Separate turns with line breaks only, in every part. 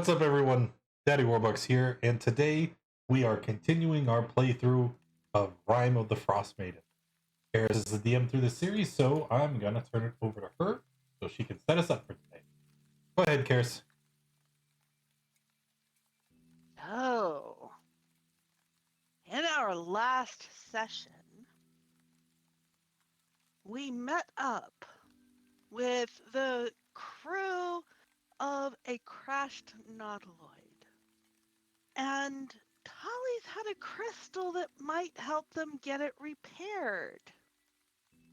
What's up, everyone? Daddy Warbucks here, and today we are continuing our playthrough of Rime of the Frostmaiden. Karis is the DM through the series, so I'm gonna turn it over to her so she can set us up for today. Go ahead, Karis.
So, in our last session, we met up with the crew of a crashed nautiloid. And Tolly's had a crystal that might help them get it repaired.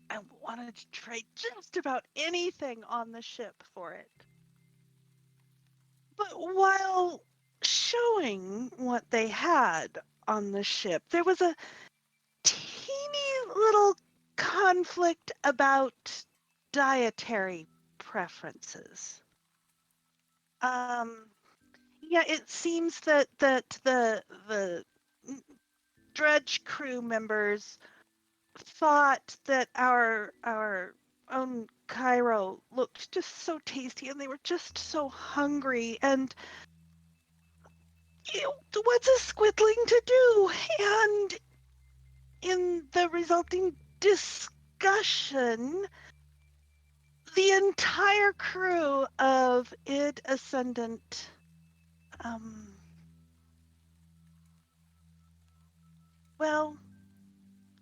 I wanted to trade just about anything on the ship for it. But while showing what they had on the ship, there was a teeny little conflict about dietary preferences. Yeah, it seems that the dredge crew members thought that our own Cairo looked just so tasty, and they were just so hungry, and what's a squidling to do? And in the resulting discussion, the entire crew of id Ascendant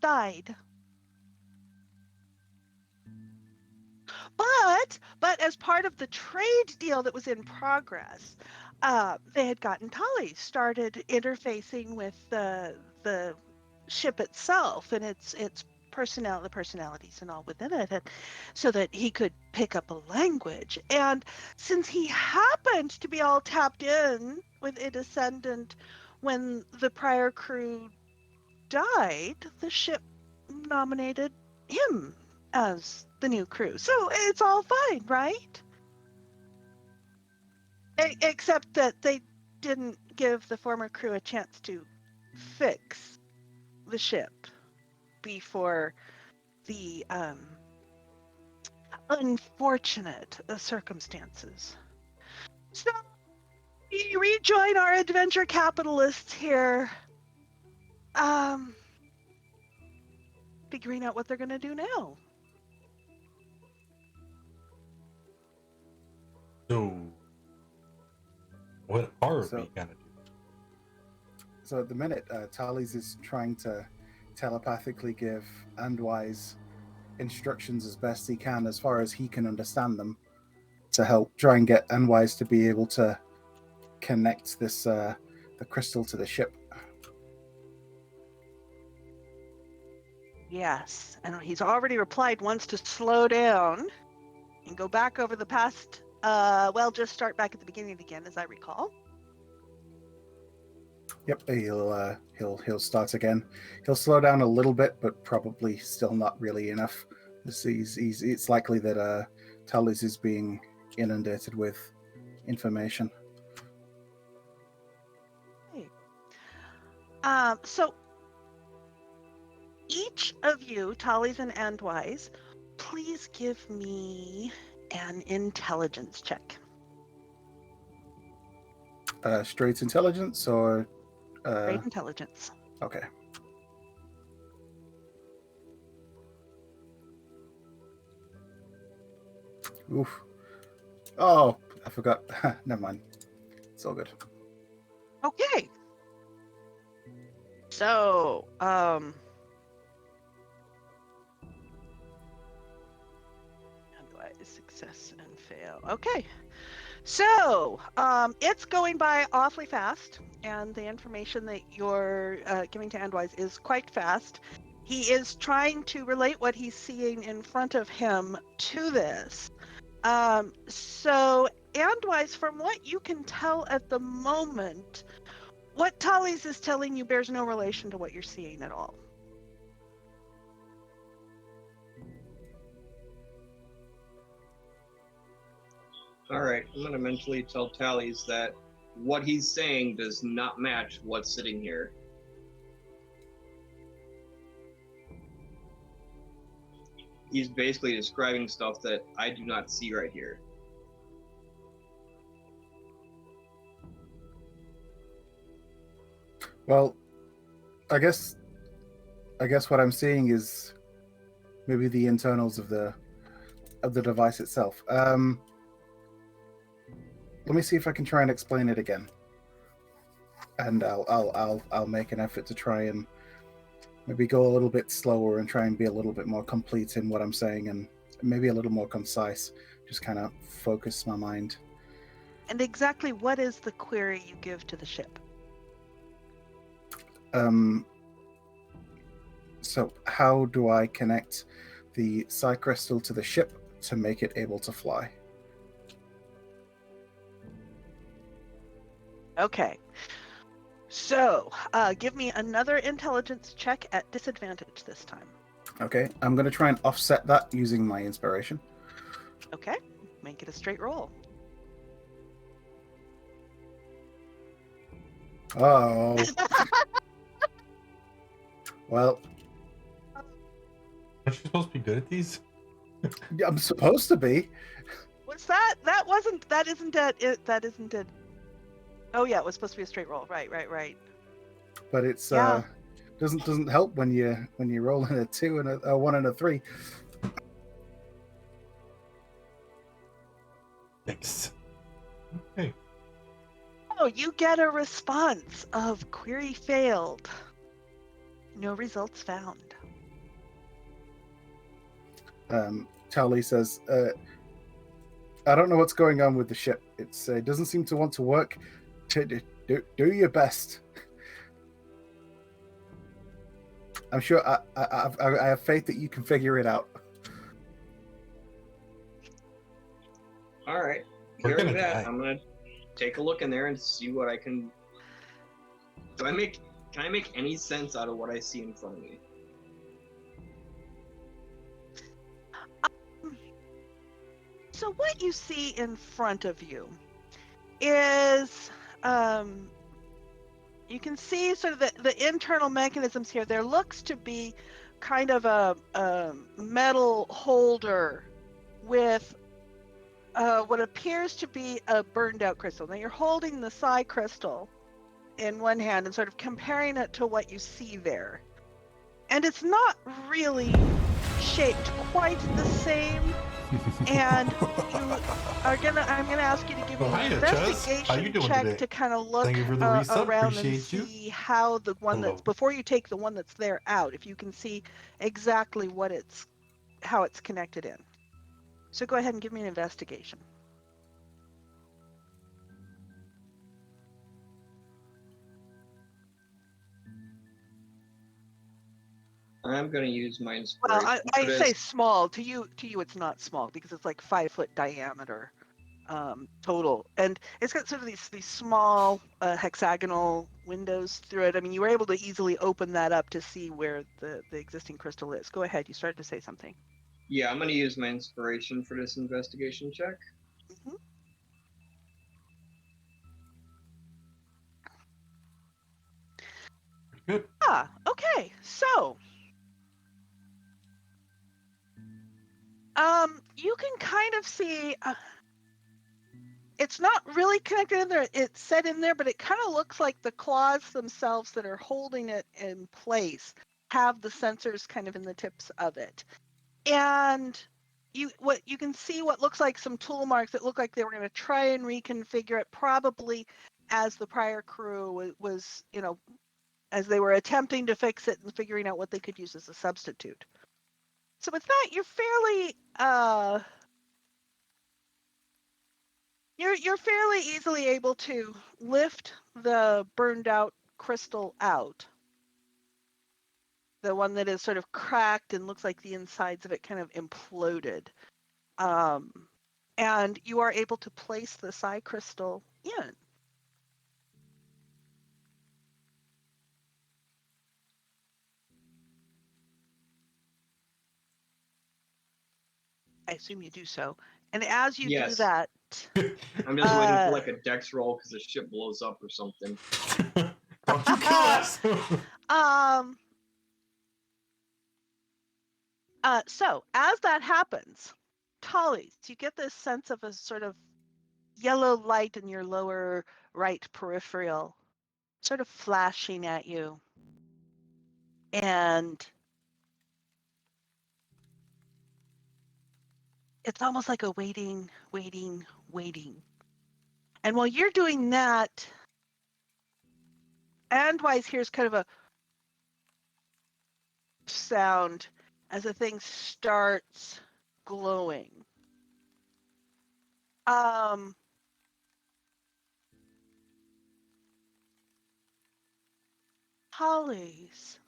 died. But as part of the trade deal that was in progress, they had gotten Tolly started interfacing with the ship itself and its the personalities and all within it, and so that he could pick up a language. And since he happened to be all tapped in with a descendant when the prior crew died, the ship nominated him as the new crew. So it's all fine, right? Except that they didn't give the former crew a chance to fix the ship before the unfortunate circumstances. So we rejoin our adventure capitalists here, figuring out what they're going to do now.
So, what are we
So-
gonna do?
So at the minute, Tally's is trying to telepathically give Andwise instructions as best he can, as far as he can understand them, to help try and get Andwise to be able to connect this the crystal to the ship.
Yes, and he's already replied once to slow down and go back over the past. Just start back at the beginning again, as I recall.
Yep, he'll start again. He'll slow down a little bit, but probably still not really enough. It's likely that Tally's is being inundated with information.
So each of you, Tollies and Andwise, please give me an intelligence check.
Straight intelligence or
Great intelligence.
Okay. Oof. Oh, I forgot. Never mind. It's all good.
Okay. So, success and fail. Okay. So, it's going by awfully fast, and the information that you're giving to Andwise is quite fast. He is trying to relate what he's seeing in front of him to this. So, Andwise, from what you can tell at the moment, what Tollies is telling you bears no relation to what you're seeing at all.
All right, I'm going to mentally tell Tallies that what he's saying does not match what's sitting here. He's basically describing stuff that I do not see right here.
Well, I guess what I'm seeing is maybe the internals of the device itself. Let me see if I can try and explain it again, and I'll make an effort to try and maybe go a little bit slower and try and be a little bit more complete in what I'm saying, and maybe a little more concise. Just kind of focus my mind.
And exactly what is the query you give to the ship?
So how do I connect the psi crystal to the ship to make it able to fly?
Okay. So, give me another intelligence check at disadvantage this time.
Okay, I'm going to try and offset that using my inspiration.
Okay. Make it a straight roll.
Oh. Well,
Aren't you supposed to be good at these?
I'm supposed to be.
What's that? That isn't it. That isn't it. Oh yeah, it was supposed to be a straight roll. Right.
But it's
Yeah.
doesn't help when you roll in a 2 and a 1 and a 3.
Thanks. Okay.
Oh, you get a response of query failed. No results found.
Charlie says, I don't know what's going on with the ship. It doesn't seem to want to work. Do your best. I'm sure I have faith that you can figure it out.
All right.
We're
Hearing
gonna
that,
die.
I'm gonna take a look in there and see what I can. Can I make any sense out of what I see in front of me?
So what you see in front of you is, you can see sort of the internal mechanisms here. There looks to be kind of a metal holder with what appears to be a burned out crystal. Now you're holding the psi crystal in one hand and sort of comparing it to what you see there. And it's not really shaped quite the same. And I'm gonna ask you to give me an
hiya, Chuz. How you
investigation
doing
check
today?
to kind of look
Thank you for the resub.
around and
Appreciate you.
see how the one
Hello.
that's before you take the one that's there out, if you can see exactly how it's connected in. So go ahead and give me an investigation.
I'm gonna use my inspiration.
Well,
for
I
this.
say small. To you it's not small because it's like 5-foot diameter total, and it's got sort of these small hexagonal windows through it. I mean, you were able to easily open that up to see where the existing crystal is. Go ahead. You started to say something.
Yeah, I'm gonna use my inspiration for this investigation check.
Mm-hmm.
Good.
Okay. So, you can kind of see. It's not really connected in there. It's set in there, but it kind of looks like the claws themselves that are holding it in place have the sensors kind of in the tips of it. And you can see what looks like some tool marks that look like they were going to try and reconfigure it, probably as the prior crew was, as they were attempting to fix it and figuring out what they could use as a substitute. So with that, you're fairly you're fairly easily able to lift the burned out crystal out. The one that is sort of cracked and looks like the insides of it kind of imploded. And you are able to place the psi crystal in. I assume you do so. And as you do
Yes.
that,
I'm just waiting for like a dex roll because the ship blows up or something.
Don't you kill us.
So as that happens, Tollies, you get this sense of a sort of yellow light in your lower right peripheral. sort of flashing at you. And it's almost like a waiting. And while you're doing that, Andwise hears kind of a sound as the thing starts glowing. Hollies,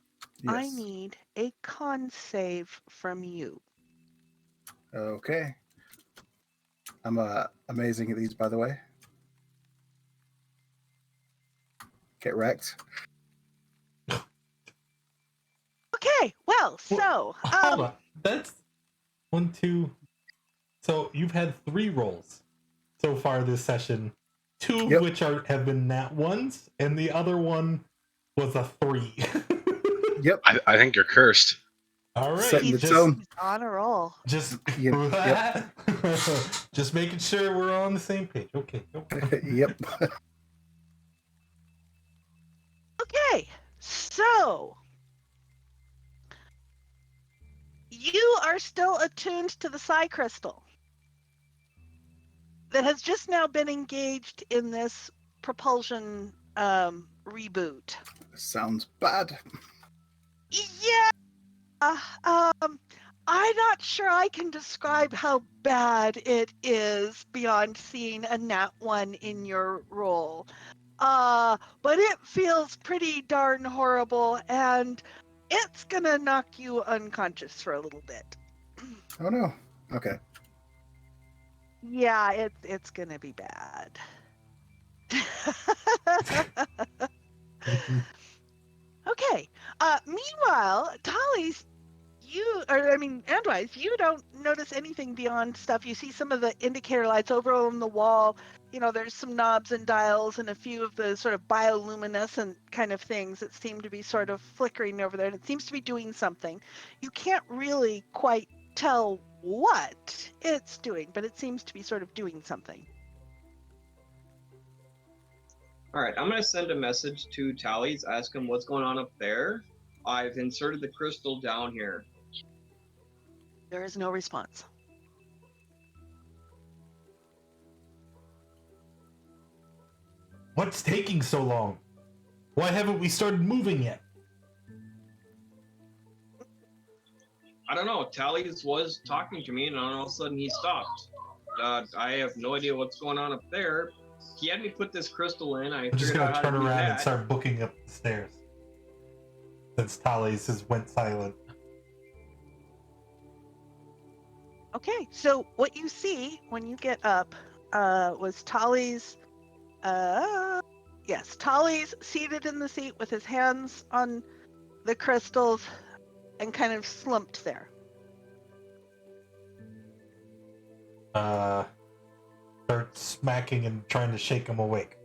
I
Yes.
need a con save from you.
Okay. I'm amazing at these, by the way. Get wrecked.
Okay, well, so
Hold on. That's 1, 2. So you've had 3 rolls so far this session. 2 of
Yep.
which have been nat ones, and the other one was a 3.
Yep.
I think you're cursed.
All right,
Setting the
he's
tone.
on a roll.
just
Yep.
just making sure we're on the same page. Okay.
Yep.
Okay, so you are still attuned to the psi crystal that has just now been engaged in this propulsion reboot.
Sounds bad.
Yeah. I'm not sure I can describe how bad it is beyond seeing a nat 1 in your roll. But it feels pretty darn horrible, and it's gonna knock you unconscious for a little bit.
Oh no. Okay.
Yeah, it's gonna be bad. Okay. Meanwhile, Tolly's Andwise, you don't notice anything beyond stuff. You see some of the indicator lights over on the wall. You know, there's some knobs and dials and a few of the sort of bioluminescent kind of things that seem to be sort of flickering over there, and it seems to be doing something. You can't really quite tell what it's doing, but it seems to be sort of doing something.
All right, I'm gonna send a message to Tallies, ask him what's going on up there. I've inserted the crystal down here.
There is no response.
What's taking so long? Why haven't we started moving yet?
I don't know. Tallies was talking to me, and all of a sudden he stopped. I have no idea what's going on up there. He had me put this crystal in. I
I'm just
figured
gonna
out how
turn
to do
around and
that.
start booking up the stairs. Since Tally's has went silent.
Okay, so what you see when you get up was Tolly's, Tolly's seated in the seat with his hands on the crystals and kind of slumped there.
Start smacking and trying to shake him awake.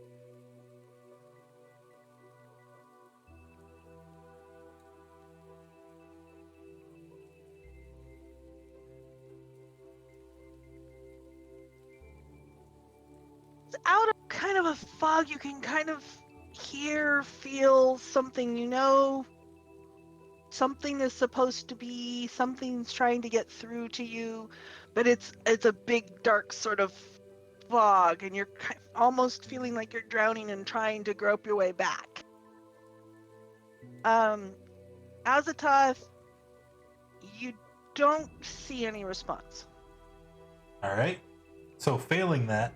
It's out of kind of a fog. You can kind of hear, feel something, you know. Something is supposed to be, something's trying to get through to you, but it's a big dark sort of fog, and you're almost feeling like you're drowning and trying to grope your way back. Azoth, you don't see any response.
All right. So failing that,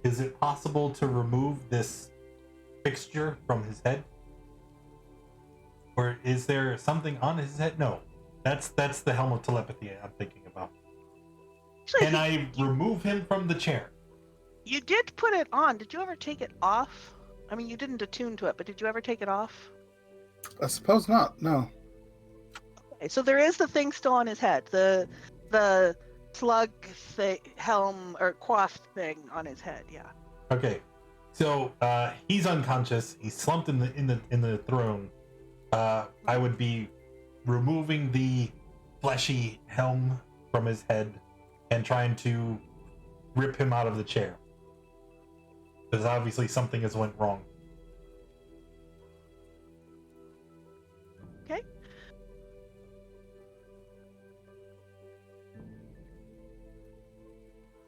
is it possible to remove this fixture from his head? Or is there something on his head? No. That's the helm of telepathy I'm thinking about.
Actually,
Can I remove him from the chair?
You did put it on. Did you ever take it off? I mean, you didn't attune to it, but did you ever take it off?
I suppose not. No.
Okay, so there is the thing still on his head. The slug helm or coif thing on his head. Yeah.
Okay. So he's unconscious. He's slumped in the throne. I would be removing the fleshy helm from his head and trying to rip him out of the chair. Because obviously something has went wrong.
Okay.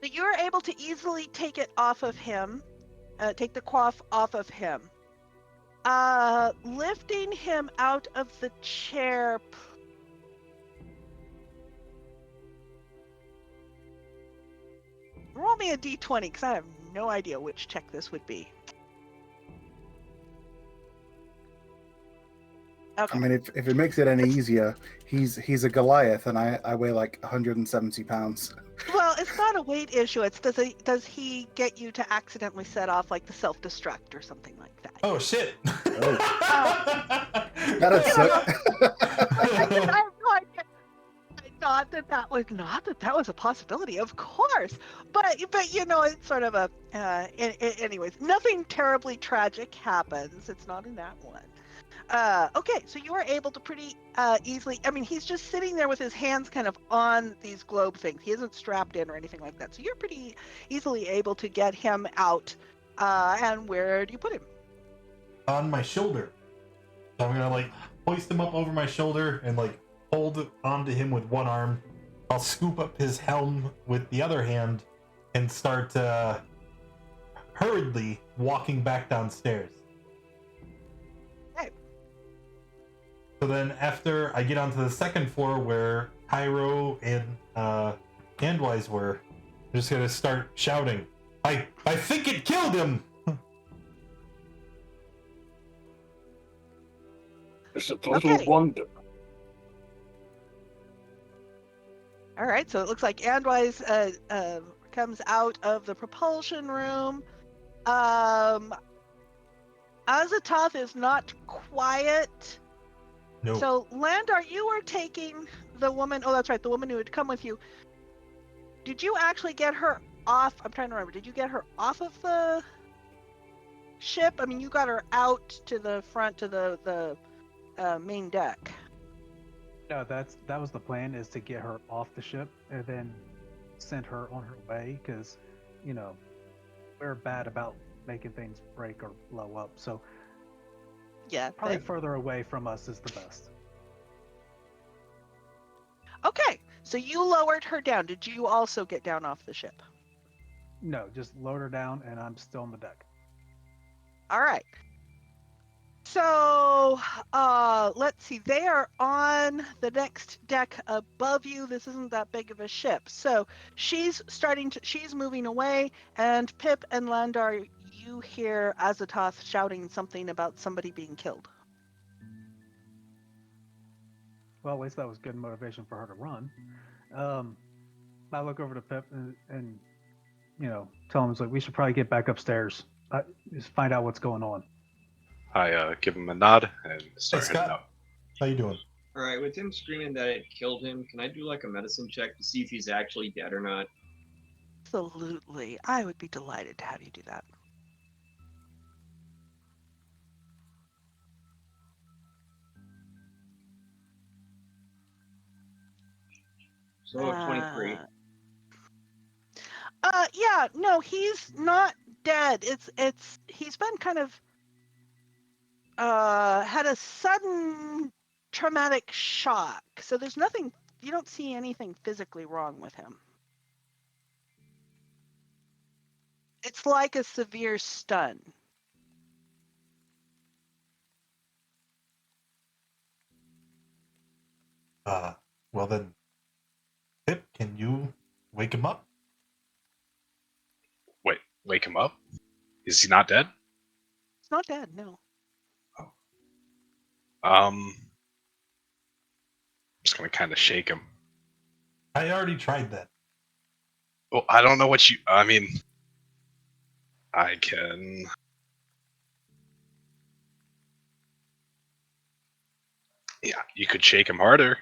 So you're able to easily take it off of him, take the coif off of him. Lifting him out of the chair. Roll me a d20 because I have no idea which check this would be. Okay.
I mean, if it makes it any easier, he's a Goliath, and I weigh like 170 pounds.
Well, it's not a weight issue. It's does he get you to accidentally set off like the self-destruct or something like that?
Oh shit!
That'd suck.
I have no idea. I thought that was a possibility. Of course, but you know, it's sort of a. Anyways, nothing terribly tragic happens. It's not in that one. Okay, so you are able to pretty easily. I mean, he's just sitting there with his hands kind of on these globe things. He isn't strapped in or anything like that. So you're pretty easily able to get him out. And where do you put him?
On my shoulder. So I'm gonna like hoist him up over my shoulder and like hold onto him with one arm. I'll scoop up his helm with the other hand and start hurriedly walking back downstairs.
Okay.
So then after I get onto the second floor where Cairo and Handwise were, I'm just gonna start shouting, I think it killed him!
It's a total wonder.
All right, so it looks like Andwise comes out of the propulsion room. Azoth is not quiet.
No.
So, Landar, you are taking the woman. Oh, that's right, the woman who had come with you. Did you actually get her off? I'm trying to remember. Did you get her off of the ship? I mean, you got her out to the front to the main deck.
No, that was the plan, is to get her off the ship and then send her on her way, because, you know, we're bad about making things break or blow up. So
Yeah.
probably further away from us is the best.
Okay, so you lowered her down. Did you also get down off the ship?
No, just load her down and I'm still on the deck.
All right. So, let's see. They are on the next deck above you. This isn't that big of a ship. So she's moving away, and Pip and Landar, you hear Azoth shouting something about somebody being killed.
Well, at least that was good motivation for her to run. I look over to Pip and you know, tell him, it's like, we should probably get back upstairs. Just find out what's going on.
I give him a nod and start
Hey,
heading
Scott.
out.
How you doing?
All right, with him screaming that it killed him, can I do like a medicine check to see if he's actually dead or not?
Absolutely. I would be delighted to have you do that.
So 23.
Yeah, no, he's not dead. He's been kind of had a sudden traumatic shock. So there's nothing, you don't see anything physically wrong with him. It's like a severe stun.
Well then, Pip, can you wake him up?
Wake him up? Is he not dead?
He's not dead, no.
I'm just gonna kind of shake him.
I already tried that.
Well, I don't know what you. I mean, I can. Yeah, you could shake him harder.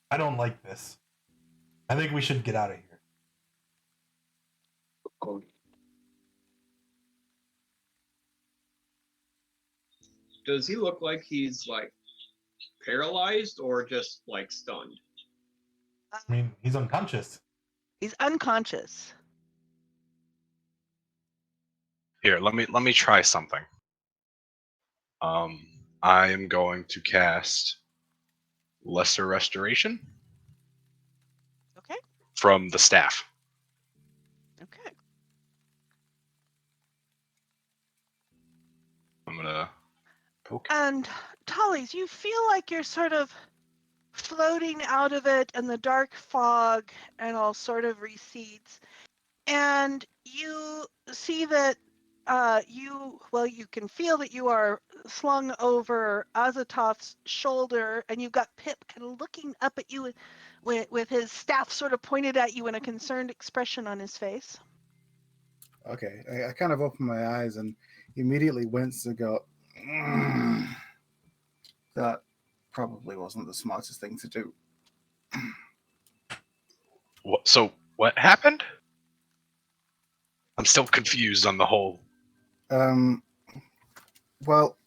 I don't like this. I think we should get out of here.
Does he look like he's like paralyzed or just like stunned?
I mean, he's unconscious.
He's unconscious.
Here, let me try something. I am going to cast Lesser Restoration
Okay.
from the staff.
Okay.
I'm gonna poke.
And Tollies, you feel like you're sort of floating out of it, and the dark fog and all sort of recedes. And you see that you can feel that you are slung over Azoth's shoulder, and you've got Pip kind of looking up at you with his staff sort of pointed at you and a concerned expression on his face.
Okay, I kind of open my eyes and immediately wince and go, "Mm, that probably wasn't the smartest thing to do."
So what happened? I'm still confused on the whole.
Well,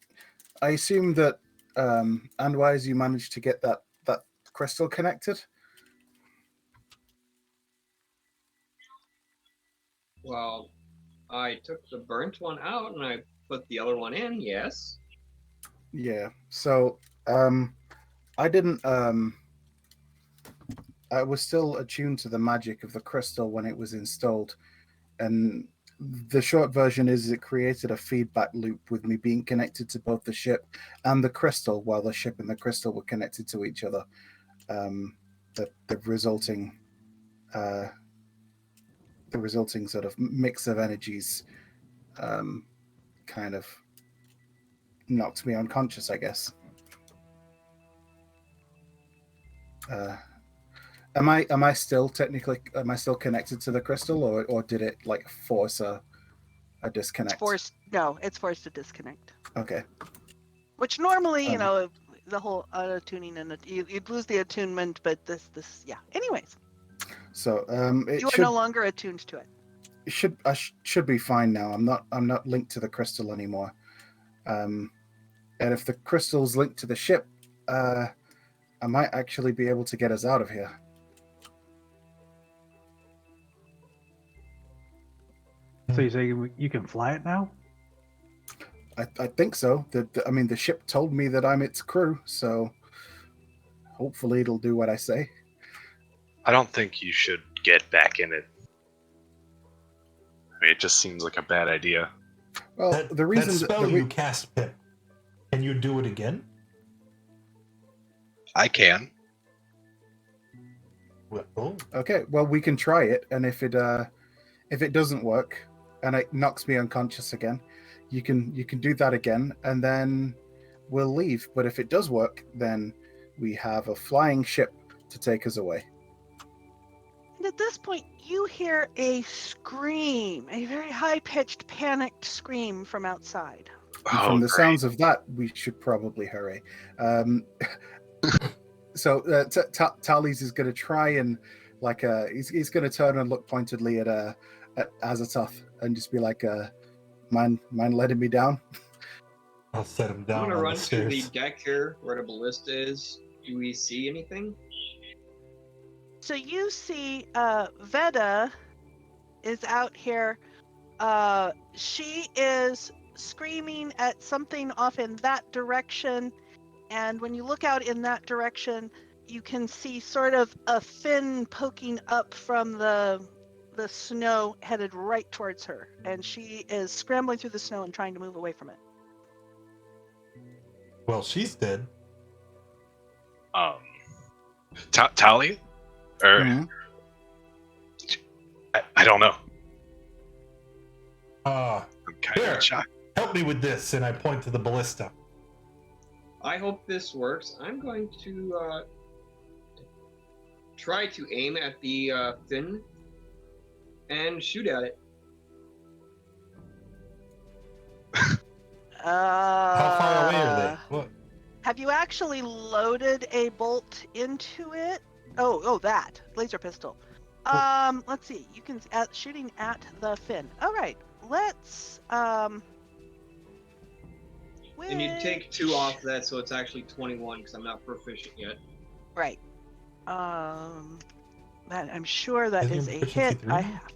I assume that Andwise, you managed to get that crystal connected.
Well, I took the burnt one out and I put the other one in, yes.
Yeah. So I didn't. I was still attuned to the magic of the crystal when it was installed, and the short version is it created a feedback loop with me being connected to both the ship and the crystal, while the ship and the crystal were connected to each other. The resulting sort of mix of energies kind of knocked me unconscious, I guess. Am I still connected to the crystal, or did it like force a disconnect?
It's forced to disconnect.
Okay.
Which normally, the whole auto-tuning and you'd lose the attunement, but this, yeah. Anyways.
So
you are no longer attuned to it.
I should be fine now. I'm not linked to the crystal anymore. And if the crystal's linked to the ship, I might actually be able to get us out of here.
So you say you can fly it now?
I think so. The ship told me that I'm its crew, so hopefully it'll do what I say.
I don't think you should get back in it. I mean, it just seems like a bad idea.
Well, the reason
that spell you cast, Pip, can you do it again?
I can.
Well,
okay. Well, we can try it, and if it doesn't work and it knocks me unconscious again, you can do that again, and then we'll leave. But if it does work, then we have a flying ship to take us away.
And at this point, you hear a scream, a very high-pitched, panicked scream from outside.
From the sounds of that, we should probably hurry. So Tally's is going to try and he's going to turn and look pointedly at Azoth and just be like, mind letting me down?
I'll set him down.
I'm gonna run
the
to the deck here where the ballista is. Do we see anything?
So you see Veda is out here. She is screaming at something off in that direction, and when you look out in that direction, you can see sort of a fin poking up from the snow headed right towards her, and she is scrambling through the snow and trying to move away from it.
Well, she's dead.
Tally? Or
Mm-hmm.
I don't know.
I'm
kind of in shock.
Help me with this, and I point to the ballista.
I hope this works. I'm going to try to aim at the fin and shoot at it.
How far away are they? What?
Have you actually loaded a bolt into it? Oh, that laser pistol. Let's see. You can shooting at the fin. All right. Let's
And you take 2 off that, so it's actually 21 because I'm not proficient yet.
Right. That I'm sure that is a hit. I have.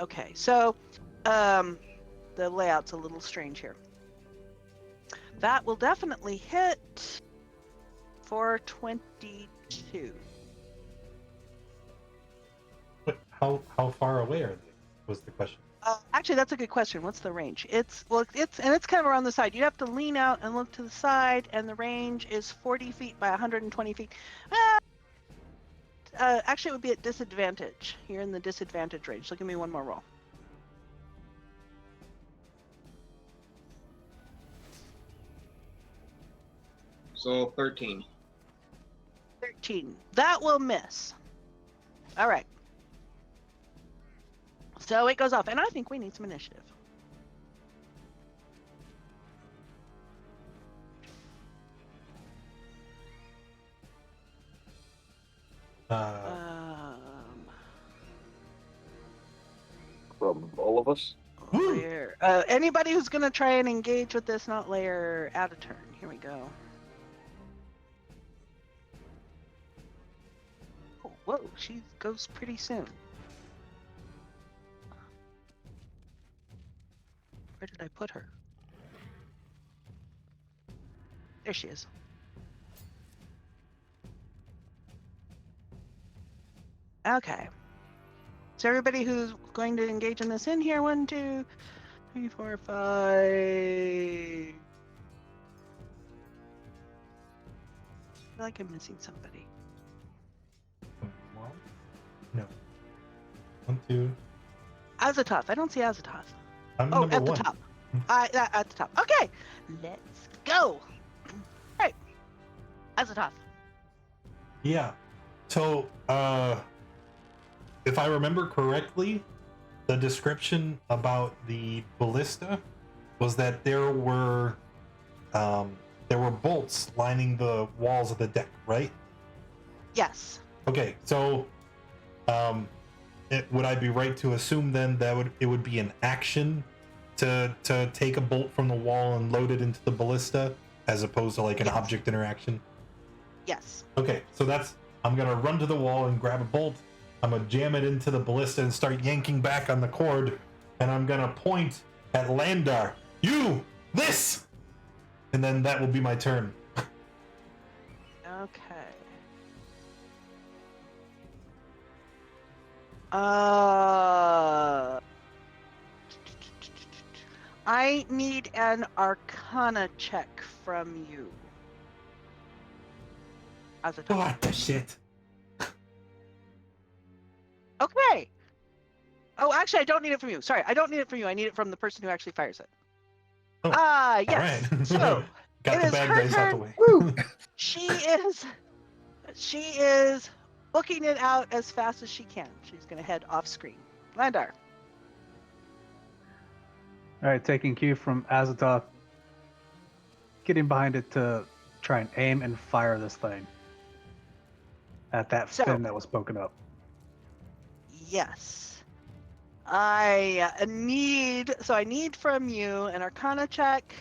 Okay, so the layout's a little strange here. That will definitely hit for 22.
But how far away are they? Was the question.
Actually, that's a good question. What's the range? It's kind of around the side. You'd have to lean out and look to the side, and the range is 40 feet by 120 feet. Actually, it would be at disadvantage. You're in the disadvantage range. So give me one more roll.
So 13.
13. That will miss. All right. So it goes off, and I think we need some initiative.
From all of us.
Lair. Anybody who's going to try and engage with this, not layer, add a turn. Here we go. Oh, whoa, she goes pretty soon. Where did I put her? There she is. Okay. So everybody who's going to engage in this in here, 1, 2, 3, 4, 5. I feel like I'm missing somebody.
No. 1, 2.
Azoth. I don't see Azoth.
I'm
Oh,
number
at the
1.
top. At the top. Okay, let's go. All right, Azoth.
Yeah. So, if I remember correctly, the description about the ballista was that there were bolts lining the walls of the deck, right?
Yes.
Okay, so would I be right to assume then that it would be an action to take a bolt from the wall and load it into the ballista as opposed to like an object interaction?
Yes.
Okay, so I'm gonna run to the wall and grab a bolt. I'm gonna jam it into the ballista and start yanking back on the cord, and I'm gonna point at Landar. You! This! And then that will be my turn.
Okay. I need an Arcana check from you. As a top.
What the shit?
Okay. Oh, actually, I don't need it from you. Sorry, I don't need it from you. I need it from the person who actually fires it.
Oh,
yes.
all right.
So
Got
it
the
is
bad
her
guys out the
turn.
way.
She is booking it out as fast as she can. She's going to head off screen. Landar.
All right, taking cue from Azoth, getting behind it to try and aim and fire this thing at that fin that was spoken up.
Yes. I need from you an Arcana check.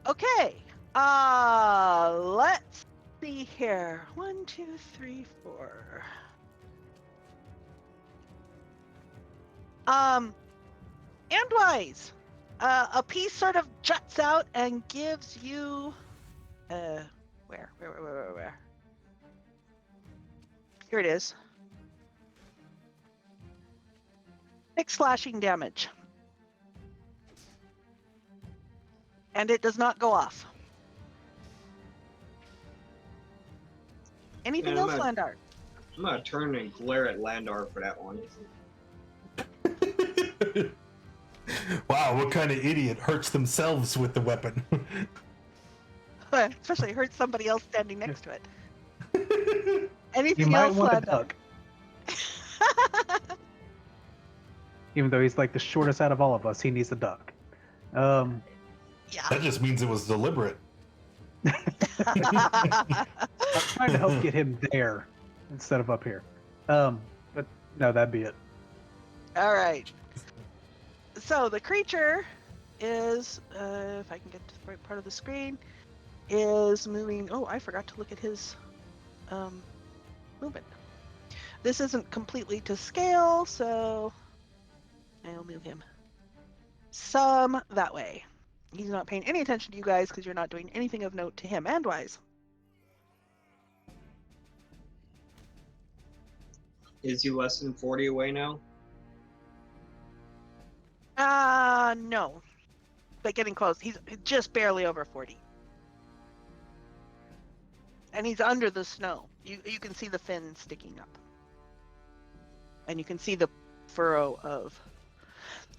Okay. Let's see here. 1, 2, 3, 4. Andwise, a piece sort of juts out and gives you, where? Here it is. 6 slashing damage. And it does not go off. Anything
Yeah,
else, Landar?
I'm gonna turn and glare at Landar for that one.
Wow, what kind of idiot hurts themselves with the weapon?
Especially hurt somebody else standing next to it. Anything
You might
else,
want to
Landar?
duck. Even though he's like the shortest out of all of us, he needs a duck.
Yeah.
That just means it was deliberate.
I'm trying to help get him there instead of up here. But no, that'd be it.
All right. So the creature is, if I can get to the right part of the screen, is moving. Oh, I forgot to look at his movement. This isn't completely to scale, so I'll move him some that way. He's not paying any attention to you guys because you're not doing anything of note to him. Andwise.
Is he less than 40 away now?
No. But getting close. He's just barely over 40. And he's under the snow. You can see the fin sticking up. And you can see the furrow of...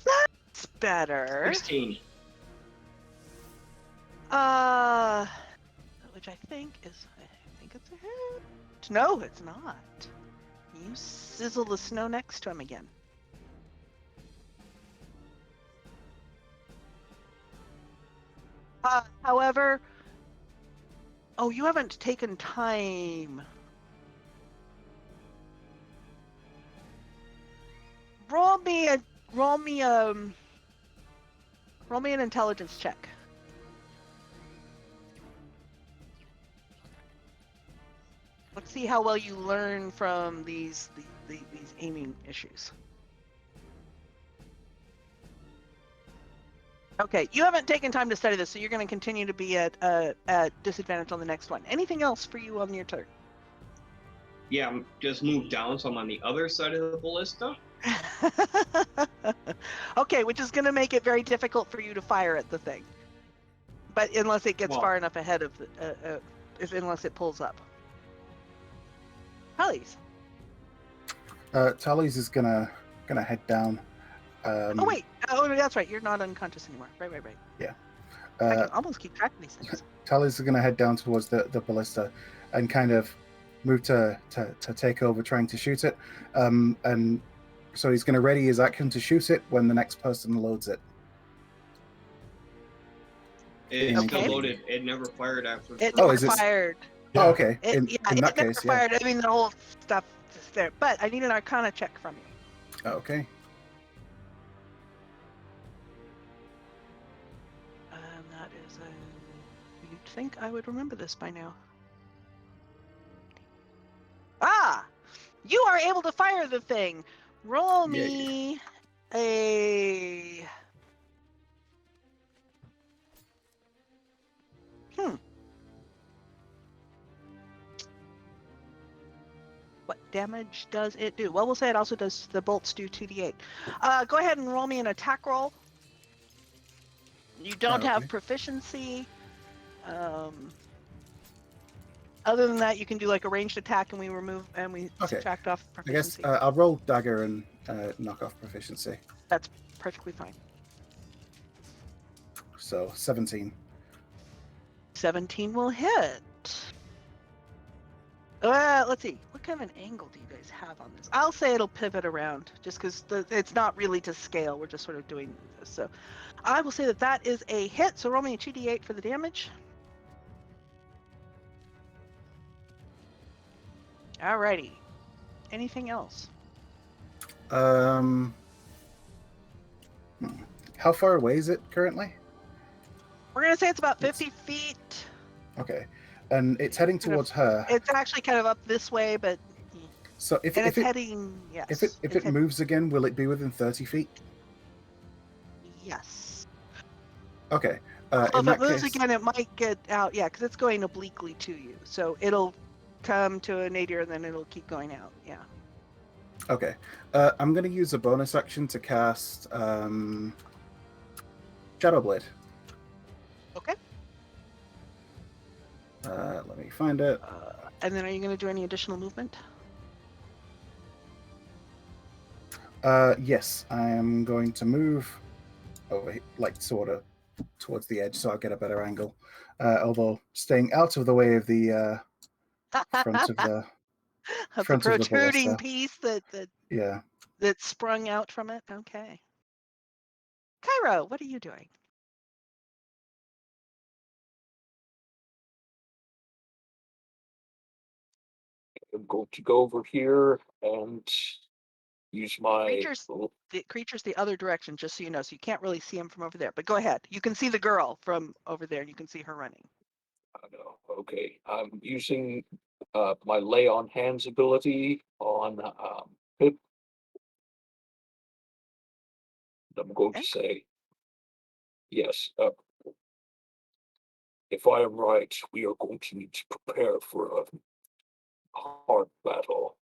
That's better.
16.
Which I think it's a hit. No, it's not. You sizzle the snow next to him again. However, oh, you haven't taken time. Roll me an intelligence check. Let's see how well you learn from these aiming issues. Okay, you haven't taken time to study this, so you're going to continue to be at disadvantage on the next one. Anything else for you on your turn?
Yeah, I'm just moved down, so I'm on the other side of the ballista.
Okay, which is going to make it very difficult for you to fire at the thing. But unless it gets
Well-
far enough ahead of the, unless it pulls up. Tallies.
Tallies is gonna head down.
Oh wait, oh that's right. You're not unconscious anymore. Right.
Yeah.
I can almost keep track of these things.
Tallies is gonna head down towards the ballista and kind of move to take over, trying to shoot it. And so he's gonna ready his action to shoot it when the next person loads it.
It's
Okay.
still loaded. It never fired after.
It
Oh,
never
is it-
fired.
Yeah.
Oh, okay.
It,
In
it
that
never
case, yeah.
fired. I mean, the whole stuff is there. But I need an Arcana check from you.
Okay.
That is a... You'd think I would remember this by now. Ah! You are able to fire the thing. Roll me a... What damage does it do? Well, we'll say it also does, the bolts do 2d8. Go ahead and roll me an attack roll. You don't have
Okay.
proficiency. Other than that, you can do like a ranged attack, and we
Okay.
subtract off
I guess
proficiency.
I'll roll dagger and knock off proficiency.
That's perfectly fine.
So 17.
17 will hit. Let's see. What kind of an angle do you guys have on this? I'll say it'll pivot around, just because it's not really to scale. We're just sort of doing this. So I will say that is a hit. So roll me a 2d8 for the damage. Alrighty. Anything else?
How far away is it currently?
We're going to say it's about 50 feet.
Okay. And it's heading
Kind of-
towards her.
It's actually kind of up this way, but...
So if
And
it
it's heading... Yes.
if it
it's head-
moves again, will it be within 30 feet?
Yes.
Okay.
Well,
In
if
that
it moves
case,
again, it might get out. Yeah, because it's going obliquely to you. So it'll come to a nadir, and then it'll keep going out. Yeah.
okay. I'm going to use a bonus action to cast Shadow Blade.
Okay.
Let me find it.
And then are you going to do any additional movement?
Yes, I am going to move over, like sort of towards the edge, so I'll get a better angle. Although staying out of the way of the front of the
Of
front
the
of the
protruding
ballista.
piece
Yeah.
that sprung out from it. Okay. Cairo, what are you doing?
I'm going to go over here and use my.
The creature's the other direction, just so you know. So you can't really see him from over there. But go ahead. You can see the girl from over there, and you can see her running.
Okay, I'm using my lay on hands ability on Pip. I'm going to
Okay.
say, yes, if I am right, we are going to need to prepare for a hard battle.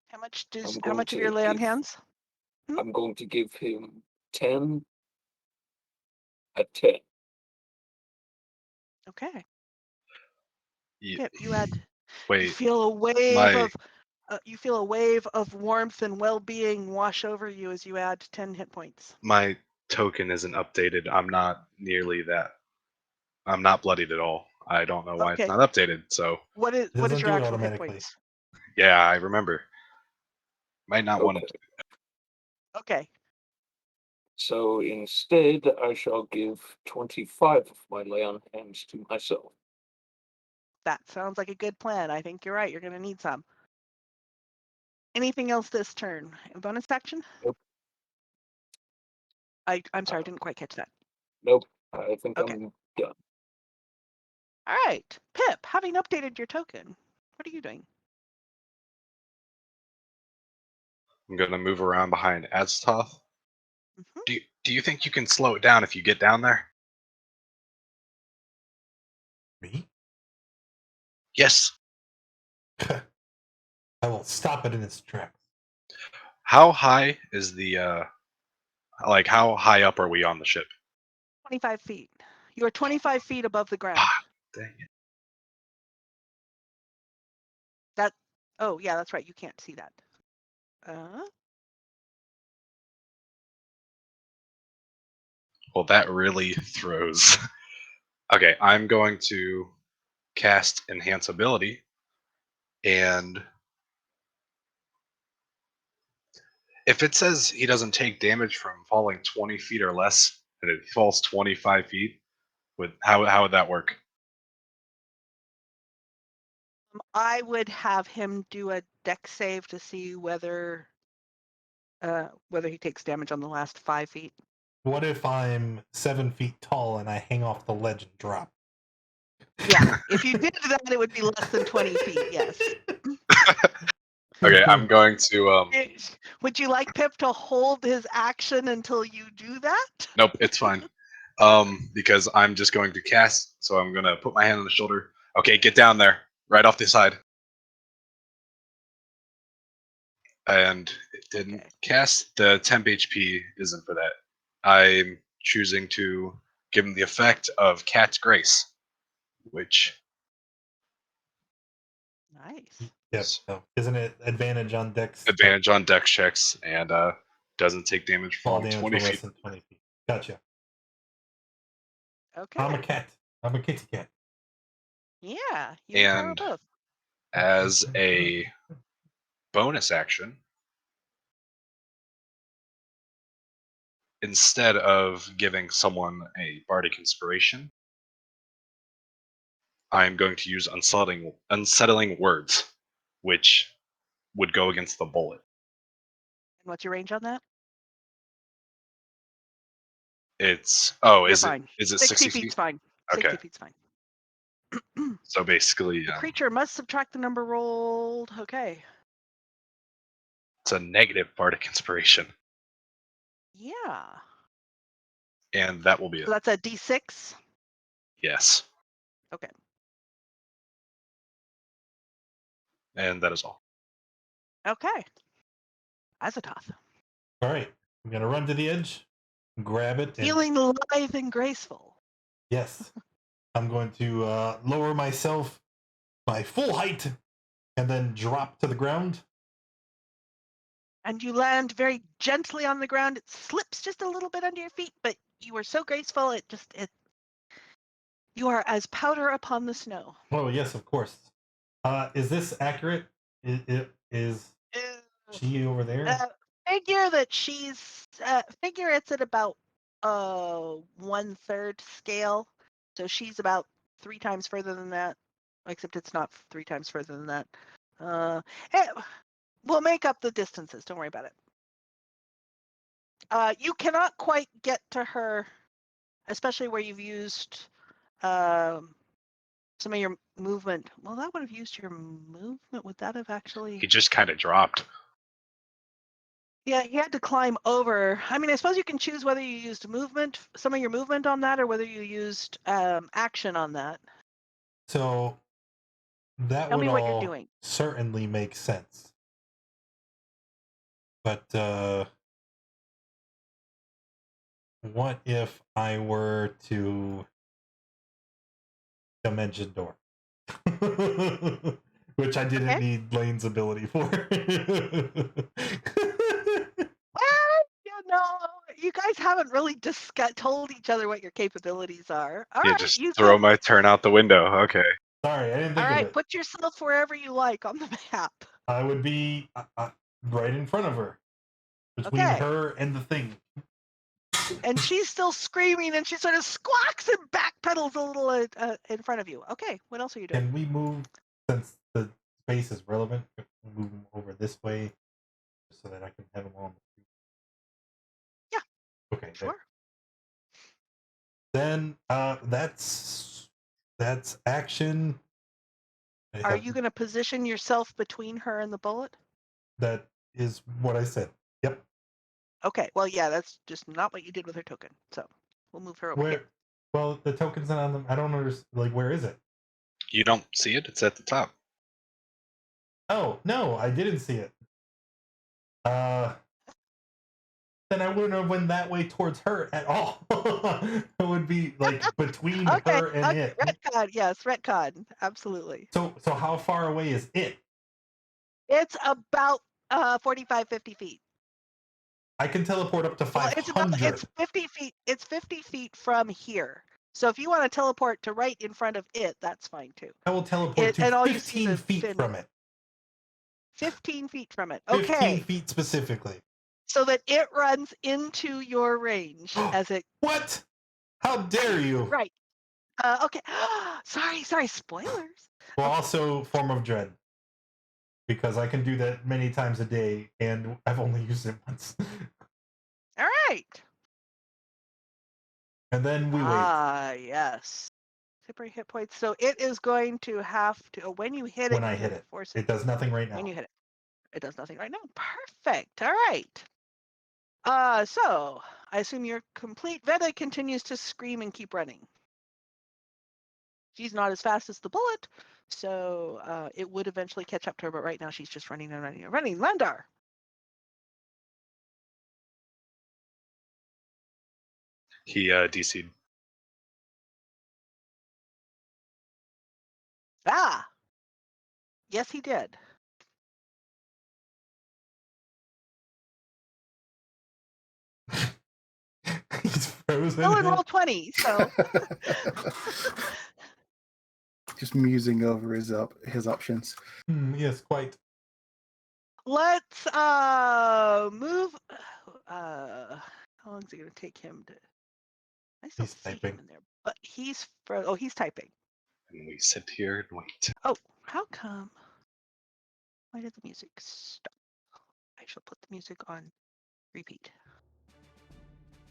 How much
I'm
how
going
much of
to
your lay on
give-
hands?
I'm going to give him 10 at 10.
Okay.
Ye-
Pip, you add. You
Wait,
feel a wave
my
of. You feel a wave of warmth and well-being wash over you as you add 10 hit points.
my token isn't updated. I'm not nearly that. I'm not bloodied at all. I don't know why it's
Okay.
not updated. So
What is
It doesn't
your
do it
actual hit
automatically.
points?
yeah, I remember. Might not want
Okay.
to.
Okay.
So instead, I shall give 25 of my lay on hands to myself.
That sounds like a good plan. I think you're right. You're going to need some. Anything else this turn? A bonus action?
Nope.
I'm sorry, I didn't quite catch that.
Nope, I think
Okay.
I'm done.
All right. Pip, having updated your token, what are you doing?
I'm gonna move around behind Azoth.
Mhm.
Do you think you can slow it down if you get down there?
Me?
Yes.
I will stop it in its tracks.
How high is the like how high up are we on the ship?
25 feet. You are 25 feet above the ground.
Ah, dang it.
Oh, yeah, that's right. You can't see that.
Well, that really throws. Okay, I'm going to cast Enhance Ability, and if it says he doesn't take damage from falling 20 feet or less, and it falls 25 feet, how would that work?
I would have him do a dex save to see whether he takes damage on the last 5 feet.
What if I'm 7 feet tall and I hang off the ledge and drop?
Yeah, if you did that, it would be less than 20 feet. Yes.
Okay, I'm going to
Would you like Pip to hold his action until you do that?
Nope, it's fine. Because I'm just going to cast, so I'm gonna put my hand on the shoulder. Okay, get down there, right off the side. And it didn't
Okay.
cast. The temp HP isn't for that. I'm choosing to give him the effect of Cat's Grace, which
Nice.
Yep.
is
So isn't it advantage on dex?
advantage on dex checks and doesn't take damage
Fall
from
damage
20
for less
feet.
than 20 feet. Gotcha.
Okay.
I'm a cat. I'm a kitty cat.
Yeah, you and Tara
And
both.
as a bonus action, instead of giving someone a bardic inspiration, I'm going to use unsettling words, which would go against the bullet.
And what's your range on that?
It's
You're
is
fine.
it
60
60
feet's
feet?
fine.
Okay.
60 feet's fine.
So basically,
The creature must subtract the number rolled. Okay.
it's a negative bardic inspiration,
Yeah.
and that will be it.
So that's a D6.
Yes,
Okay.
and that is all.
Okay. Azoth.
All right. I'm going to run to the edge, grab it, and
Feeling lithe and graceful.
yes, I'm going to lower myself my full height and then drop to the ground.
And you land very gently on the ground. It slips just a little bit under your feet, but you are so graceful. You are as powder upon the snow.
Oh, yes, of course. Is this accurate? Is she over there?
Figure that figure it's at about 1/3 scale. So she's about 3 times further than that. Except it's not 3 times further than that. We'll make up the distances. Don't worry about it. You cannot quite get to her, especially where you've used some of your movement. Well, that would have used your movement. Would that have actually?
He just kind of dropped.
Yeah, he had to climb over. I mean, I suppose you can choose whether you used movement, some of your movement on that, or whether you used action on that.
So that
Tell
would
me what you're
all
doing.
certainly make sense. But what if I were to dimension door? Which I didn't
Okay.
need Lane's ability for.
You guys haven't really told each other what your capabilities are. All
Yeah,
right,
just
use
throw
them.
my turn out the window. Okay.
Sorry, I didn't
All
think of
right,
it.
put yourself wherever you like on the map.
I would be right in front of her, between
Okay.
her and the thing.
And she's still screaming, and she sort of squawks and backpedals a little in front of you. Okay, what else are you doing?
Can we move, since the space is relevant, move them over this way so that I can have them on?
Yeah.
Okay.
Sure.
Then that's action.
Are you going to position yourself between her and the bullet?
That is what I said. Yep.
Okay. Well, yeah, that's just not what you did with her token. So we'll move her over here.
Well, the token's not on them. I don't understand. Like, where is it?
You don't see it? It's at the top.
Oh no, I didn't see it. Then I wouldn't have went that way towards her at all. It would be like between her and it.
Retcon, yes, retcon, absolutely.
So how far away is it?
It's about 45, 50 feet.
I can teleport up to 500.
Well, it's 50 feet. It's 50 feet from here. So if you want to teleport to right in front of it, that's fine too.
I will teleport to
and all
15 feet from it.
15 feet from it.
15
Okay.
feet specifically.
So that it runs into your range as it.
What? How dare you?
Right. Okay. Sorry. Spoilers.
Well, also form of dread, because I can do that many times a day, and I've only used it once.
All right.
And then we wait.
Yes. Temporary hit points. So it is going to have to when you hit it.
When I hit it, it does nothing right now.
When you hit it, it does nothing right now. Perfect. All right. So I assume you're complete. Veda continues to scream and keep running. She's not as fast as the bullet, so it would eventually catch up to her. But right now, she's just running and running and running. Landar.
He DC'd.
Ah. Yes, he did.
He's frozen.
Still in roll 20, so.
Just musing over his options.
Yes, quite.
Let's move. How long is it going to take him to? I still
He's
see
typing.
him in there, but he's he's typing.
And we sit here and wait.
Oh, how come? Why did the music stop? I shall put the music on repeat.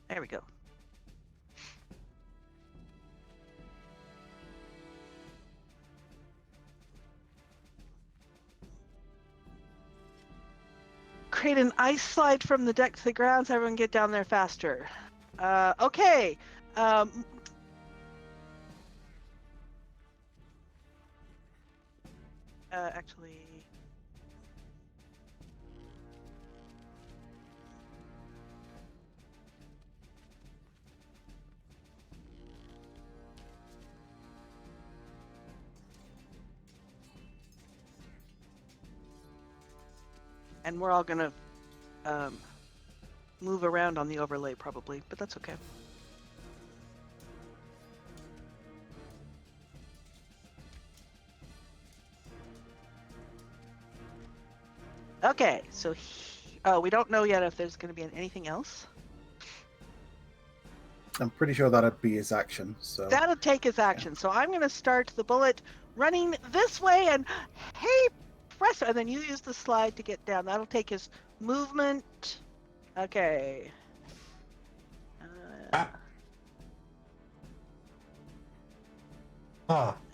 There we go. Create an ice slide from the deck to the ground so everyone get down there faster. Okay. Actually. And we're all gonna move around on the overlay probably, but that's okay. Okay, so we don't know yet if there's going to be anything else.
I'm pretty sure that'd be his action. So
that'll take his action. So I'm going to start the bullet running this way, and hey, press, and then you use the slide to get down. That'll take his movement. Okay, I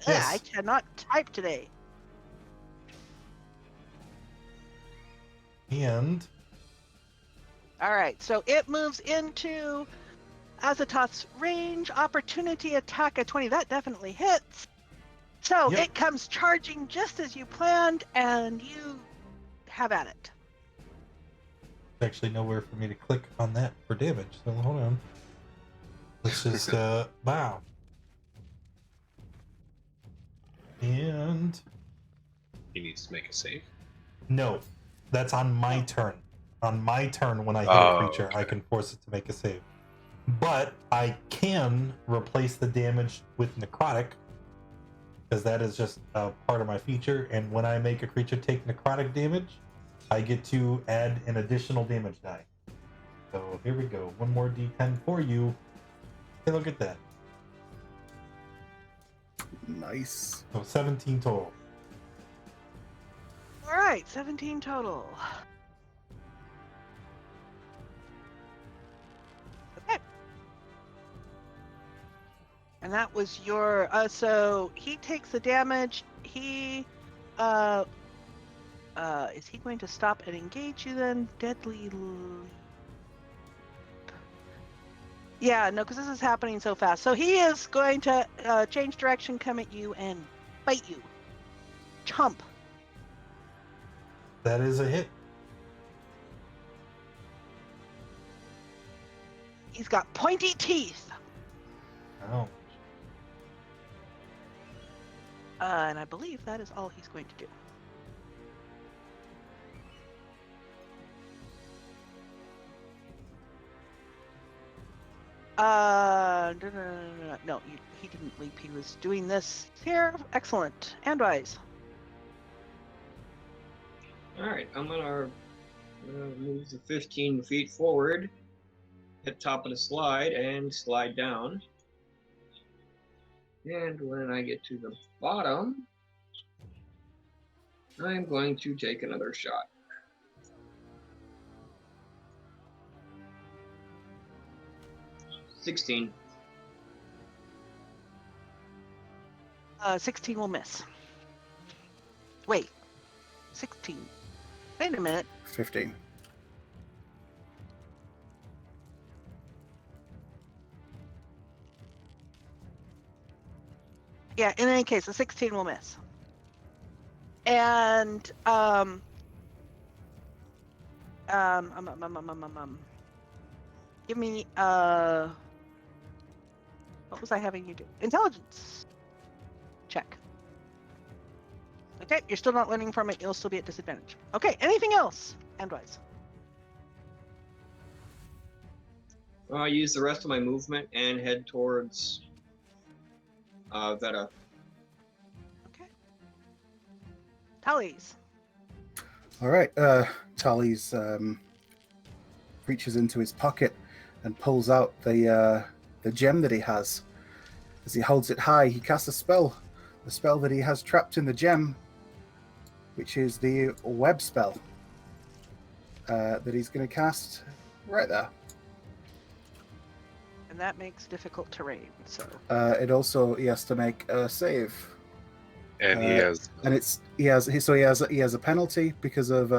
Yes.
cannot type today.
And
All right, so it moves into Azoth's range. Opportunity attack at 20. That definitely hits. So
Yep.
it comes charging just as you planned, and you have at it.
there's actually nowhere for me to click on that for damage. So hold on. Let's just wow. And
He needs to make a save.
no, that's on my
No.
turn. On my turn, when I hit a
Oh,
creature, I
okay.
can force it to make a save. But I can replace the damage with necrotic, because that is just a part of my feature. And when I make a creature take necrotic damage, I get to add an additional damage die. So here we go. One more D10 for you. Hey, look at that.
Nice.
So 17 total.
All right, 17 total. Okay. And that was your, so he takes the damage. He, is he going to stop and engage you then? Deadly leap. Yeah, no, because this is happening so fast. So he is going to change direction, come at you, and bite you. Chomp.
That is a hit.
He's got pointy teeth.
Oh.
And I believe that is all he's going to do. No, he didn't leap. He was doing this here. Excellent. Andwise.
All right, I'm gonna move the 15 feet forward, hit top of the slide, and slide down. And when I get to the bottom, I'm going to take another shot. $16.
16 will miss. Wait. 16. Wait a minute.
15.
Yeah, in any case, a 16 will miss. And give me what was I having you do? Intelligence check. Okay, you're still not learning from it. You'll still be at disadvantage. Okay, anything else? Andwise.
I'll use the rest of my movement and head towards Veta.
Okay. Tallies.
All right. Tally's reaches into his pocket and pulls out the gem that he has. As he holds it high, he casts a spell. The spell that he has trapped in the gem, which is the web spell that he's going to cast right there.
And that makes difficult terrain, so.
It also, he has to make a save.
And he has
And he has a penalty because of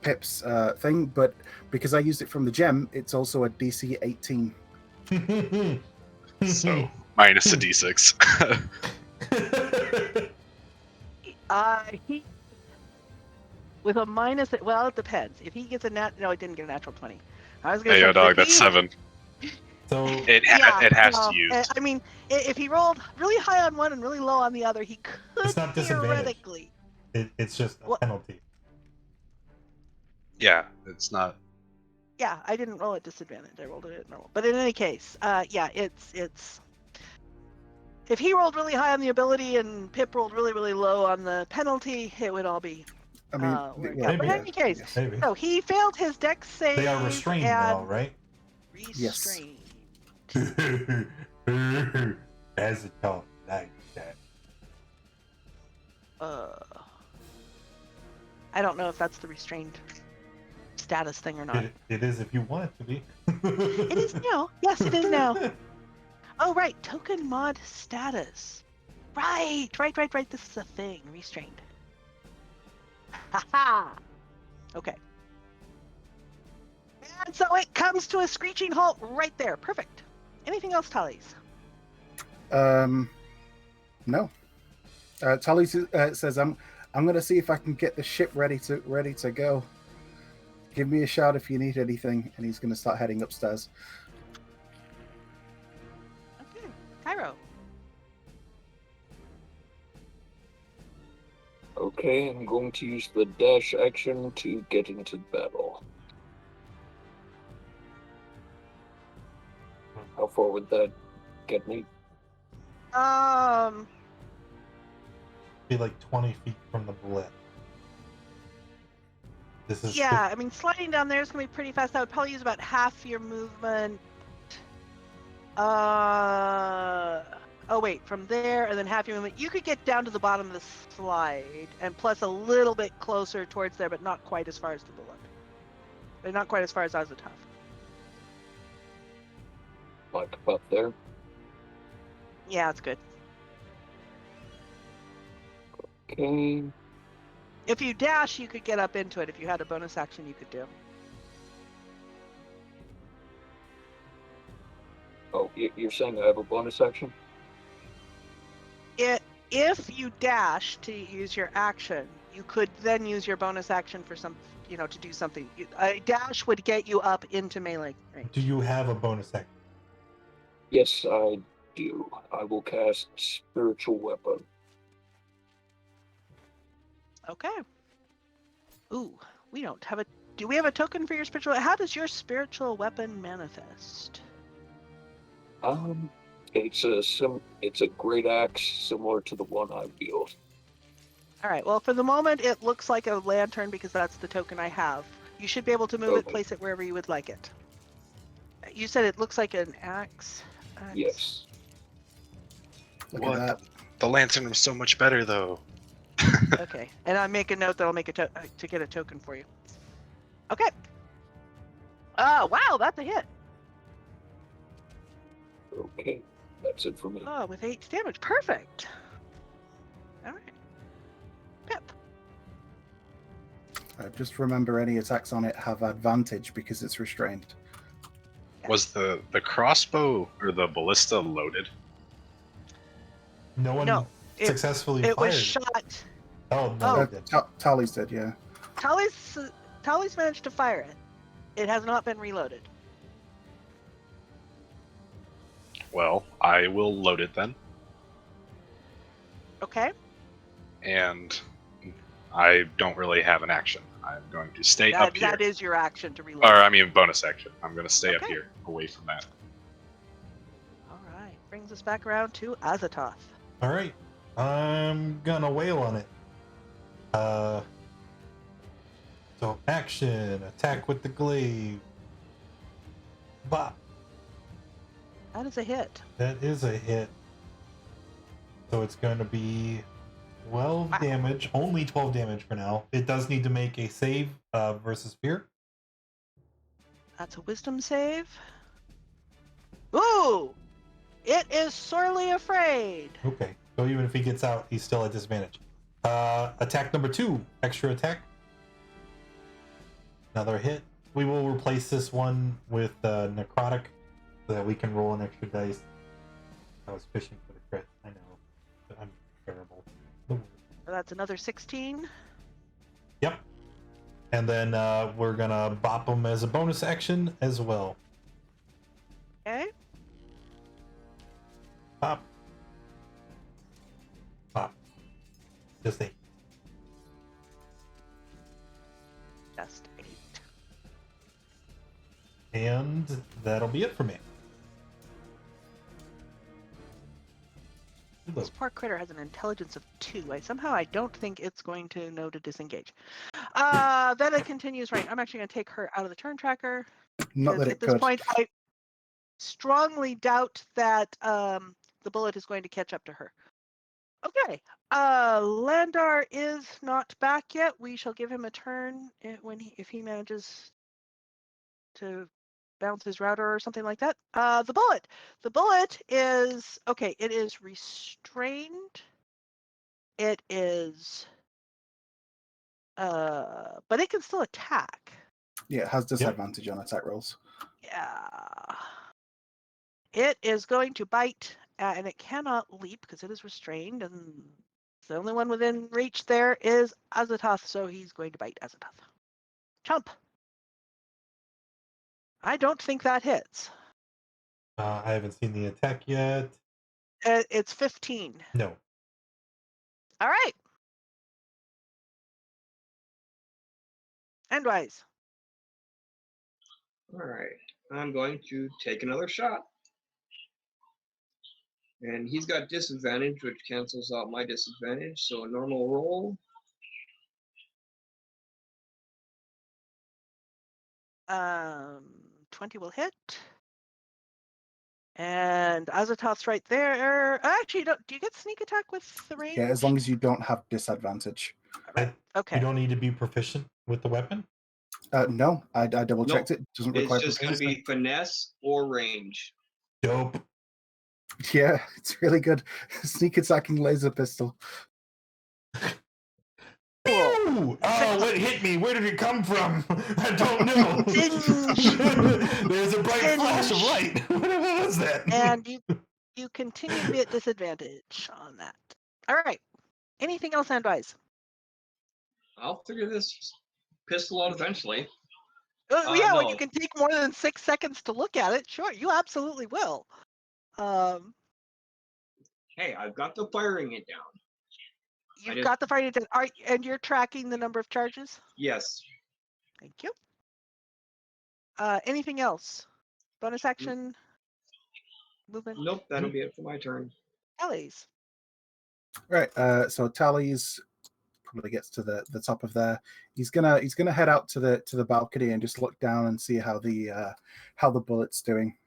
Pip's thing, but because I used it from the gem, it's also a DC 18.
so minus a d6.
He with a minus. Well, it depends. If he gets a no, he didn't get a natural 20. I was gonna
Hey,
say
yo, dog,
if
that's
he-
7.
So
It has
well,
to use.
I mean, if he rolled really high on one and really low on the other, he could
It's not disadvantage.
theoretically.
it's just a
What?
penalty.
Yeah, it's not.
Yeah, I didn't roll at disadvantage. I rolled it at normal. But in any case, it's. If he rolled really high on the ability and Pip rolled really, really low on the penalty, it would all be
I mean,
worked
well,
out. But in
maybe.
any case,
Maybe.
so he failed his dex save.
They are restrained
and
now, right?
Restrained.
As a dog like that.
I don't know if that's the restrained status thing or not.
It is if you want it to be.
It is now. Yes, it is now. Oh, right. Token mod status. Right. This is a thing. Restrained. Haha. Okay. And so it comes to a screeching halt right there. Perfect. Anything else, Tallies?
No. Tully says, "I'm going to see if I can get the ship ready to go. Give me a shout if you need anything." And he's going to start heading upstairs.
Okay. Cairo.
Okay, I'm going to use the dash action to get into battle. How far would that get me?
Be like 20 feet from the blip. This is
Yeah, I mean, sliding down there is going to be pretty fast. That would probably use about half your movement. Oh, wait, from there and then half your movement. You could get down to the bottom of the slide and plus a little bit closer towards there, but not quite as far as the bullet. But not quite as far as Azoth.
Like about there?
Yeah, that's good.
Okay.
If you dash, you could get up into it. If you had a bonus action, you could do.
Oh, you're saying I have a bonus action?
If you dash to use your action, you could then use your bonus action for some, to do something. A dash would get you up into melee range.
Do you have a bonus action?
Yes, I do. I will cast Spiritual Weapon.
Okay. Ooh, we don't have a. Do we have a token for your spiritual? How does your spiritual weapon manifest?
It's a great axe similar to the one I wield.
All right. Well, for the moment, it looks like a lantern because that's the token I have. You should be able to move it, place it wherever you would like it. You said it looks like an axe.
Yes.
Look
What?
at that.
The lantern was so much better, though.
Okay, and I make a note that I'll make to get a token for you. Okay. Oh, wow, that's a hit.
Okay, that's it for me.
Oh, with 8 damage. Perfect. All right. Pip.
Just remember, any attacks on it have advantage because it's restrained.
Was the crossbow or the ballista loaded?
No one
No,
successfully
It
fired.
was shot.
Oh, no,
Oh.
it didn't.
Tally's did, yeah.
Tally's managed to fire it. It has not been reloaded.
Well, I will load it then.
Okay.
And I don't really have an action. I'm going to stay up here.
That is your action to reload.
Or, I mean, bonus action. I'm going to stay up
Okay.
here, away from that.
All right. Brings us back around to Azoth.
All right. I'm gonna wail on it. So action, attack with the glaive. Bop.
That is a hit.
That is a hit. So it's going to be 12 damage. Only 12 damage for now. It does need to make a save versus fear.
That's a wisdom save. Ooh! It is sorely afraid.
Okay. So even if he gets out, he's still at disadvantage. Attack number 2. Extra attack. Another hit. We will replace this one with necrotic so that we can roll an extra dice. I was fishing for the crit. I know. But I'm terrible.
That's another 16.
Yep. And then we're going to bop him as a bonus action as well.
Okay.
Pop. Pop. Just 8.
Just 8.
And that'll be it for me.
This poor critter has an intelligence of 2. I don't think it's going to know to disengage. Then it continues, right? I'm actually going to take her out of the turn tracker.
Not that it
at this
could.
point, I strongly doubt that the bullet is going to catch up to her. Okay. Landar is not back yet. We shall give him a turn if he manages to bounce his router or something like that. The bullet. The bullet is okay. It is restrained. It is, but it can still attack.
Yeah, it has disadvantage on attack rolls.
Yeah. It is going to bite, and it cannot leap because it is restrained, and the only one within reach there is Azoth, so he's going to bite Azoth. Chomp. I don't think that hits.
I haven't seen the attack yet.
It's 15.
No.
All right. Endwise.
All right. I'm going to take another shot. And he's got disadvantage, which cancels out my disadvantage. So a normal roll.
20 will hit. And Azoth's right there. Actually, do you get sneak attack with the range?
Yeah, as long as you don't have disadvantage.
Right. Okay.
You don't need to be proficient with the weapon?
No, I double checked it. Doesn't
It's
require
just going to
proficiency.
be finesse or range.
Dope.
Yeah, it's really good. Sneak attacking laser pistol.
Ooh! Oh, what hit me? Where did it come from? I don't know. There's a bright flash of light. What was that?
And you continue to be at disadvantage on that. All right. Anything else, Endwise?
I'll figure this pistol out eventually.
Yeah, when
no.
you can take more than 6 seconds to look at it, sure, you absolutely will.
Hey, I've got the firing it down.
You've got the fighting, and you're tracking the number of charges?
Yes.
Thank you. Anything else? Bonus action? Movement?
Nope, that'll be it for my turn.
Tallies.
Right. So Tally's probably gets to the top of there. He's gonna head out to the balcony and just look down and see how the bullet's doing.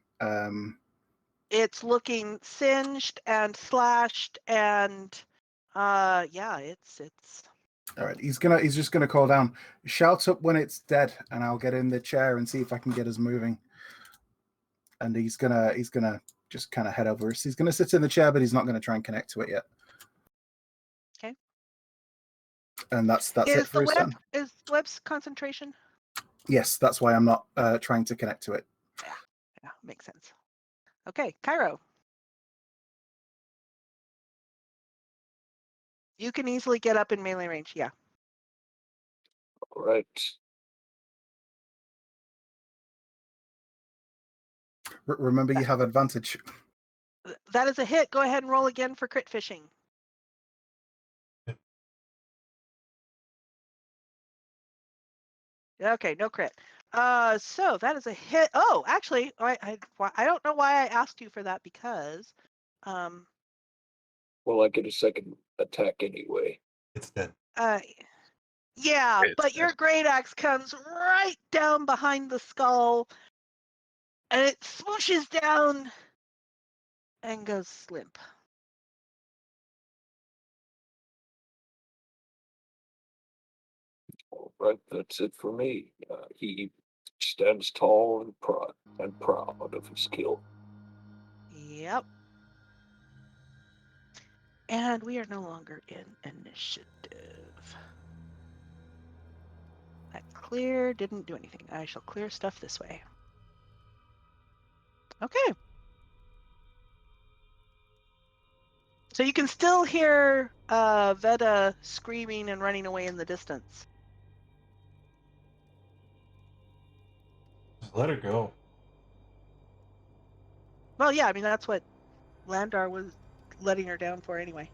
It's looking singed and slashed, and yeah, it's.
All right. He's just gonna call down, shout up when it's dead, and I'll get in the chair and see if I can get us moving. And he's gonna just kind of head over. He's gonna sit in the chair, but he's not gonna try and connect to it yet.
Okay.
And that's it for his turn.
Is the web's concentration?
Yes, that's why I'm not trying to connect to it.
Yeah, makes sense. Okay, Cairo. You can easily get up in melee range, yeah.
All right.
Remember, you have advantage.
That is a hit. Go ahead and roll again for crit fishing. Okay, no crit. So that is a hit. Oh, actually, I don't know why I asked you for that because,
Well, I get a second attack anyway.
It's dead.
yeah,
It's
but your
dead.
great axe comes right down behind the skull, and it swooshes down and goes limp.
All right, that's it for me. He stands tall and proud of his kill.
Yep. And we are no longer in initiative. That clear didn't do anything. I shall clear stuff this way. Okay. So you can still hear Veda screaming and running away in the distance.
Just let her go.
Well, yeah, I mean, that's what Landar was letting her down for anyway.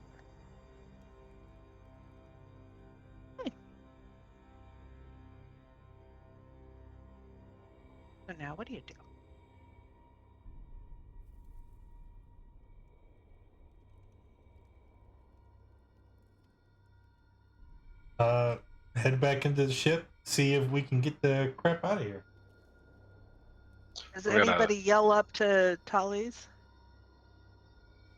So now what do you do?
Head back into the ship, see if we can get the crap out of here.
Does
We're gonna-
anybody yell up to Tallies?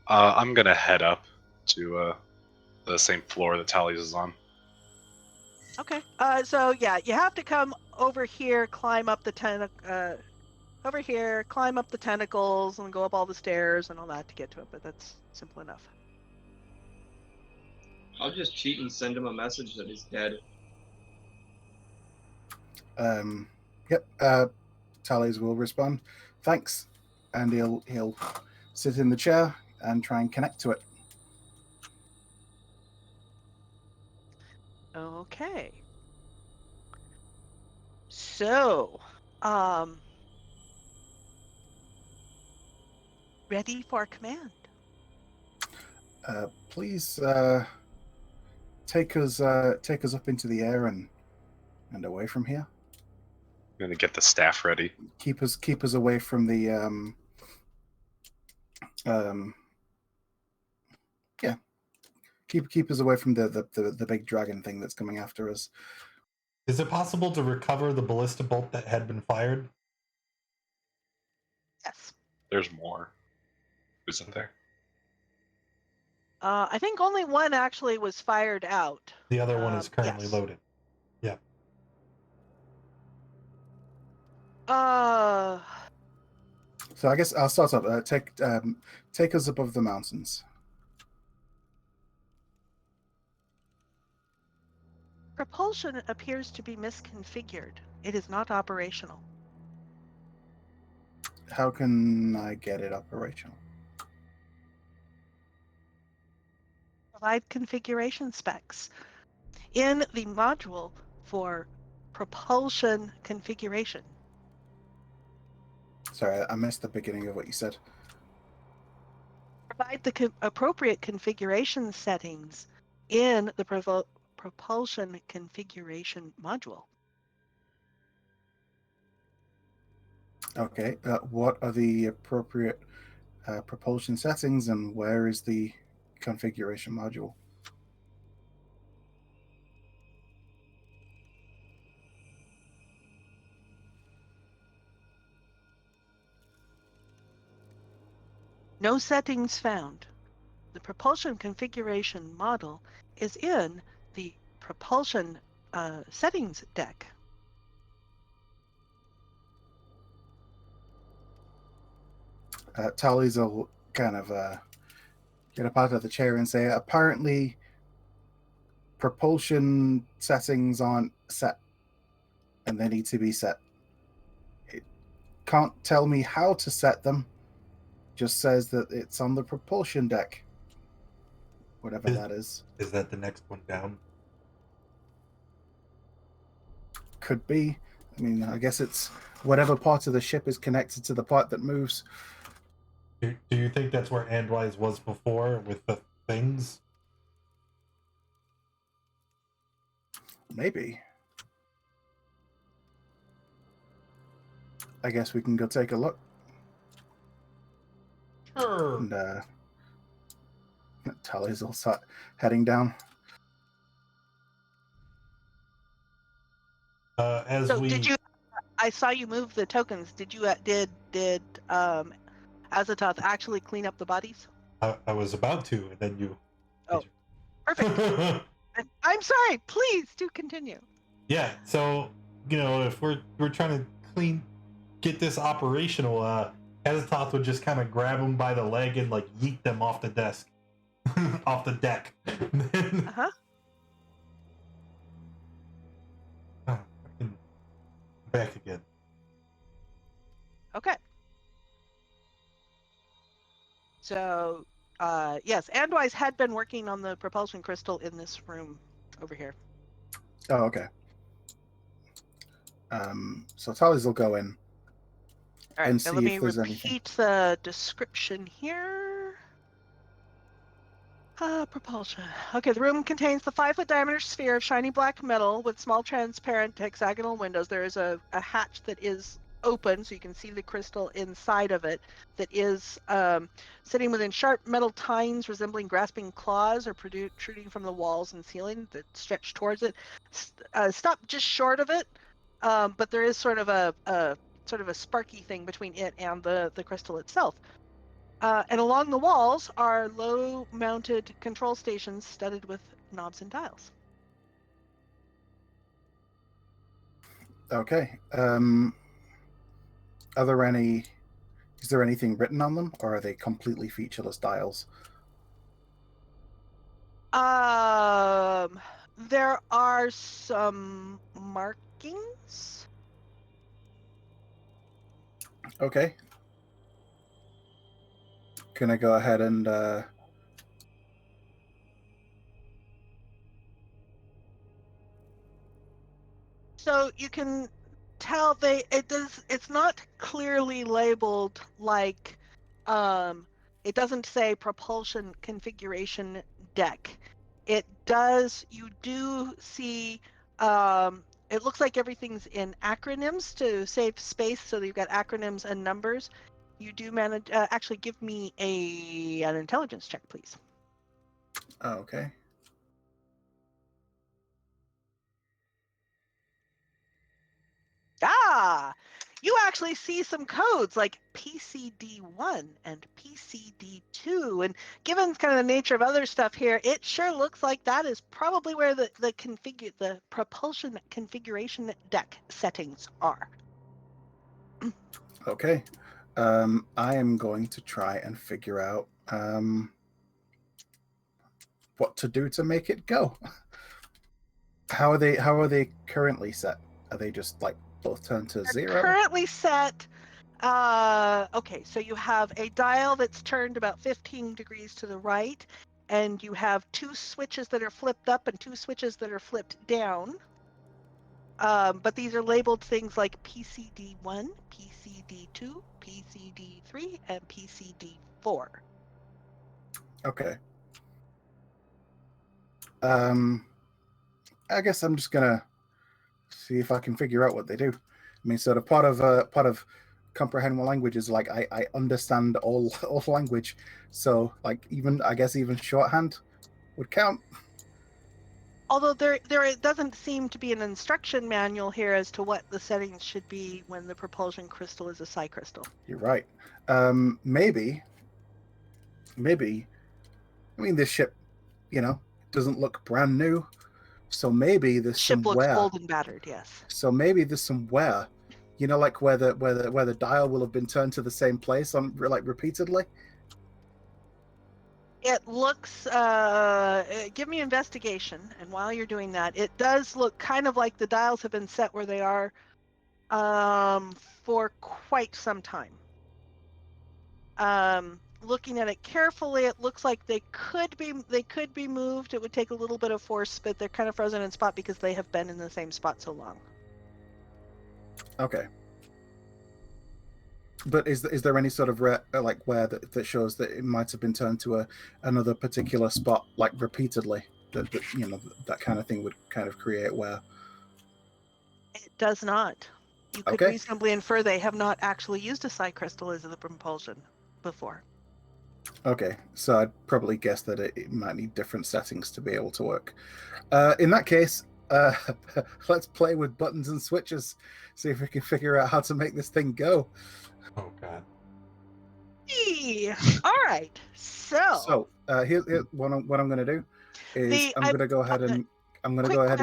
I'm gonna head up to the same floor that Tally's is on.
Okay. So yeah, you have to come over here, climb up the tentacles and go up all the stairs and all that to get to it, but that's simple enough.
I'll just cheat and send him a message that he's dead.
Yep. Tallies will respond. Thanks, and he'll sit in the chair and try and connect to it.
Okay. So, ready for command.
Please take us up into the air and away from here.
I'm gonna get the staff ready.
Keep us away from the yeah. Keep us away from the big dragon thing that's coming after us.
Is it possible to recover the ballista bolt that had been fired?
Yes.
There's more, isn't there?
I think only one actually was fired out.
The other one is currently
yes.
loaded. Yeah.
So I guess I'll start up. Take us above the mountains.
Propulsion appears to be misconfigured. It is not operational.
How can I get it operational?
Provide configuration specs. In the module for propulsion configuration.
Sorry, I missed the beginning of what you said.
Provide the appropriate configuration settings in the propulsion configuration module.
Okay, what are the appropriate propulsion settings, and where is the configuration module?
No settings found. The propulsion configuration model is in the propulsion settings deck.
Tallies will kind of get up out of the chair and say, apparently propulsion settings aren't set, and they need to be set. It can't tell me how to set them, just says that it's on the propulsion deck. Whatever that is.
Is that the next one down?
Could be. I mean, I guess it's whatever part of the ship is connected to the part that moves.
Do you think that's where Andwise was before with the things?
Maybe. I guess we can go take a look.
Sure.
And Tallies will start heading down.
I saw you move the tokens. Did you did Azoth actually clean up the bodies?
I was about to, and then you.
Oh, perfect. I'm sorry. Please do continue.
Yeah. So if we're trying to get this operational, Azoth would just kind of grab them by the leg and like yeet them off the desk, off the deck. Back again.
Okay. So, yes, Andwise had been working on the propulsion crystal in this room over here.
Oh, okay. So Tallies will go in and see if there's anything.
Let me repeat the description here. Propulsion. Okay, the room contains the 5-foot diameter sphere of shiny black metal with small transparent hexagonal windows. There is a hatch that is open, so you can see the crystal inside of it, that is sitting within sharp metal tines resembling grasping claws or protruding from the walls and ceiling that stretch towards it. Stop just short of it, but there is sort of a sparky thing between it and the crystal itself. And along the walls are low-mounted control stations studded with knobs and dials.
Okay. Are there any? Is there anything written on them, or are they completely featureless dials?
There are some markings.
Okay. Can I go ahead and
So you can tell it's not clearly labeled like it doesn't say propulsion configuration deck. You do see it looks like everything's in acronyms to save space, so you've got acronyms and numbers. You do manage actually give me an intelligence check, please.
okay.
Ah, you actually see some codes like PCD1 and PCD2. And given kind of the nature of other stuff here, it sure looks like that is probably where the propulsion configuration deck settings are.
Okay. I am going to try and figure out what to do to make it go. How are they currently set? Are they just like both turned to
They're
0?
currently set. Okay, so you have a dial that's turned about 15 degrees to the right, and you have 2 switches that are flipped up and 2 switches that are flipped down. But these are labeled things like PCD1, PCD2, PCD3, and PCD4.
Okay. I guess I'm just gonna see if I can figure out what they do. I mean, sort of part of comprehensible language is like I understand all language, so like even shorthand would count.
Although there it doesn't seem to be an instruction manual here as to what the settings should be when the propulsion crystal is a psi crystal.
You're right. Maybe. I mean, this ship, doesn't look brand new, so maybe there's
Ship
some
looks
wear.
old and battered, yes.
So maybe there's some wear, like where the dial will have been turned to the same place on like repeatedly.
It looks, give me investigation, and while you're doing that, it does look kind of like the dials have been set where they are for quite some time. Looking at it carefully, it looks like they could be moved. It would take a little bit of force, but they're kind of frozen in spot because they have been in the same spot so long.
Okay. But is there any sort of wear that shows that it might have been turned to another particular spot like repeatedly? That kind of thing would kind of create wear.
It does not. You could
Okay.
reasonably infer they have not actually used a psi crystal as the propulsion before.
Okay, so I'd probably guess that it might need different settings to be able to work. In that case, let's play with buttons and switches, see if we can figure out how to make this thing go.
Oh god.
All right. So
Here's what I'm going to do is I'm going to go ahead and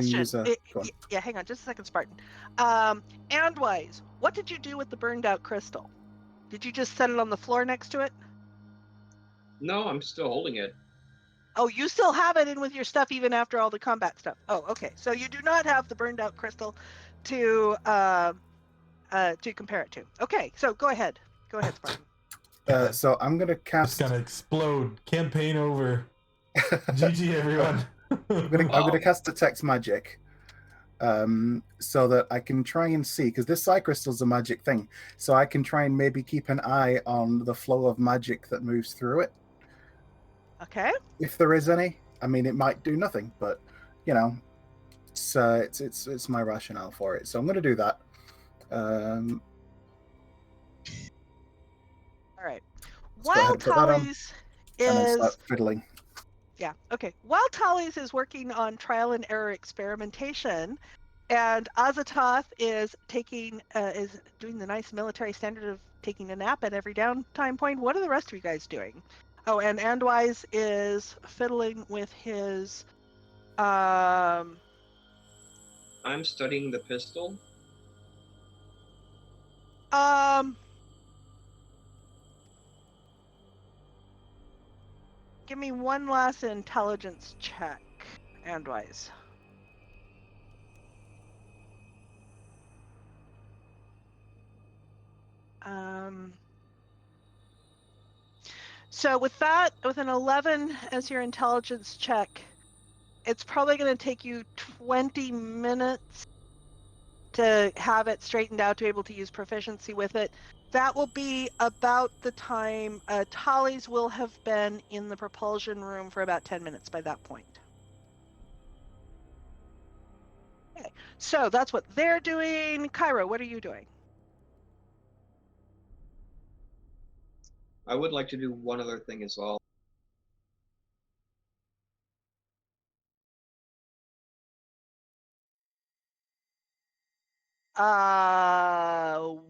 use a.
Yeah, hang on just a second, Spartan. Andwise, what did you do with the burned out crystal? Did you just set it on the floor next to it?
No, I'm still holding it.
Oh, you still have it in with your stuff even after all the combat stuff. Oh, okay. So you do not have the burned out crystal to compare it to. Okay, so go ahead. Go ahead, Spartan.
So I'm gonna cast.
It's gonna explode. Campaign over. GG, everyone.
I'm gonna cast Detect Magic, so that I can try and see, because this psi crystal's a magic thing, so I can try and maybe keep an eye on the flow of magic that moves through it.
Okay.
If there is any, I mean, it might do nothing, but it's my rationale for it. So I'm gonna do that.
All right.
Go ahead
While
and put that on,
Tallies
and then
is
start fiddling.
Yeah, okay. While Tallies is working on trial and error experimentation, and Azoth is doing the nice military standard of taking a nap at every downtime point, what are the rest of you guys doing? Oh, and Andwise is fiddling with his
I'm studying the pistol.
Give me one last intelligence check, Andwise. So with that, with an 11 as your intelligence check, it's probably going to take you 20 minutes to have it straightened out to be able to use proficiency with it. That will be about the time Tallies will have been in the propulsion room for about 10 minutes by that point. Okay, so that's what they're doing. Cairo, what are you doing?
I would like to do one other thing as well.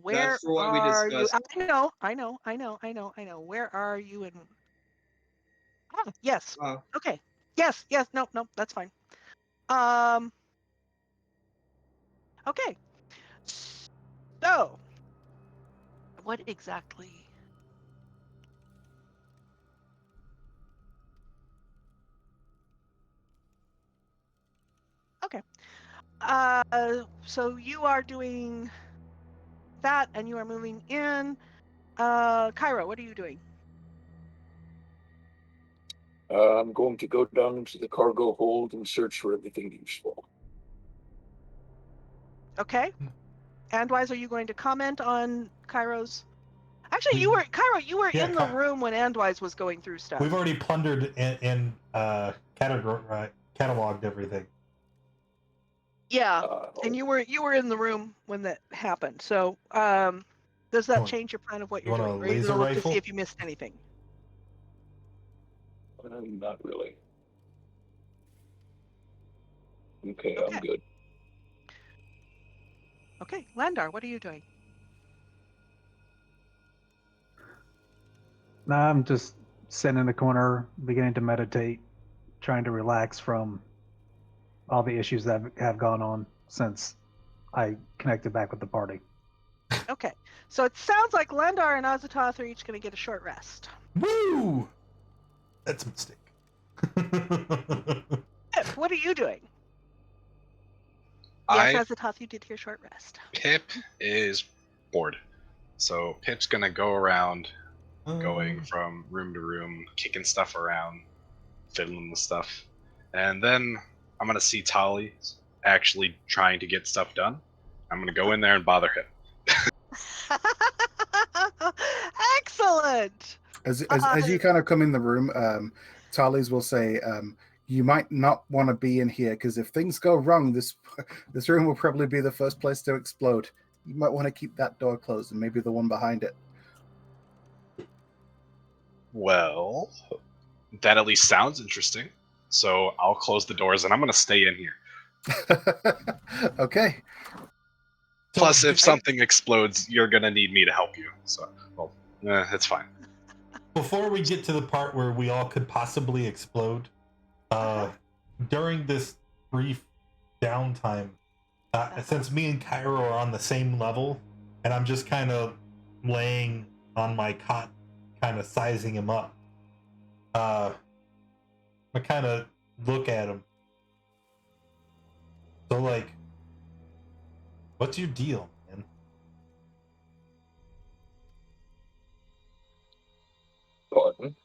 Where
That's for what we
are you?
discussed.
I know. Where are you in? Ah, yes. Okay. Yes. No, that's fine. Okay. So, what exactly? Okay. So you are doing that, and you are moving in. Cairo, what are you doing?
I'm going to go down into the cargo hold and search for everything useful.
Okay. Andwise, are you going to comment on Cairo's? Actually,
We-
Cairo, you were
Yeah,
in the room when Andwise was going through stuff.
We've already plundered and cataloged everything.
Yeah, and you were in the room when that happened. So, does that change your plan of what
You
you're
want
doing?
a
Or are you
laser
gonna look to
rifle?
see if you missed anything?
Not really. Okay, I'm good.
Okay, Landar, what are you doing?
I'm just sitting in the corner, beginning to meditate, trying to relax from all the issues that have gone on since I connected back with the party.
Okay, so it sounds like Landar and Azoth are each going to get a short rest.
Woo! That's a mistake.
Pip, what are you doing? Yes, Azoth, you did your short rest.
Pip is bored. So Pip's gonna go around going from room to room, kicking stuff around, fiddling with stuff. And then I'm gonna see Tali actually trying to get stuff done. I'm gonna go in there and bother him.
Excellent.
As you kind of come in the room, Tallies will say, "You might not want to be in here because if things go wrong, this room will probably be the first place to explode. You might want to keep that door closed and maybe the one behind it."
Well, that at least sounds interesting. So I'll close the doors and I'm gonna stay in here.
Okay.
Plus, if something explodes, you're gonna need me to help you. So, well, it's fine.
Before we get to the part where we all could possibly explode, during this brief downtime, since me and Cairo are on the same level, and I'm just kind of laying on my cot, kind of sizing him up, I kind of look at him. So, like, what's your deal, man?
Pardon?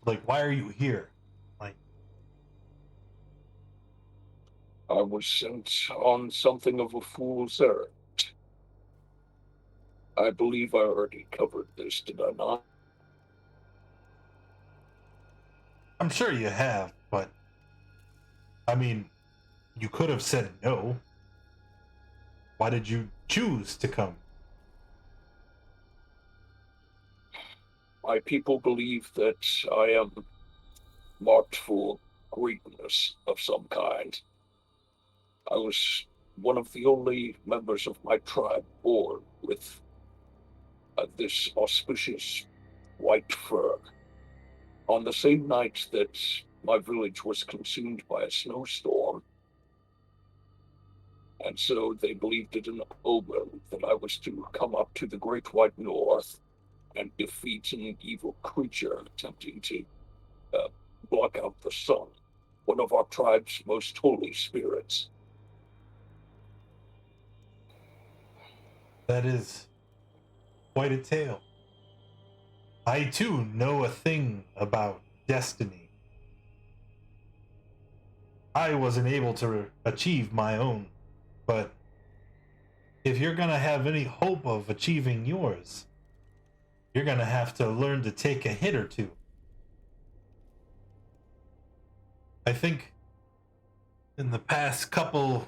Like, why are you here? Like,
I was sent on something of a fool's errand. I believe I already covered this, did I not?
I'm sure you have, but I mean, you could have said no. Why did you choose to come?
My people believe that I am marked for greatness of some kind. I was one of the only members of my tribe born with this auspicious white fur. On the same night that my village was consumed by a snowstorm, And so they believed it an omen that I was to come up to the Great White North and defeat an evil creature attempting to block out the sun, one of our tribe's most holy spirits.
That is quite a tale. I too know a thing about destiny. I wasn't able to achieve my own, but if you're gonna have any hope of achieving yours, you're gonna have to learn to take a hit or two. I think in the past couple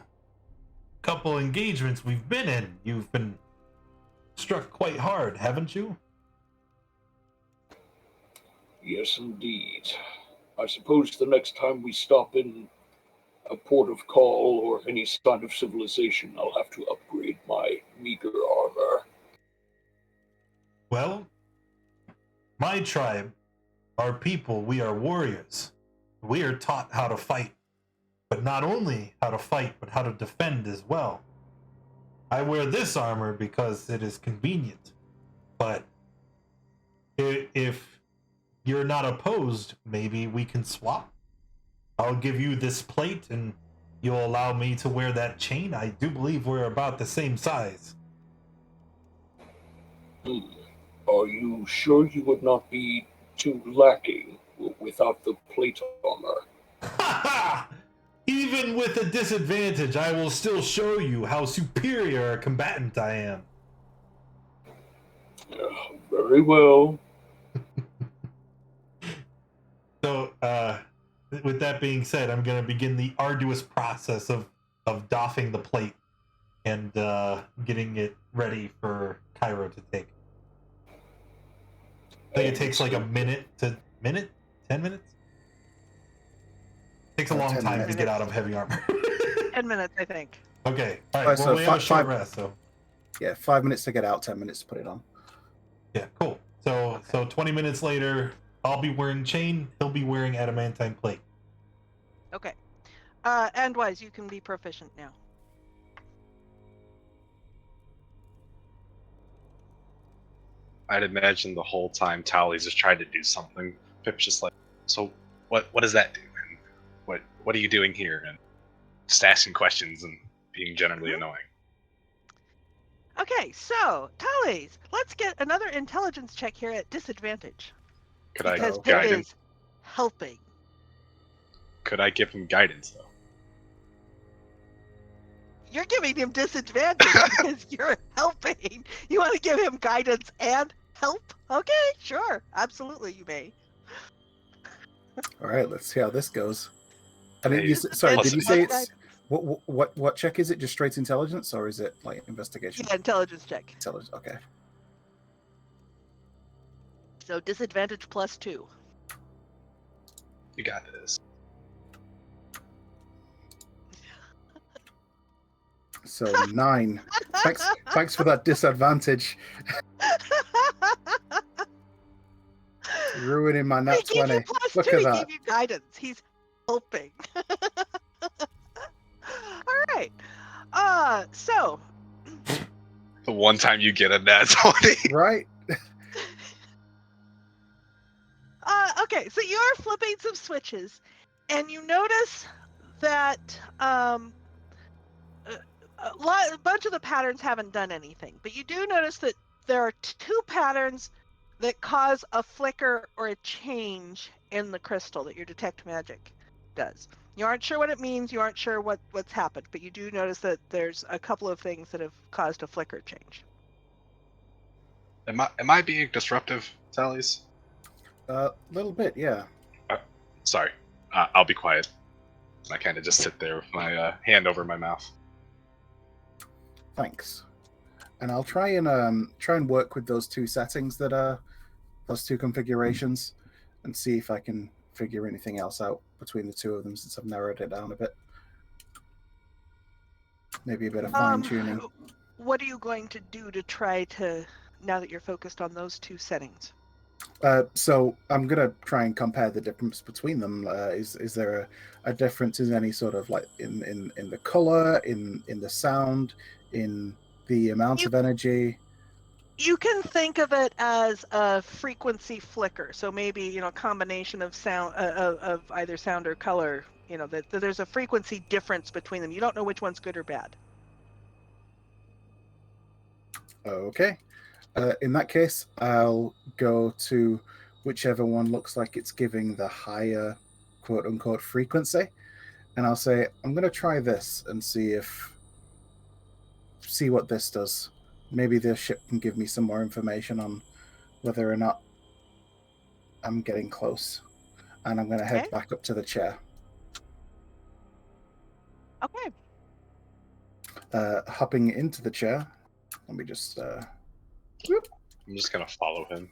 engagements we've been in, you've been struck quite hard, haven't you?
Yes, indeed. I suppose the next time we stop in a port of call or any sign of civilization, I'll have to upgrade my meager armor.
Well, my tribe, our people, we are warriors. We are taught how to fight, but not only how to fight, but how to defend as well. I wear this armor because it is convenient, but if you're not opposed, maybe we can swap. I'll give you this plate and you'll allow me to wear that chain. I do believe we're about the same size.
Are you sure you would not be too lacking without the plate armor?
Ha ha! Even with a disadvantage, I will still show you how superior a combatant I am.
Very well.
So, with that being said, I'm going to begin the arduous process of doffing the plate and getting it ready for Cairo to take. I think it takes like a minute, 10 minutes? Takes a long
10
time
minutes.
to get out of heavy armor.
10 minutes, I think.
Okay, all right.
Alright,
Well,
so
we have a short
five-
rest, so
Yeah, 5 minutes to get out, 10 minutes to put it on.
yeah, cool. So 20 minutes later, I'll be wearing chain. He'll be wearing adamantine plate.
Okay. And Wise, you can be proficient now.
I'd imagine the whole time Tally's just trying to do something. Pip's just like, so what does that do? And what are you doing here? And just asking questions and being generally annoying.
Okay, so, Tallies, let's get another intelligence check here at disadvantage.
Could I
Because
guide
Pip
him?
is helping.
Could I give him guidance though?
You're giving him disadvantage because you're helping. You want to give him guidance and help? Okay, sure. Absolutely, you may.
All right, let's see how this goes. I mean,
Hey,
sorry, did you
plus
say
guidance.
it's what check is it? Just straight intelligence, or is it like investigation?
Yeah, intelligence check.
Intelligence. Okay.
So disadvantage +2.
You got this.
So 9. Thanks for that disadvantage. Ruining my
He
nat
gave
20.
you +2.
Look
He
at that.
gave you guidance. He's helping. All right. So
The one time you get a nat 20.
Right?
okay, so you're flipping some switches, and you notice that a bunch of the patterns haven't done anything, but you do notice that there are 2 patterns that cause a flicker or a change in the crystal that your detect magic does. You aren't sure what it means, you aren't sure what's happened, but you do notice that there's a couple of things that have caused a flicker change.
Am I being disruptive, Tally's?
A little bit, yeah.
Sorry. I'll be quiet. I kind of just sit there with my hand over my mouth.
Thanks. And I'll try and work with those 2 settings that are those 2 configurations, and see if I can figure anything else out between the 2 of them, since I've narrowed it down a bit. Maybe a bit of fine tuning.
What are you going to do to try to, now that you're focused on those 2 settings?
So I'm gonna try and compare the difference between them. Is there a difference in any sort of like in the color, in the sound, in the amount
You-
of energy?
You can think of it as a frequency flicker. So maybe, you know, a combination of sound of either sound or color, you know, that there's a frequency difference between them. You don't know which one's good or bad.
Okay. In that case, I'll go to whichever one looks like it's giving the higher quote unquote frequency. And I'll say, I'm gonna try this and see what this does. Maybe the ship can give me some more information on whether or not I'm getting close. And I'm gonna head
Okay.
back up to the chair.
Okay.
Hopping into the chair. Let me just
I'm just gonna follow him.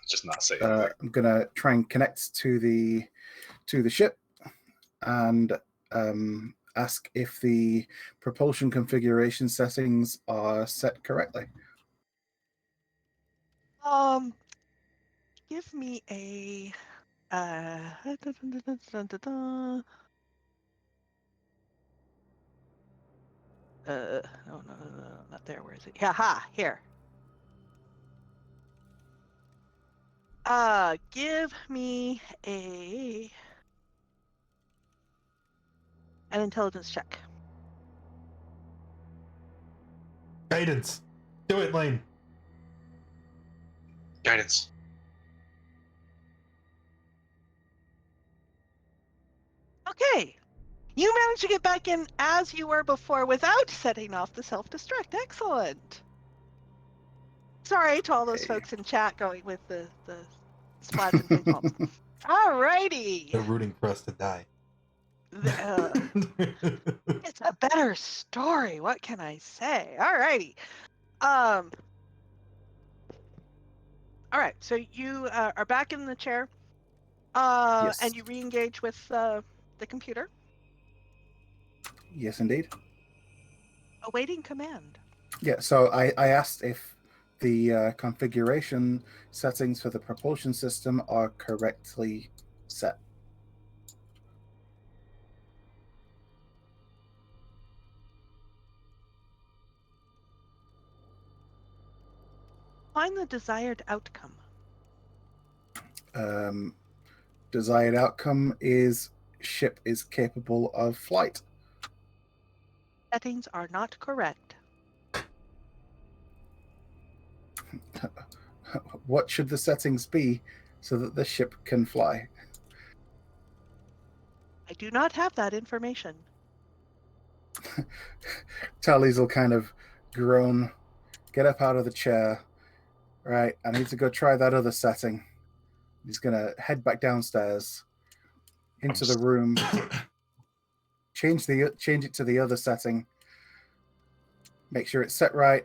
Just not say anything.
I'm gonna try and connect to the ship and ask if the propulsion configuration settings are set correctly.
Give me a no, not there. Where is it? Ha, here. Give me an intelligence check.
Guidance. Do it, Lane.
Guidance.
Okay. You managed to get back in as you were before without setting off the self-destruct. Excellent. Sorry to all those folks in chat going with the splats and ping pong. Alrighty.
They're rooting for us to die.
It's a better story. What can I say? Alrighty. All right. So you are back in the chair,
Yes.
and you re-engage with the computer.
Yes, indeed.
Awaiting command.
Yeah, so I asked if the configuration settings for the propulsion system are correctly set.
Find the desired outcome.
Desired outcome is ship is capable of flight.
Settings are not correct.
What should the settings be so that the ship can fly?
I do not have that information.
Tally's will kind of groan, get up out of the chair. Right, I need to go try that other setting. He's gonna head back downstairs into the room, change it to the other setting, make sure it's set right.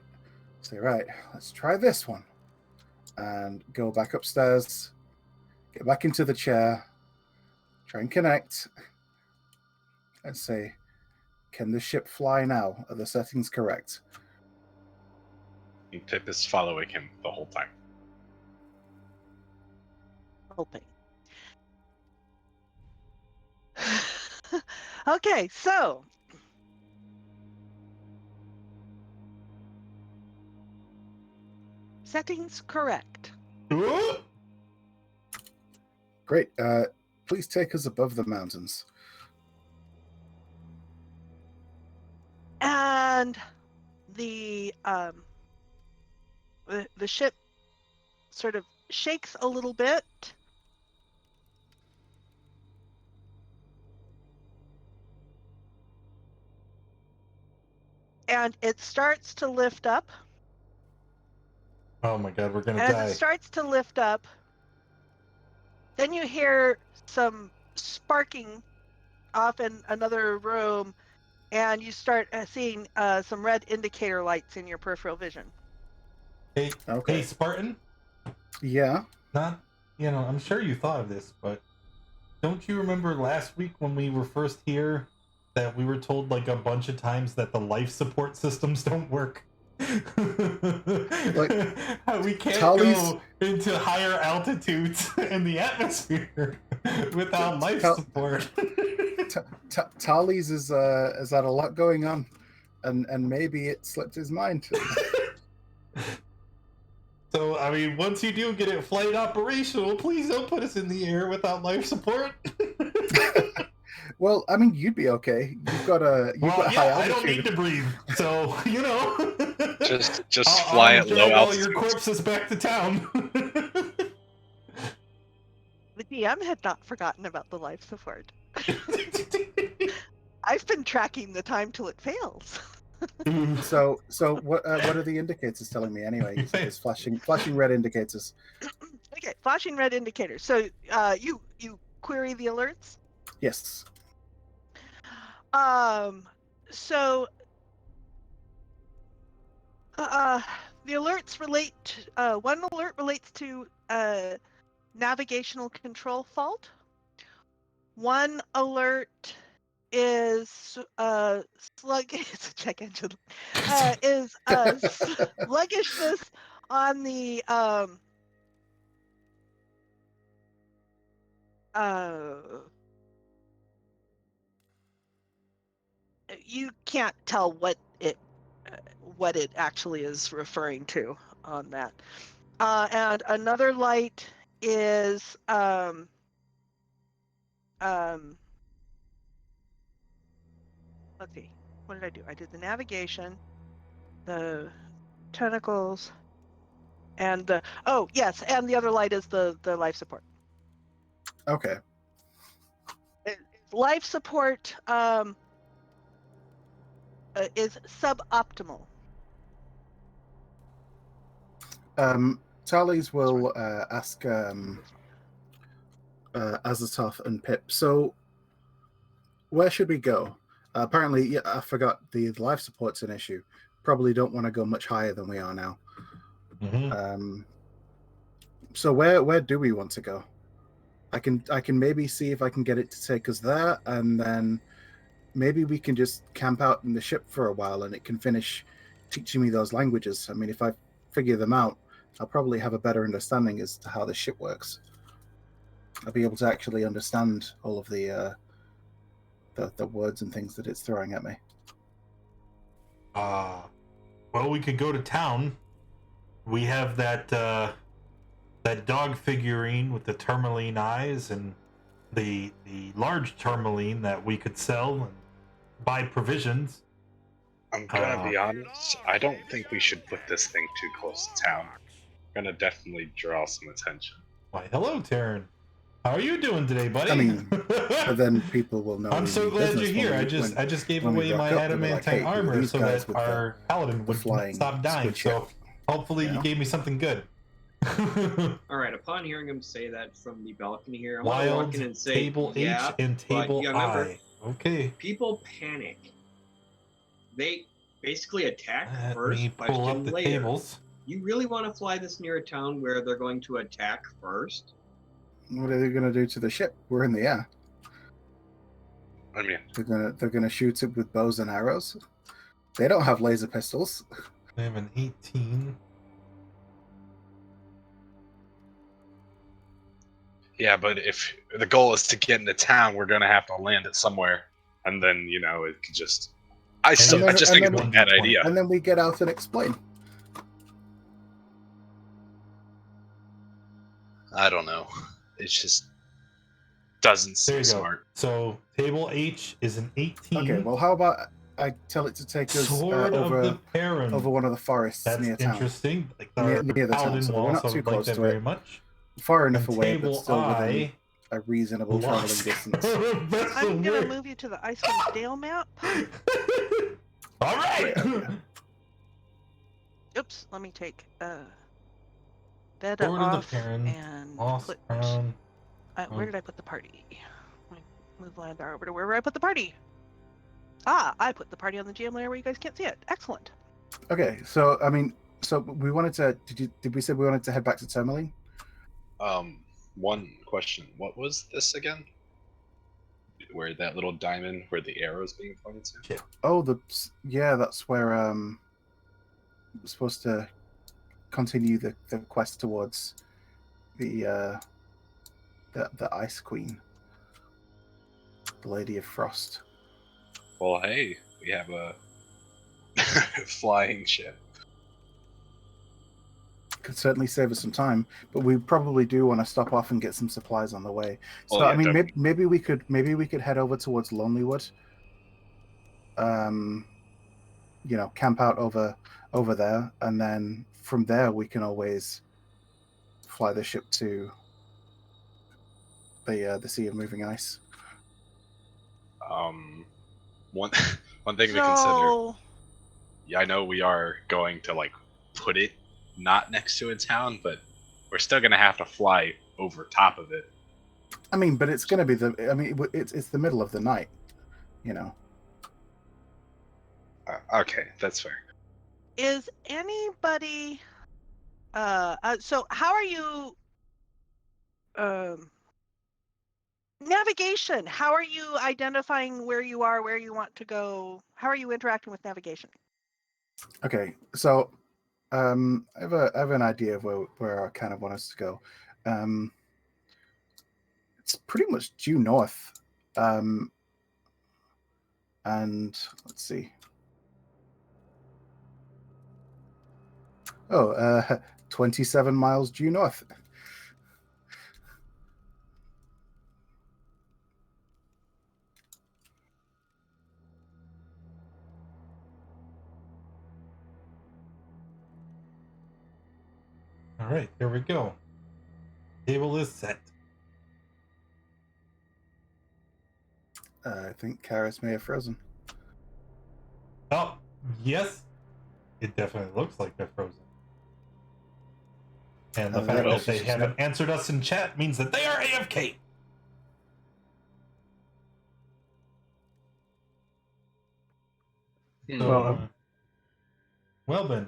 Say, right, let's try this one, and go back upstairs, get back into the chair, try and connect, and say, can the ship fly now? Are the settings correct?
And Pip is following him the whole time.
Hoping. Okay, so settings correct.
Great. Please take us above the mountains.
And the ship sort of shakes a little bit. And it starts to lift up.
Oh my god, we're gonna
As
die.
it starts to lift up, then you hear some sparking off in another room, and you start seeing some red indicator lights in your peripheral vision.
Hey,
Okay.
hey, Spartan.
Yeah.
Not, I'm sure you thought of this, but don't you remember last week when we were first here that we were told like a bunch of times that the life support systems don't work? We can't
Tali's-
go into higher altitudes in the atmosphere without life
Tal-
support.
Tally's has had a lot going on, and maybe it slipped his mind.
So, I mean, once you do get it flight operational, please don't put us in the air without life support.
Well, I mean, you'd be okay. You've got high
I
altitude.
don't need to breathe, so you know.
Just fly
I'll
at low
drag all your
altitude.
corpses back to town.
The DM had not forgotten about the life support. I've been tracking the time till it fails.
So what are the indicators telling me anyway? You said there's flashing red indicators.
Okay, flashing red indicators. So you query the alerts.
Yes.
So the alerts relate. One alert relates to navigational control fault. One alert is it's a check engine. Is sluggishness on the you can't tell what it actually is referring to on that. And another light is let's see, what did I do? I did the navigation, the tentacles, and the and the other light is the life support.
Okay.
Life support is suboptimal.
Tallies will ask Azoth and Pip. So, where should we go? Apparently, yeah, I forgot the life support's an issue. Probably don't want to go much higher than we are now.
Mm-hmm.
So where do we want to go? I can maybe see if I can get it to take us there, and then maybe we can just camp out in the ship for a while, and it can finish teaching me those languages. I mean, if I figure them out, I'll probably have a better understanding as to how the ship works. I'll be able to actually understand all of the words and things that it's throwing at me.
Well, we could go to town. We have that dog figurine with the tourmaline eyes and the large tourmaline that we could sell and buy provisions.
I'm gonna be honest, I don't think we should put this thing too close to town. Gonna definitely draw some attention.
Why, hello, Taryn. How are you doing today, buddy?
I mean, but then people will know.
I'm so glad you're here. I just gave away my adamantine armor so that our paladin would stop dying. So hopefully you gave me something good.
All right. Upon hearing him say that from the balcony here, I'm gonna
Wild
walk in and say,
table
yeah,
H and table
but remember,
I. Okay.
people panic. They basically attack
Let
first,
me pull
question
up the
later.
tables.
You really want to fly this near a town where they're going to attack first?
What are they going to do to the ship? We're in the air.
I mean,
They're gonna shoot it with bows and arrows. They don't have laser pistols.
I have an 18.
yeah, but if the goal is to get into town, we're gonna have to land it somewhere, and then it could just. I just think it's a bad idea.
And then we get out and explain.
I don't know. It just doesn't
There
seem
you go.
smart.
So table H is an 18.
Okay, well, how about I tell it to take us
Sword of the Perrin.
over one of the forests
That's
near town.
interesting. Like our
Near the town,
paladin
so
will
we're not
also
too
like
close
that
to
very
it.
much.
Far enough
And
away, but
table
still within
I.
a reasonable traveling distance.
I'm gonna move you to the Icewind Dale map.
All right.
Oops, let me take bed
Sword of the
off
Perrin,
and
Lost
put.
Crown.
Where did I put the party? Let me move Landar over to where I put the party. I put the party on the GM layer where you guys can't see it. Excellent.
Okay, so I mean, so we wanted to. Did we say we wanted to head back to Tourmaline?
One question: what was this again? Where that little diamond, where the arrow's being pointed to?
Oh, that's where supposed to continue the quest towards the Ice Queen, the Lady of Frost.
Well, hey, we have a flying ship.
Could certainly save us some time, but we probably do want to stop off and get some supplies on the way. So
Well, yeah,
I mean, maybe we could head over towards Lonelywood. Camp out over there, and then from there we can always fly the ship to the Sea of Moving Ice.
One thing to consider. Yeah, I know we are going to like put it not next to a town, but we're still gonna have to fly over top of it.
I mean, but it's gonna be it's the middle of the night, you know.
Okay, that's fair.
Is anybody so how are you navigation? How are you identifying where you are, where you want to go? How are you interacting with navigation?
Okay, so I have an idea of where I kind of want us to go. It's pretty much due north. And let's see. 27 miles due north.
All right, here we go. Table is set.
I think Karis may have frozen.
Oh, yes. It definitely looks like they're frozen. And the fact that they haven't answered us in chat means that they are AFK. So, well then.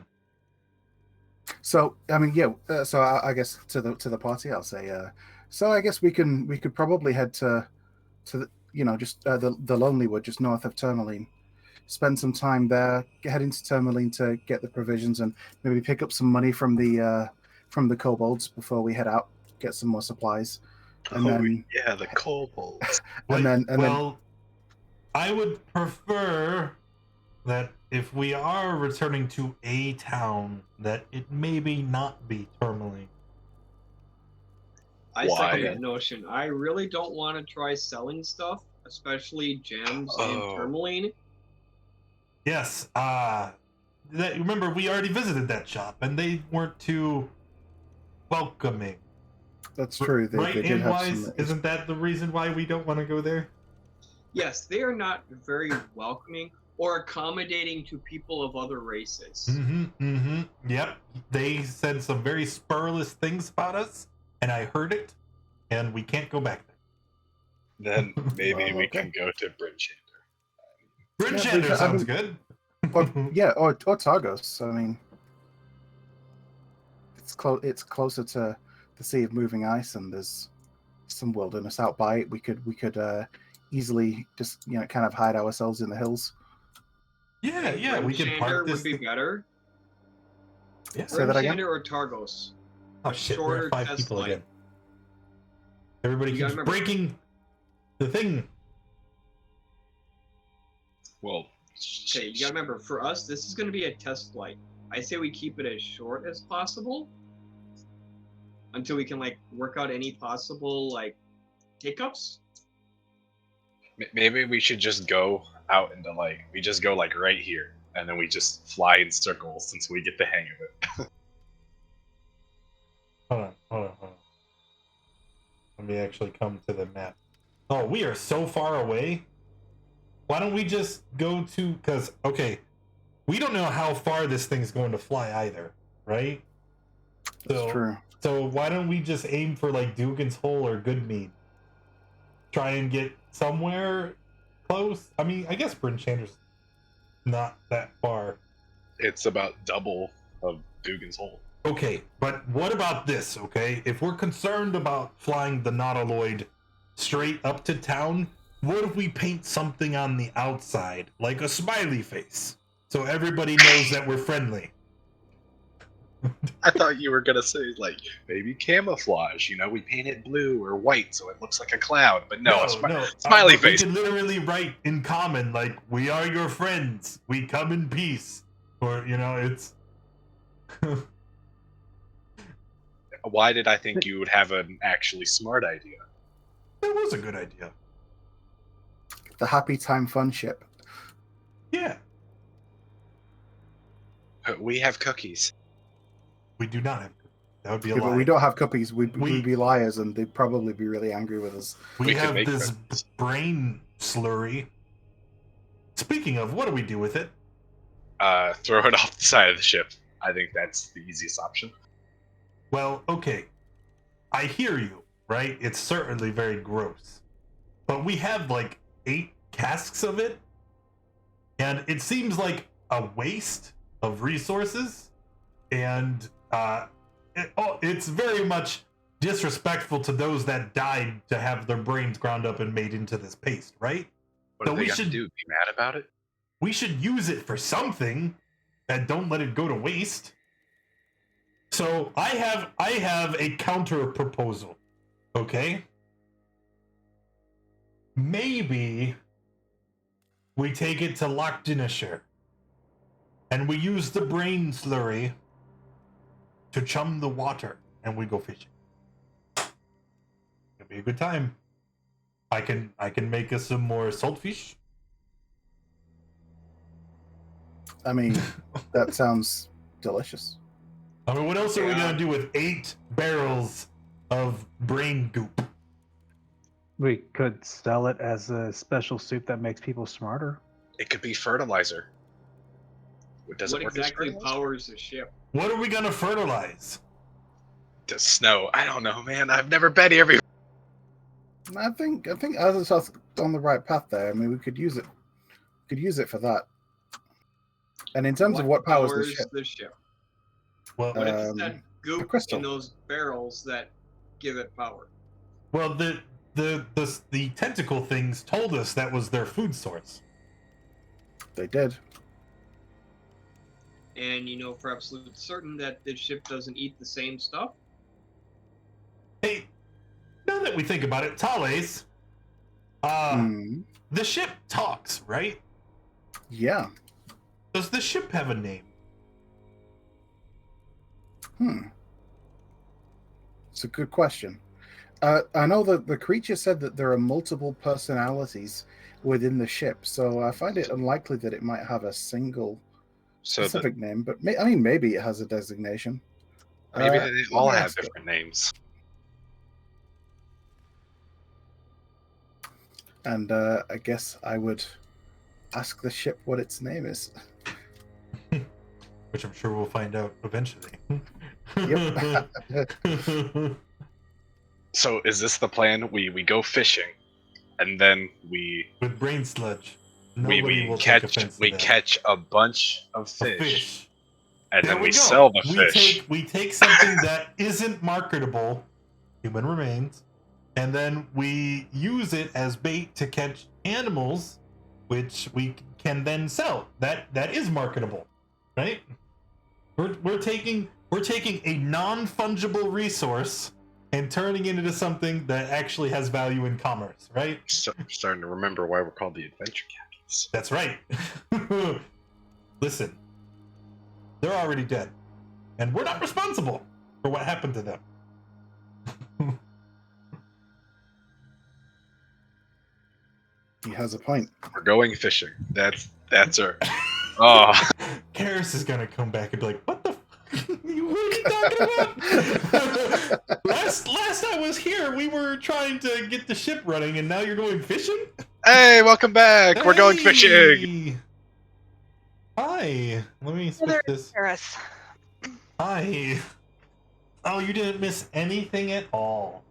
So I mean, yeah. So I guess to the party, I'll say. So I guess we could probably head to the just the Lonelywood, just north of Tourmaline. Spend some time there. Head into Tourmaline to get the provisions and maybe pick up some money from the kobolds before we head out. Get some more supplies. And then
yeah, the kobolds.
then
I would prefer that if we are returning to a town, that it maybe not be Tourmaline.
I second that notion. I really don't want to try selling stuff, especially gems in Tourmaline.
Yes, remember we already visited that shop and they weren't too welcoming.
That's true.
Right, and wise, isn't that the reason why we don't want to go there?
Yes, they are not very welcoming or accommodating to people of other races.
Yep, they said some very spurless things about us, and I heard it, and we can't go back there.
Then maybe we can go to Brinchander.
Brinchander sounds good.
or Targos. I mean, it's closer to the Sea of Moving Ice, and there's some wilderness out by it. We could easily just kind of hide ourselves in the hills.
Yeah, we could park this.
Would be better.
Yeah.
Say that again.
Or Targos.
Oh shit, we're at 5 people again. Everybody keeps breaking the thing.
Well,
okay, you gotta remember, for us, this is gonna be a test flight. I say we keep it as short as possible until we can work out any possible hiccups.
Maybe we should just go out into we just go right here, and then we just fly in circles since we get the hang of it.
Hold on. Let me actually come to the map. Oh, we are so far away. Why don't we just go to, because, okay, we don't know how far this thing's going to fly either, right?
That's true.
So why don't we just aim for Dugan's Hole or Goodmead? Try and get somewhere close. I mean, I guess Brinchander's not that far.
It's about double of Dugan's Hole.
Okay, but what about this, okay? If we're concerned about flying the Nautiloid straight up to town, what if we paint something on the outside, like a smiley face, so everybody knows that we're friendly?
I thought you were gonna say like maybe camouflage. You know, we paint it blue or white so it looks like a cloud. But no, smiley
but we
face.
can literally write in common like, "We are your friends. We come in peace." Or it's.
Why did I think you would have an actually smart idea?
That was a good idea.
The Happy Time Fun ship.
Yeah,
We have cookies.
we do not have. That would be a
Yeah,
lie.
but we don't have cookies. We'd
We-
be liars, and they'd probably be really angry with us.
We
We could
have
make
this
cookies.
brain slurry. Speaking of, what do we do with it?
Throw it off the side of the ship. I think that's the easiest option.
Well, okay. I hear you, right? It's certainly very gross. But we have like 8 casks of it. And it seems like a waste of resources. And it's very much disrespectful to those that died to have their brains ground up and made into this paste, right?
What
So
do they
we
got to
should-
do? Be mad about it?
We should use it for something, and don't let it go to waste. So I have a counter proposal. Okay? Maybe we take it to Lochdinisher and we use the brain slurry to chum the water and we go fishing. It'll be a good time. I can make us some more saltfish.
I mean, that sounds delicious.
I mean, what else are we
Yeah.
gonna do with 8 barrels of brain goop?
We could sell it as a special soup that makes people smarter.
It could be fertilizer. Does
What
it work
exactly
as fertilizer?
powers the ship?
What are we gonna fertilize?
Does snow? I don't know, man. I've never been here before.
I think Azoth's on the right path there. I mean, we could use it. Could use it for that. And in terms of what powers the ship,
Well,
What is
Um,
that goop
crystal.
in those barrels that give it power?
well, the tentacle things told us that was their food source.
they did.
And you know for absolute certain that the ship doesn't eat the same stuff?
Hey, now that we think about it, Thales,
Hmm.
the ship talks, right?
Yeah.
Does the ship have a name?
It's a good question. I know that the creature said that there are multiple personalities within the ship, so I find it unlikely that it might have a single
So
specific name. But maybe it has a designation.
maybe
Uh,
they
let
all
me
have
ask it.
different names.
And I guess I would ask the ship what its name is.
Which I'm sure we'll find out eventually.
Yep.
So is this the plan? We go fishing, and then we
With brain sludge. Nobody will take
catch
offense to that.
catch a bunch of
A
fish,
fish.
and
There
then we
go.
sell the fish.
We take something that isn't marketable, human remains, and then we use it as bait to catch animals, which we can then sell. That is marketable, right? We're taking a non-fungible resource and turning it into something that actually has value in commerce, right?
Starting to remember why we're called the adventure captains.
That's right. Listen, they're already dead, and we're not responsible for what happened to them.
He has a point.
We're going fishing. That's our. Oh,
Karis is gonna come back and be like, "What the? What are you talking about? last I was here, we were trying to get the ship running, and now you're going fishing?
hey, welcome back. We're going fishing.
Hey! Hi. Let me switch
There-
this.
Paris.
Hi. Oh, you didn't miss anything at all.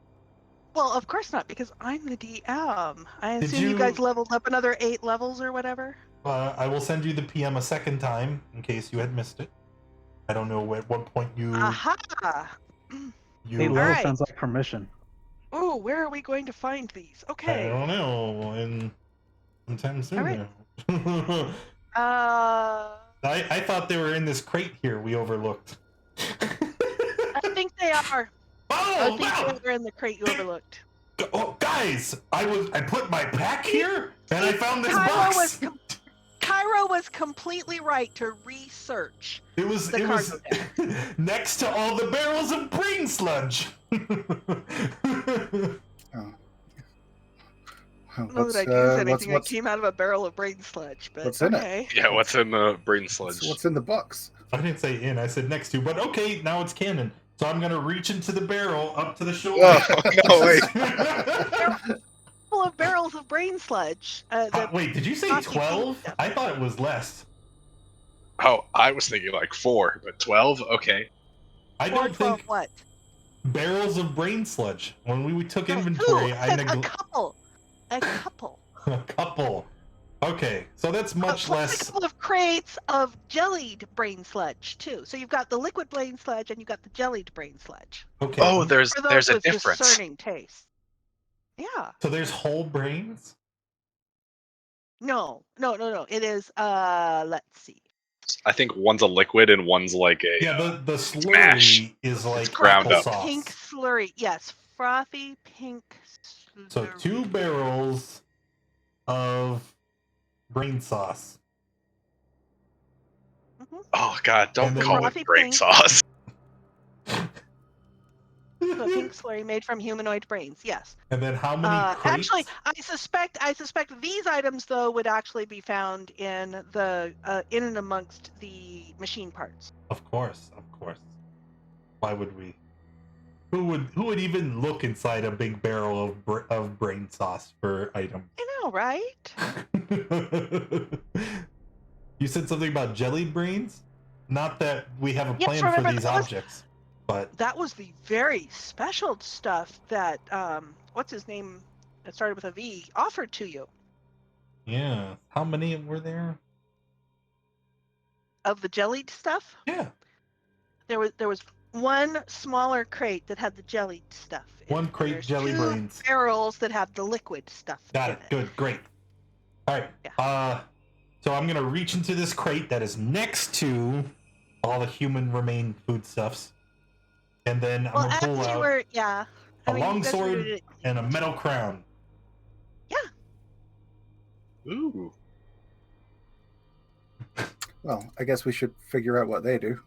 Well, of course not, because I'm the DM. I
Did
assume you
you-
guys leveled up another 8 levels or whatever.
I will send you the PM a second time in case you had missed it. I don't know at what point you
Aha!
Hey,
you.
level
Alright.
sounds like permission.
Oh, where are we going to find these?
I
Okay.
don't know. In sometime soon.
Alright.
now.
Uh,
I thought they were in this crate here we overlooked.
I think they are. I
Oh,
think
wow.
they were in the crate you overlooked.
Oh, guys, I put my pack here, and I found this box.
Cairo was completely right to research
It was
the cargo deck.
next to all the barrels of brain sludge.
Oh.
I don't know that I'd use anything that came out of a barrel of brain sludge, but
what's in it?
okay.
Yeah, what's in the brain sludge?
What's in the box?
I didn't say in, I said next to, but okay, now it's canon. So I'm gonna reach into the barrel up to the shoulder.
No, wait.
Full of barrels of brain sludge.
Wait, did you say 12? I thought it was less.
Oh, I was thinking like 4, but 12? Okay.
I don't think
what?
barrels of brain sludge. When we took inventory, I
a couple. A couple.
A couple. Okay, so that's much less.
A couple of crates of jellied brain sludge too. So you've got the liquid brain sludge and you've got the jellied brain sludge.
Okay.
Oh, there's a difference.
Discerning taste. Yeah.
So there's whole brains?
No. It is. Let's see.
I think one's a liquid and one's like a
the slurry
smash.
is like
ground up.
sauce.
Pink slurry. Yes, frothy pink slurry.
So 2 barrels of brain sauce.
Mm-hmm.
Oh god, don't call it brain
pink.
sauce.
So pink slurry made from humanoid brains. Yes.
And then how many crates?
Actually, I suspect these items though would actually be found in the in and amongst the machine parts.
Of course. Why would we? Who would even look inside a big barrel of brain sauce for items?
I know, right?
You said something about jellied brains? Not that we have a plan for these objects, but
that was the very special stuff that what's his name that started with a V offered to you.
Yeah. How many were there?
Of the jellied stuff?
Yeah.
There was one smaller crate that had the jellied stuff.
One crate
There's
jelly
2
brains.
barrels that have the liquid stuff.
Got it. Good. Great. All right.
Yeah.
So I'm gonna reach into this crate that is next to all the human remain foodstuffs, and then I'm gonna pull out a long sword and a metal crown.
Yeah.
Ooh.
Well, I guess we should figure out what they do.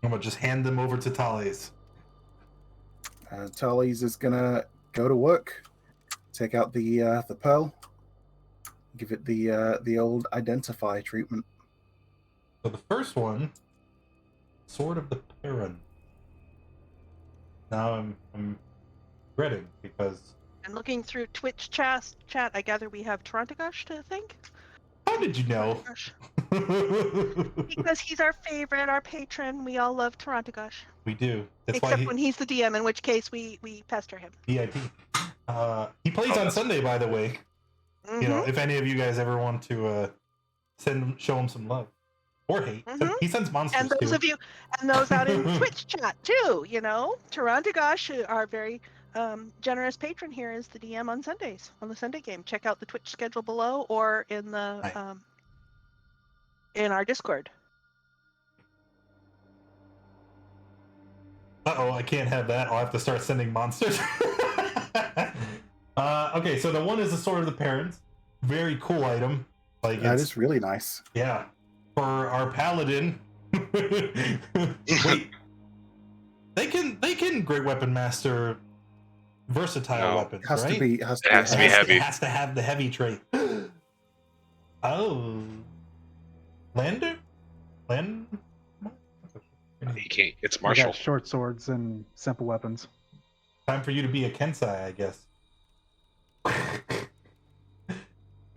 I'm gonna just hand them over to Thales.
Thales is gonna go to work, take out the pearl, give it the old identify treatment.
So the first one, Sword of the Perrin. Now I'm regretting because.
And looking through Twitch chat, I gather we have Tarantagosh to thank.
How did you know?
Because he's our favorite, our patron. We all love Tarantagosh.
We do. That's
Except
why
when he's the DM, in which case we pester him.
VIP. He plays on Sunday, by the way.
Mm-hmm.
You know, if any of you guys ever want to show him some love or hate, he sends monsters
and those
too.
of you, and those out in Twitch chat too. You know, Tarantagosh, our very generous patron here, is the DM on Sundays on the Sunday game. Check out the Twitch schedule below or in the in our Discord.
Uh-oh, I can't have that. I'll have to start sending monsters. Okay, so the one is the Sword of the Parents. Very cool item. Like
That is really nice.
Yeah. For our paladin. Wait. They can Great Weapon Master versatile weapons,
Has
right?
to be
It has to be heavy.
It has to have the heavy trait. Oh. Lander?
You can't. It's
I
martial.
got short swords and simple weapons.
Time for you to be a Kensai, I guess.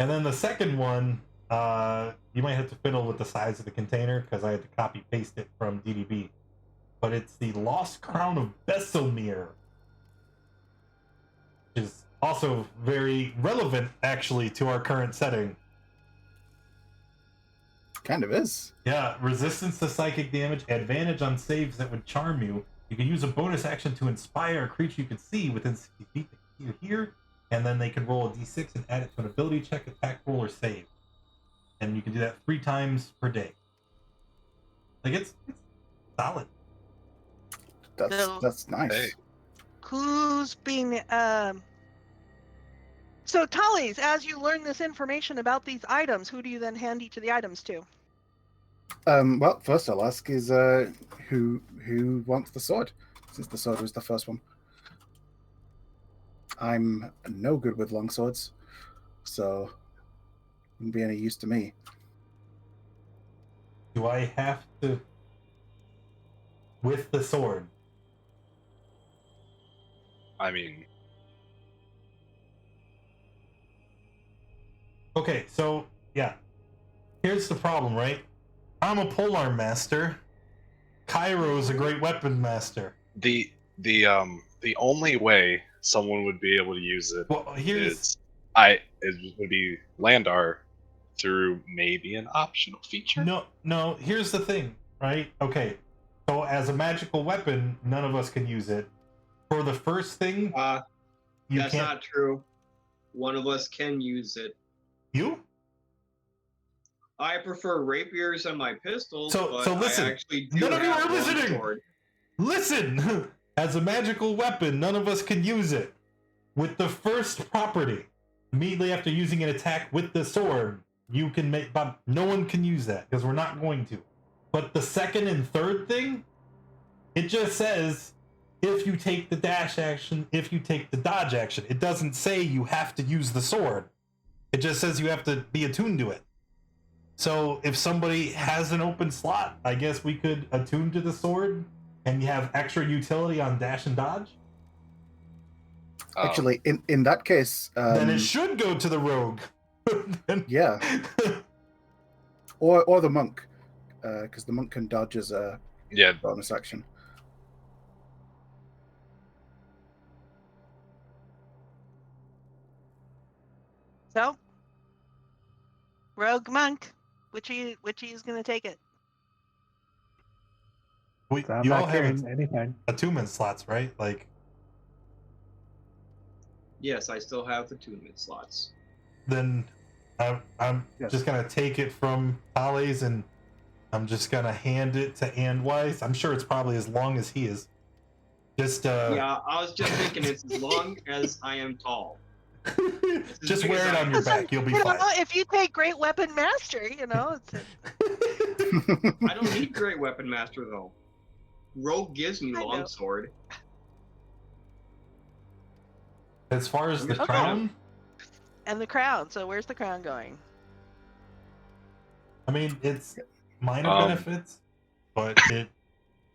And then the second one, you might have to fiddle with the size of the container because I had to copy paste it from DDB. But it's the Lost Crown of Besselmere, which is also very relevant, actually, to our current setting.
Kind of is.
Yeah, resistance to psychic damage, advantage on saves that would charm you. You can use a bonus action to inspire a creature you can see within 60 feet to you here, and then they can roll a d6 and add it to an ability check, attack roll, or save. And you can do that 3 times per day. Like, it's solid.
So-
That's nice.
Hey.
Who's being So Tullies, as you learn this information about these items, who do you then hand each of the items to?
Well, first I'll ask is who wants the sword, since the sword was the first one. I'm no good with long swords, so wouldn't be any use to me.
Do I have to with the sword?
I mean,
Okay, so yeah. Here's the problem, right? I'm a polearm master. Cairo's a great weapon master.
the only way someone would be able to use it
Well, here's
would be Landar through maybe an optional feature.
no. Here's the thing, right? Okay, so as a magical weapon, none of us can use it. For the first thing, you
That's
can't.
not true. One of us can use it.
You?
I prefer rapiers on my pistols,
So
but
listen,
I actually do
none of you
have
are listening!
longsword.
Listen! As a magical weapon, none of us can use it. With the first property, immediately after using an attack with the sword, you can make. But no one can use that because we're not going to. But the second and third thing, it just says if you take the dash action, if you take the dodge action. It doesn't say you have to use the sword. It just says you have to be attuned to it. So if somebody has an open slot, I guess we could attune to the sword and you have extra utility on dash and dodge.
Actually, in that case,
Then it should go to the rogue.
yeah, or the monk, because the monk can dodge as a
Yeah,
bonus action.
So, Rogue Monk, which is going to take it?
So I'm
You all
not
have
carrying anything.
attunement slots, right? Like,
Yes, I still have the attunement slots.
then I'm
Yes.
just gonna take it from Holly's and I'm just gonna hand it to Andwise. I'm sure it's probably as long as he is. Just
Yeah, I was just thinking it's as long as I am tall.
just
big
wear
as
it
I
on
am.
your back. You'll be
You know,
fine.
if you take Great Weapon Master,
I don't need Great Weapon Master though. Rogue gives me
I know.
longsword.
As far as the
Okay.
crown,
And the crown. So where's the crown going?
I mean, it's minor benefits, but it.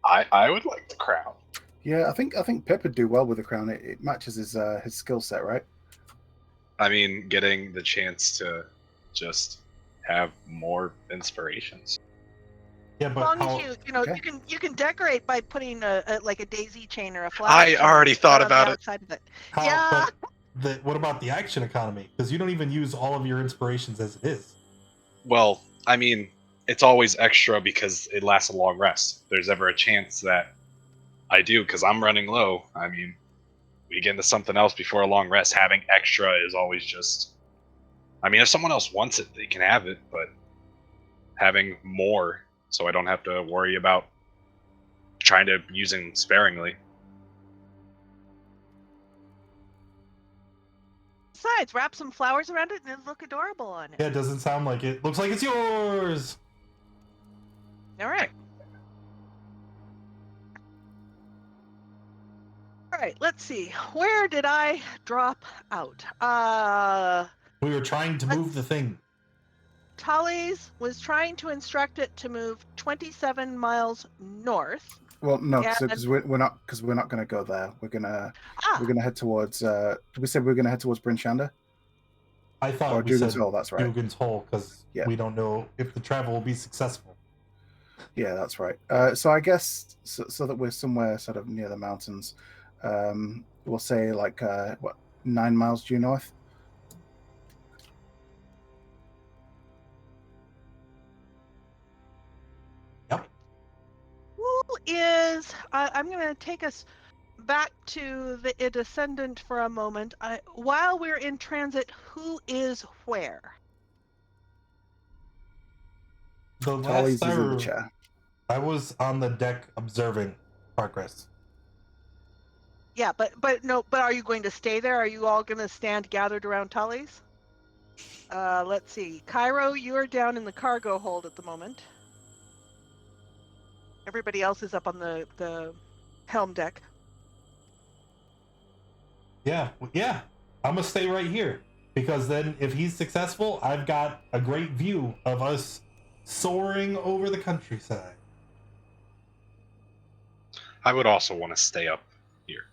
I would like the crown.
Yeah, I think Pip would do well with the crown. It matches his skill set, right?
I mean, getting the chance to just have more inspirations.
Yeah,
As
but
long
how,
as
Okay.
you can decorate by putting a like a daisy chain or a flower.
I
chain
already thought
on the
about it.
outside of it.
how
Yeah.
but what about the action economy? Because you don't even use all of your inspirations as it is.
Well, I mean, it's always extra because it lasts a long rest. If there's ever a chance that I do, because I'm running low. I mean, we get into something else before a long rest. Having extra is always just. I mean, if someone else wants it, they can have it, but having more, so I don't have to worry about trying to using sparingly.
Besides, wrap some flowers around it and it'll look adorable on it.
Yeah, it doesn't sound like it. Looks like it's yours.
All right. All right, let's see. Where did I drop out?
We were trying to move the thing.
Tully's was trying to instruct it to move 27 miles north.
Well, no,
Yeah,
because we're not going to go there. We're gonna head towards. Did we say we're gonna head towards Bryn Shander?
I thought
Or
we said
Dugan's Hole, that's right.
Dugan's Hole because
Yeah.
we don't know if the travel will be successful.
Yeah, that's right. So I guess so that we're somewhere sort of near the mountains. We'll say like 9 miles due north.
Yep.
Who is? I'm going to take us back to the Descendant for a moment. While we're in transit, who is where?
The
Tolly's
last
is in the
I,
chair.
I was on the deck observing progress.
Yeah, but no, but are you going to stay there? Are you all going to stand gathered around Tully's? Let's see. Cairo, you are down in the cargo hold at the moment. Everybody else is up on the helm deck.
Yeah, yeah. I'm gonna stay right here because then, if he's successful, I've got a great view of us soaring over the countryside.
I would also want to stay up here,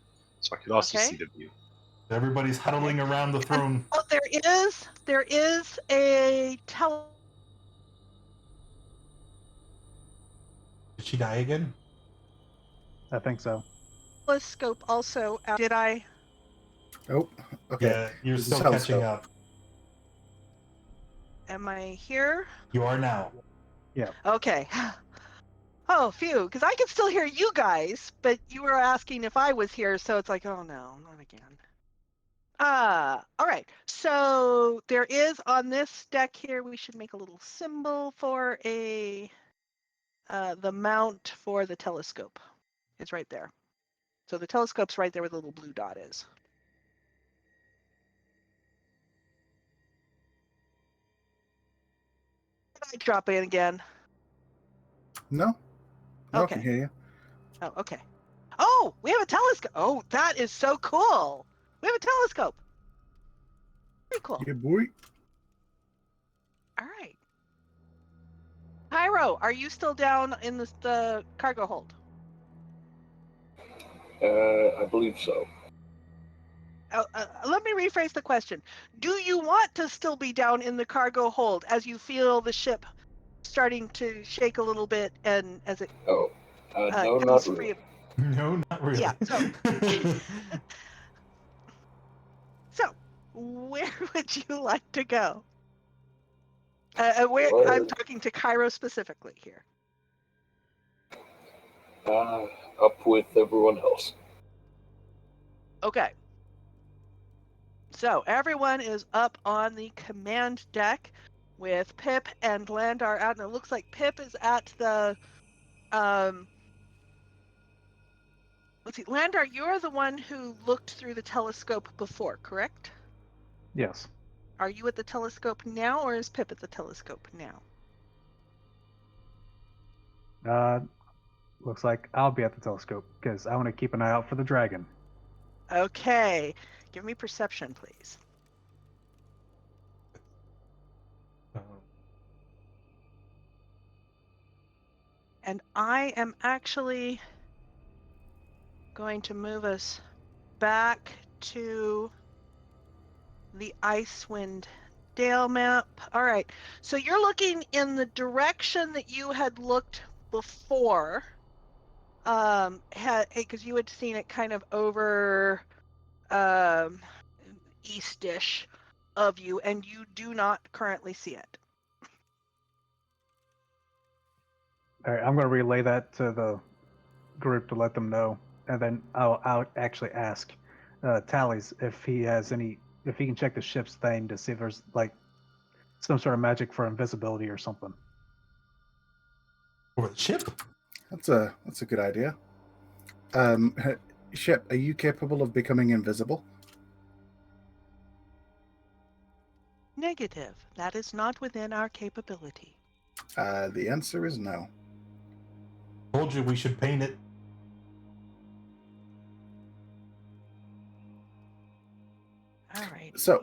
so I could also
Okay.
see the view.
Everybody's huddling around the throne.
Oh, there is a
Did she die again?
I think so.
telescope also. Did I?
Oh, okay.
Yeah, you're
There's a
still catching
telescope.
up.
Am I here?
You are now.
Yeah.
Okay. Oh, phew, because I can still hear you guys, but you were asking if I was here, so it's like, oh no, not again. All right. So there is on this deck here, we should make a little symbol for the mount for the telescope. It's right there. So the telescope's right there where the little blue dot is. Did I drop in again?
No? No, I can
Okay.
hear you.
Oh, okay. Oh, we have a telescope. Oh, that is so cool. We have a telescope. Pretty cool.
Yeah, boy.
All right. Pyro, are you still down in the cargo hold?
I believe so.
Let me rephrase the question. Do you want to still be down in the cargo hold as you feel the ship starting to shake a little bit and as it
Oh, no,
comes
not
free
really.
of...
No, not really.
Yeah, so where would you like to go? Where I'm
Well,
talking to Cairo specifically here.
up with everyone else.
Okay. So everyone is up on the command deck with Pip and Landar out, and it looks like Pip is at the let's see, Landar, you're the one who looked through the telescope before, correct?
Yes.
Are you at the telescope now, or is Pip at the telescope now?
Looks like I'll be at the telescope because I want to keep an eye out for the dragon.
Okay. Give me perception, please. And I am actually going to move us back to the Icewind Dale map. All right. So you're looking in the direction that you had looked before. Because you had seen it kind of over eastish of you, and you do not currently see it.
All right, I'm going to relay that to the group to let them know, and then I'll actually ask Tallies if he can check the ship's thing to see if there's like some sort of magic for invisibility or something.
For the ship?
That's a good idea. Ship, are you capable of becoming invisible?
Negative. That is not within our capability.
The answer is no.
Told you we should paint it.
All right.
So,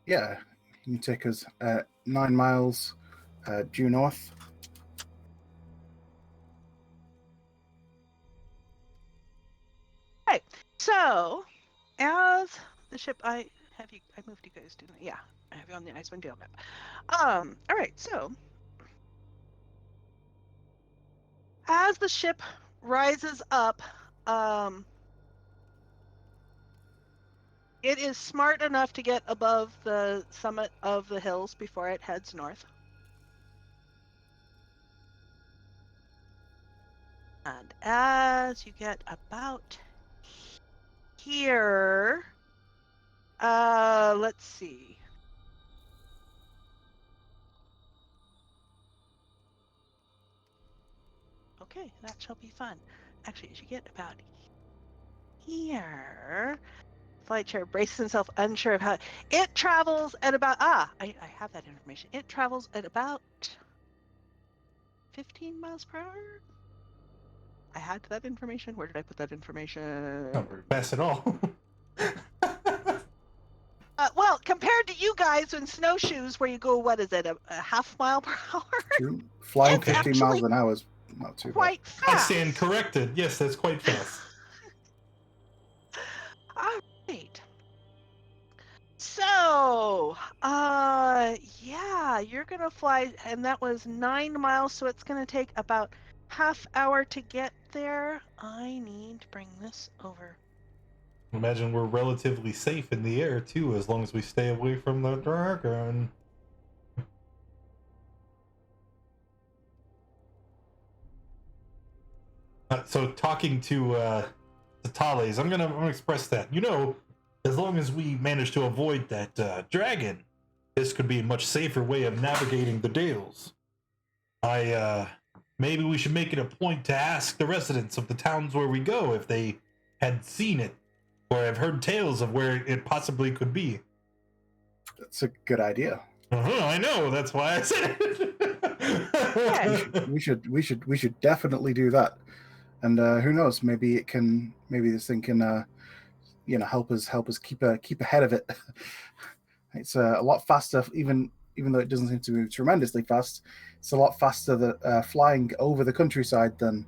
yeah, you take us 9 miles due north.
Okay. So, as the ship, I moved you guys, didn't I? Yeah, I have you on the Icewind Dale map. All right. So, as the ship rises up, it is smart enough to get above the summit of the hills before it heads north. And as you get about here, let's see. Okay, that shall be fun. Actually, as you get about here. Flight chair braces himself, unsure of how it travels at about I have that information. It travels at about 15 miles per hour. I had that information. Where did I put that information?
Not very fast at all.
Well, compared to you guys in snowshoes, where you go, what is it, a half mile per hour?
True. Flying
It's
15 miles
actually
an hour is not too bad.
Quite
I
fast.
stand corrected. Yes, that's quite fast.
All right. So, yeah, you're gonna fly, and that was 9 miles, so it's gonna take about half hour to get there. I need to bring this over.
Imagine we're relatively safe in the air too, as long as we stay away from the dragon. So talking to Thales, I'm gonna express that. You know, as long as we manage to avoid that dragon, this could be a much safer way of navigating the Dales. Maybe we should make it a point to ask the residents of the towns where we go if they had seen it or have heard tales of where it possibly could be.
That's a good idea.
I know. That's why I said it.
We should definitely do that. And who knows? Maybe this thing can, help us keep ahead of it. It's a lot faster, even though it doesn't seem to move tremendously fast. It's a lot faster flying over the countryside than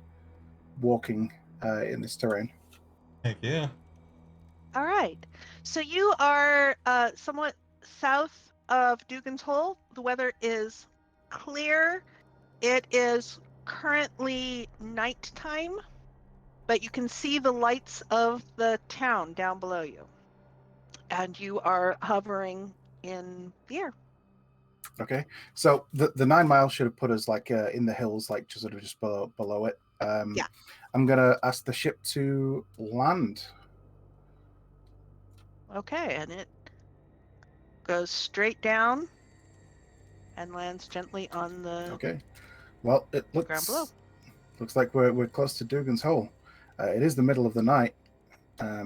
walking in this terrain.
Heck yeah.
All right. So you are somewhat south of Dugan's Hole. The weather is clear. It is currently nighttime, but you can see the lights of the town down below you. And you are hovering in the air.
Okay, so the 9 miles should have put us like in the hills, like just sort of just below it.
Yeah.
I'm gonna ask the ship to land.
Okay, and it goes straight down and lands gently on the
Okay. Well, it
ground below.
looks like we're close to Dugan's Hole. It is the middle of the night. I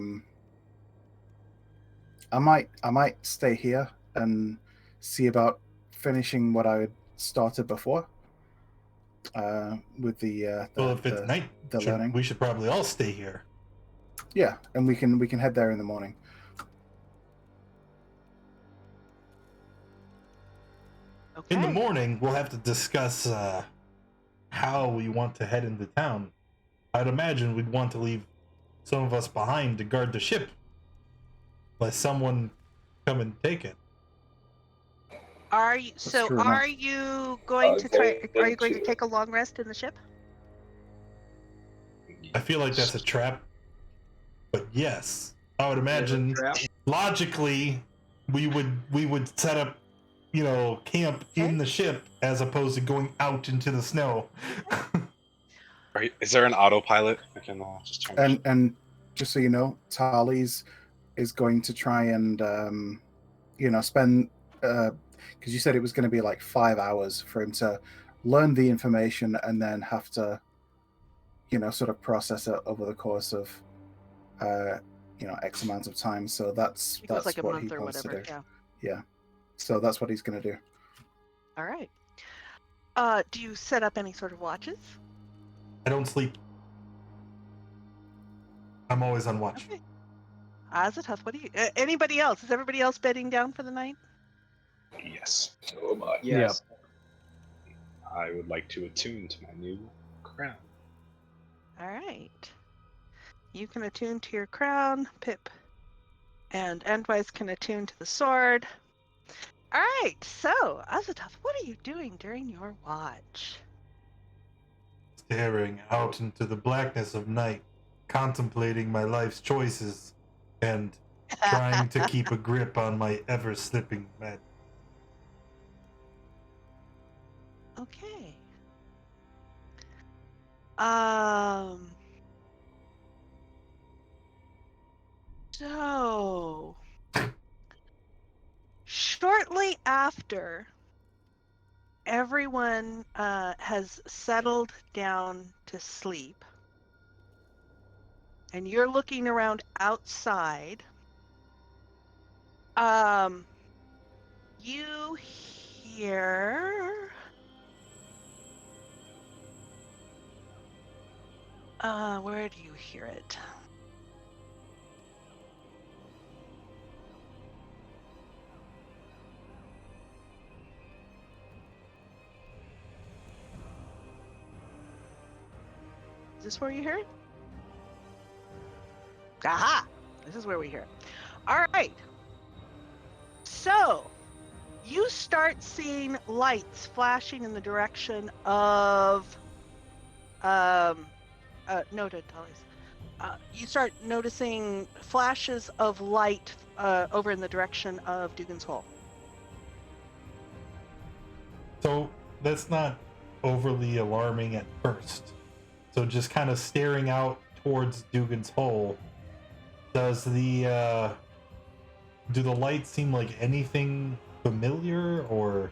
might stay here and see about finishing what I had started before. With the
Well, if it's night,
learning.
we should probably all stay here.
Yeah, and we can head there in the morning.
Okay.
In the morning, we'll have to discuss how we want to head into town. I'd imagine we'd want to leave some of us behind to guard the ship, lest someone come and take it.
Are you
true enough.
are you going to try are you going to take a long rest in the ship?
I feel like that's a trap, but yes, I would imagine logically we would set up, camp in the ship as opposed to going out into the snow.
Right? Is there an autopilot? I can just turn.
And just so you know, Thales is going to try and spend because you said it was going to be like 5 hours for him to learn the information and then have to sort of process it over the course of X amount of time. So that's
like a
what
month
he
or
wants
whatever.
to do. Yeah. So that's what he's going to do.
All right. Do you set up any sort of watches?
I don't sleep. I'm always on watch.
Okay. Azoth, what do you? Anybody else? Is everybody else bedding down for the night?
Yes.
So am I.
Yes.
I would like to attune to my new crown.
All right. You can attune to your crown, Pip, and Endwise can attune to the sword. All right. So, Azoth, what are you doing during your watch?
Staring out into the blackness of night, contemplating my life's choices, and trying to keep a grip on my ever-slipping med.
Okay. So shortly after everyone has settled down to sleep and you're looking around outside, you hear where do you hear it? Is this where you hear it? Aha! This is where we hear it. All right. So, you start seeing lights flashing in the direction of noted, Tullies. You start noticing flashes of light over in the direction of Dugan's Hole.
So that's not overly alarming at first. So just kind of staring out towards Dugan's Hole, does the do the lights seem like anything familiar, or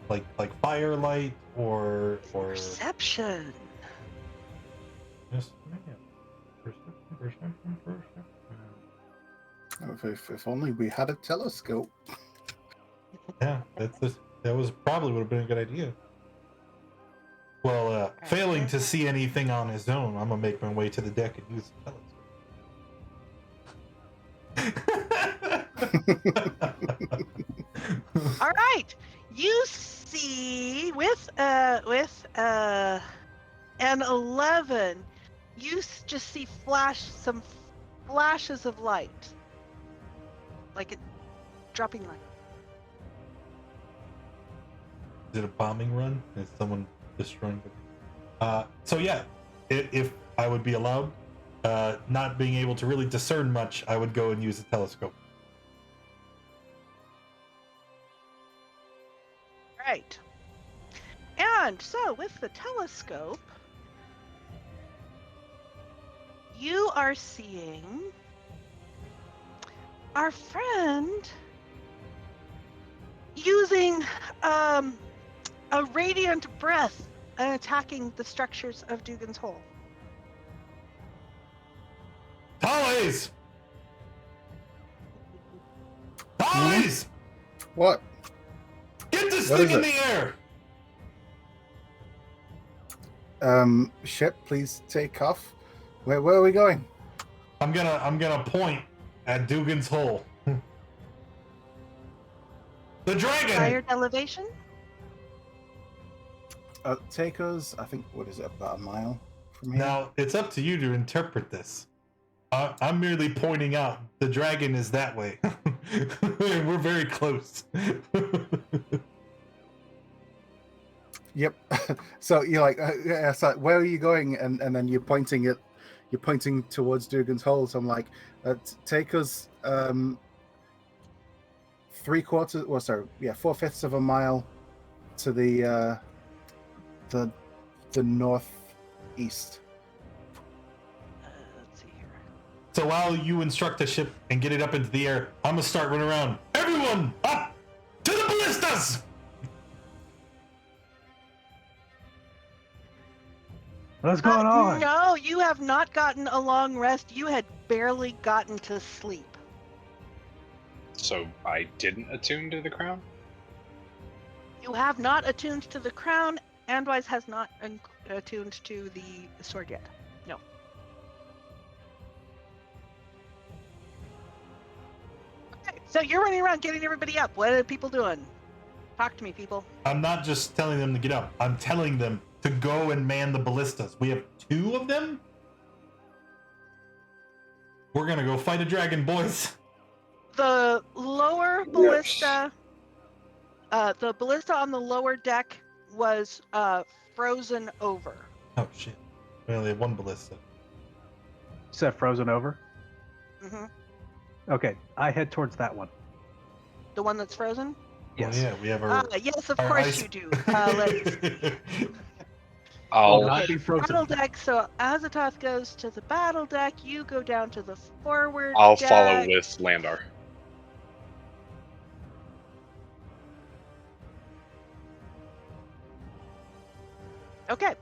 like firelight, or
Perception.
Yes, perception.
If only we had a telescope.
Yeah, that was probably would have been a good idea. Well, failing to see anything on his own, I'm gonna make my way to the deck and use the telescope.
All right. You see with an 11, you just see some flashes of light, like it dropping light.
Is it a bombing run? Is someone destroying the... So yeah, if I would be allowed, not being able to really discern much, I would go and use a telescope.
Right. And so with the telescope, you are seeing our friend using a radiant breath and attacking the structures of Dugan's Hole.
Tallies! Tallies!
What?
Get this
What
thing
is
in
it?
the air!
Ship, please take off. Where are we going?
I'm gonna point at Dugan's Hole. The dragon!
Desired elevation?
Take us, I think, what is it, about a mile from here?
Now, it's up to you to interpret this. I'm merely pointing out the dragon is that way. We're very close.
Yep. So you're like, it's like, where are you going? And then you're pointing towards Dugan's Hole. So I'm like, take us 4/5 of a mile to the northeast.
Let's see here.
So while you instruct the ship and get it up into the air, I'm gonna start running around. Everyone, up to the ballistas!
What's going on?
No, you have not gotten a long rest. You had barely gotten to sleep.
So I didn't attune to the crown?
You have not attuned to the crown. Andwise has not attuned to the sword yet. No. Okay, so you're running around getting everybody up. What are people doing? Talk to me, people.
I'm not just telling them to get up. I'm telling them to go and man the ballistas. We have 2 of them? We're gonna go fight a dragon, boys.
The lower ballista, the ballista on the lower deck was frozen over.
Oh shit. We only have 1 ballista.
Set frozen over.
Hmm.
Okay, I head towards that one.
The one that's frozen?
Yes.
Well, yeah, we have our...
Yes, of
our
course
ice-
you do. Let's
I'll
Will not be frozen.
battle deck. So Azoth goes to the battle deck. You go down to the forward
I'll
deck.
follow with Landar.
Okay.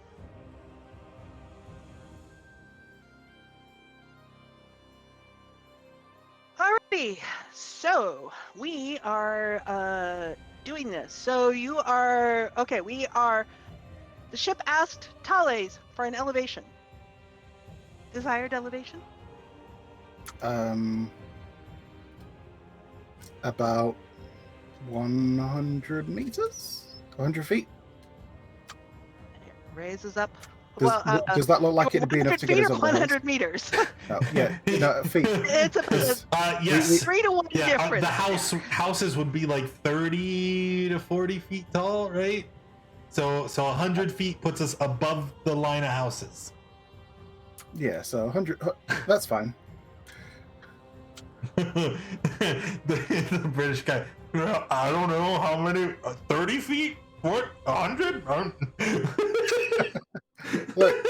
Alrighty, so we are doing this. So you are okay. We are. The ship asked Thales for an elevation. Desired elevation.
About 100 meters, 100 feet.
It raises up.
Does,
Well,
does that look like it'd be enough
100
to get
feet
us
or
over the hills?
100 meters.
No, yeah, no, feet.
It's a
'Cause
Yes.
3 to 1
Yeah,
difference.
the houses would be like 30 to 40 feet tall, right? So 100 feet puts us above the line of houses.
Yeah, so 100. That's fine.
the British guy. I don't know how many. 30 feet? What? 100?
Look,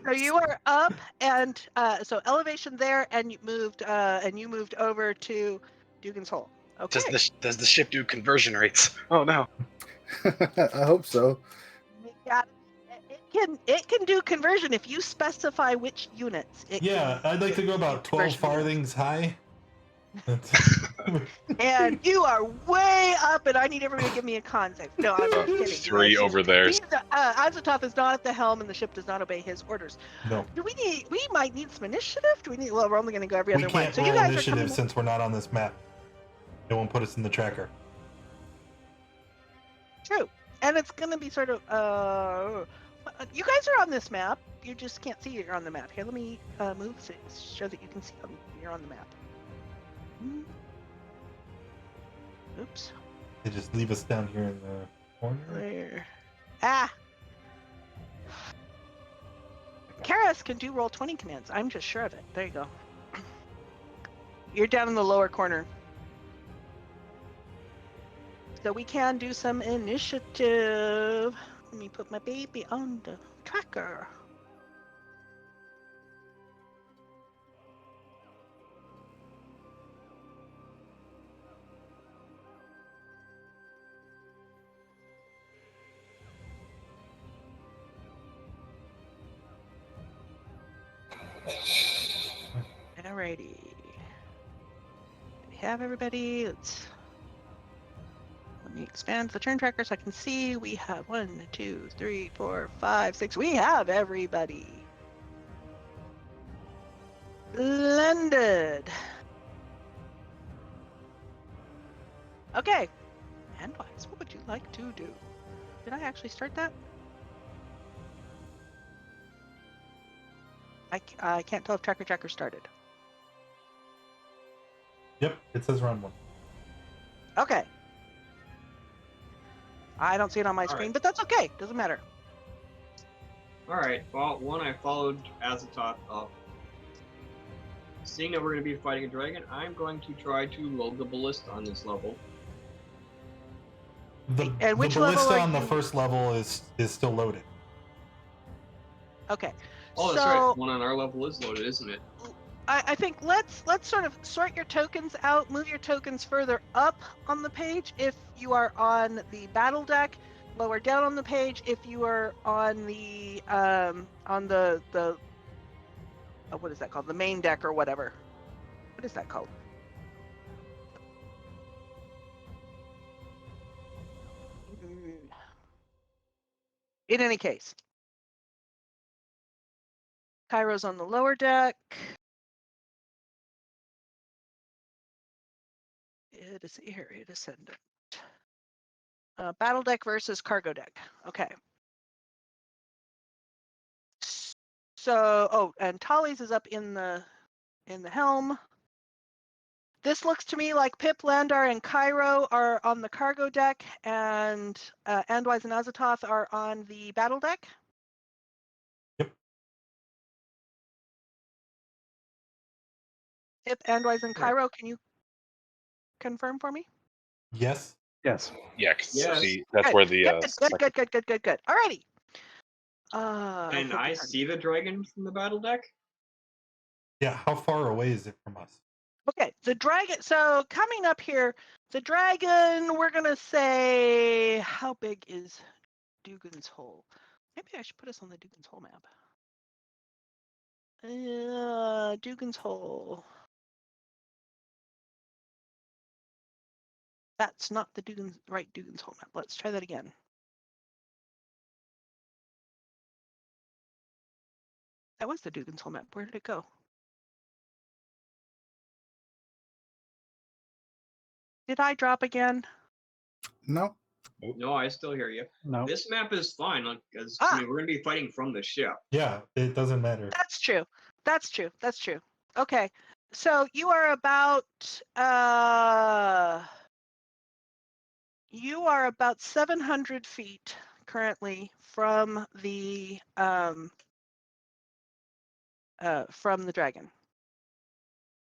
So you are up, and so elevation there, and you moved over to Dugan's Hole. Okay.
Does the ship do conversion rates? Oh no.
I hope so.
Yeah, it can do conversion if you specify which units.
Yeah, I'd like to go about 12 farthings high.
And you are way up, and I need everybody to give me a con save. No, I'm just kidding.
3 over there.
Azoth is not at the helm, and the ship does not obey his orders.
No.
We might need some initiative. Do we need? Well, we're only going to go every
We
other one.
can't
So
roll
you guys
initiative
are coming.
since we're not on this map. It won't put us in the tracker.
True, and it's going to be sort of. You guys are on this map. You just can't see you're on the map. Here, let me move so show that you can see you're on the map. Oops.
They just leave us down here in the corner.
Where? Ah! Karis can do roll 20 commands. I'm just sure of it. There you go. You're down in the lower corner. So we can do some initiative. Let me put my baby on the tracker. Alrighty. We have everybody. Let me expand the turn tracker so I can see. We have 1, 2, 3, 4, 5, 6. We have everybody. Splendid. Okay. Handwise, what would you like to do? Did I actually start that? I can't tell if Tracker started.
Yep, it says round 1.
Okay. I don't see it on my screen, but that's okay. Doesn't matter.
Alright, well, I followed Azoth up. Seeing that we're going to be fighting a dragon, I'm going to try to load the ballista on this level.
The
which
ballista
level are
on the
you-
first level is still loaded.
Okay.
Oh, that's
So-
right. One on our level is loaded, isn't it?
I think let's sort of sort your tokens out, move your tokens further up on the page if you are on the battle deck, lower down on the page if you are on the what is that called? The main deck or whatever. What is that called? In any case, Cairo's on the lower deck. It is area descendant. Battle deck versus cargo deck. Okay. So, and Tolly's is up in the helm. This looks to me like Pip, Landar, and Cairo are on the cargo deck, and Andwise and Azoth are on the battle deck.
Yep.
Pip, Andwise, and Cairo, can you confirm for me?
Yes.
Yes.
Yeah, 'cause
Yes.
see, that's
Good,
where the
Good. Alrighty.
Can I see the dragon from the battle deck?
Yeah, how far away is it from us?
Okay, the dragon. So coming up here, the dragon. We're gonna say, how big is Dugan's Hole? Maybe I should put us on the Dugan's Hole map. Dugan's Hole. That's not the right Dugan's Hole map. Let's try that again. That was the Dugan's Hole map. Where did it go? Did I drop again?
No.
No, I still hear you.
No.
This map is fine because
Ah.
I mean we're gonna be fighting from the ship.
Yeah, it doesn't matter.
That's true. That's true. That's true. Okay. So you are about 700 feet currently from the dragon.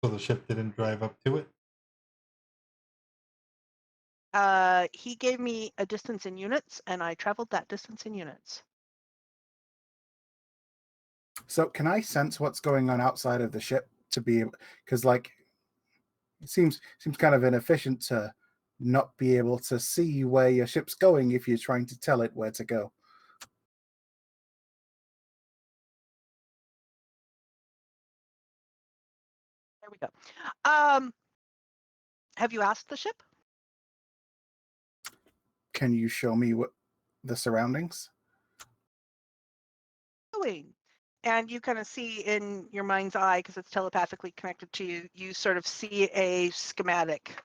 So the ship didn't drive up to it?
He gave me a distance in units, and I traveled that distance in units.
So can I sense what's going on outside of the ship to be, because like it seems kind of inefficient to not be able to see where your ship's going if you're trying to tell it where to go.
There we go. Have you asked the ship?
Can you show me what the surroundings?
And you kind of see in your mind's eye, because it's telepathically connected to you, you sort of see a schematic.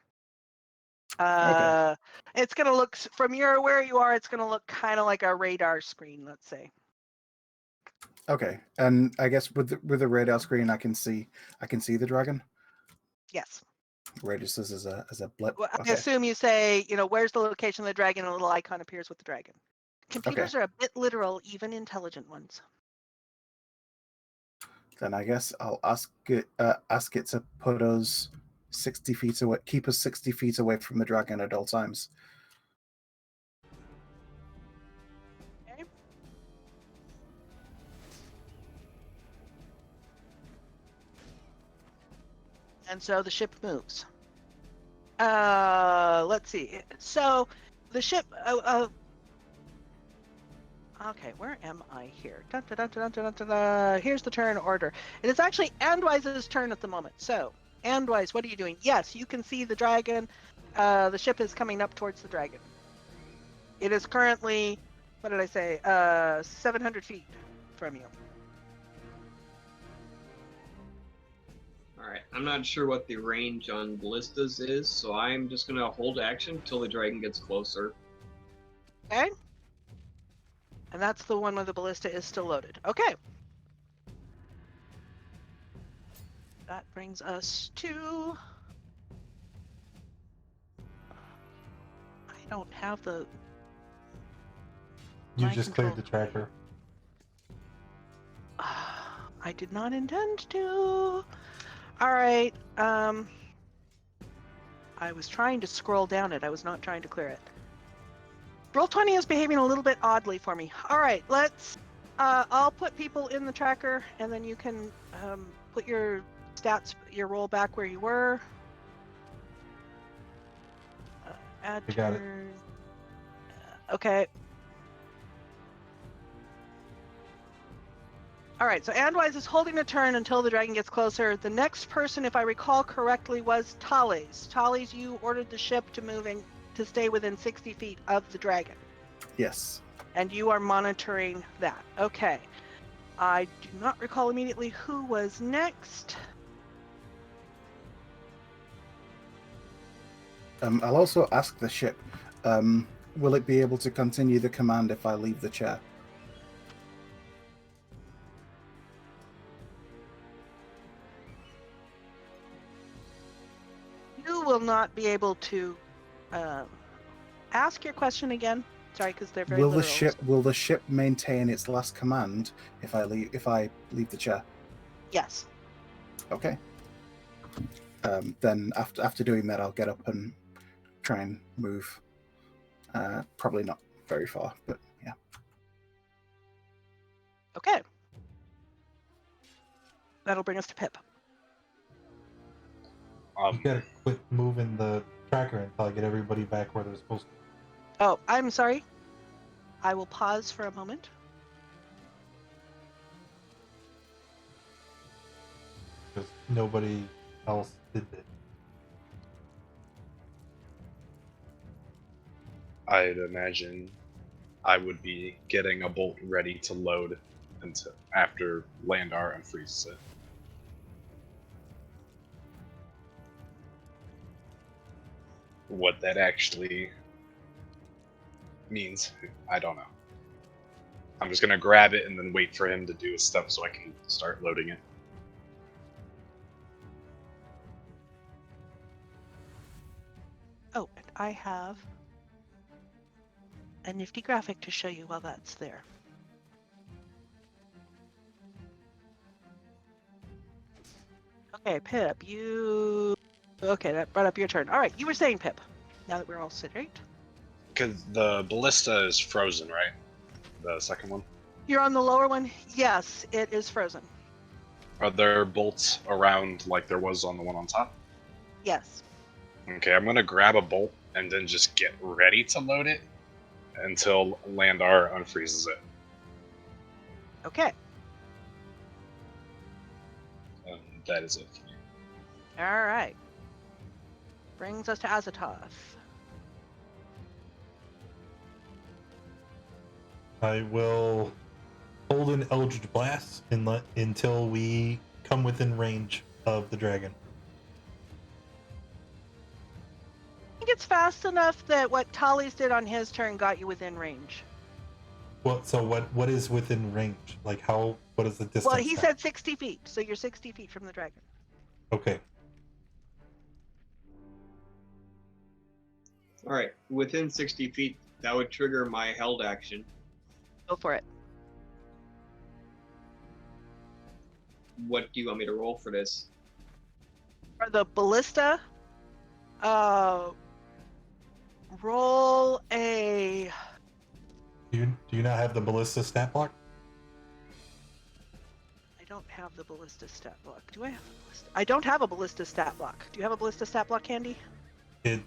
Okay.
It's going to look, from where you are, it's going to look kind of like a radar screen, let's say.
Okay, and I guess with the radar screen, I can see the dragon.
Yes.
Registers as a blip.
Well,
Okay.
I assume you say, where's the location of the dragon, and a little icon appears with the dragon. Computers are a bit literal, even intelligent ones.
Then I guess I'll ask it to put us 60 feet away, keep us 60 feet away from the dragon at all times.
Okay. And so the ship moves. Let's see. So the ship. Okay, where am I here? Dun, dun, dun, dun, dun, dun, dun. Here's the turn order. It is actually Andwise's turn at the moment. So, Andwise, what are you doing? Yes, you can see the dragon. The ship is coming up towards the dragon. It is currently, what did I say? 700 feet from you.
All right, I'm not sure what the range on ballistas is, so I'm just gonna hold action until the dragon gets closer.
Okay. And that's the one where the ballista is still loaded. Okay. That brings us to... I don't have the...
You
my
just
control.
cleared the tracker.
I did not intend to. All right. I was trying to scroll down it. I was not trying to clear it. Roll20 is behaving a little bit oddly for me. All right, let's... I'll put people in the tracker, and then you can put your stats, your roll back where you were. Add
You got it.
turn. Okay. All right, so Andwise is holding a turn until the dragon gets closer. The next person, if I recall correctly, was Thales. Thales, you ordered the ship to move in, to stay within 60 feet of the dragon.
Yes.
And you are monitoring that. Okay. I do not recall immediately who was next.
I'll also ask the ship, will it be able to continue the command if I leave the chair?
You will not be able to ask your question again. Sorry, because they're very literal.
Will the ship maintain its last command if I leave the chair?
Yes.
Okay. Then after doing that, I'll get up and try and move. Probably not very far, but yeah.
Okay. That'll bring us to Pip.
You gotta quit moving the tracker until I get everybody back where they're supposed to.
Oh, I'm sorry. I will pause for a moment.
Because nobody else did it.
I'd imagine I would be getting a bolt ready to load until after Landar unfreezes it. What that actually means, I don't know. I'm just gonna grab it and then wait for him to do his stuff so I can start loading it.
Oh, and I have a nifty graphic to show you while that's there. Okay, Pip, you... Okay, that brought up your turn. All right, you were saying, Pip, now that we're all straight.
Because the ballista is frozen, right? The second one?
You're on the lower one? Yes, it is frozen.
Are there bolts around like there was on the one on top?
Yes.
Okay, I'm gonna grab a bolt and then just get ready to load it until Landar unfreezes it.
Okay.
And that is it.
All right. Brings us to Azoth.
I will hold an Eldritch Blast until we come within range of the dragon.
I think it's fast enough that what Tally's did on his turn got you within range.
Well, so what is within range? Like what is the distance?
Well, he
now?
said 60 feet, so you're 60 feet from the dragon.
Okay.
All right, within 60 feet, that would trigger my held action.
Go for it.
What do you want me to roll for this?
For the ballista, roll a...
Do you not have the ballista stat block?
I don't have the ballista stat block. Do I have a ballista? I don't have a ballista stat block. Do you have a ballista stat block, Candy?
I'm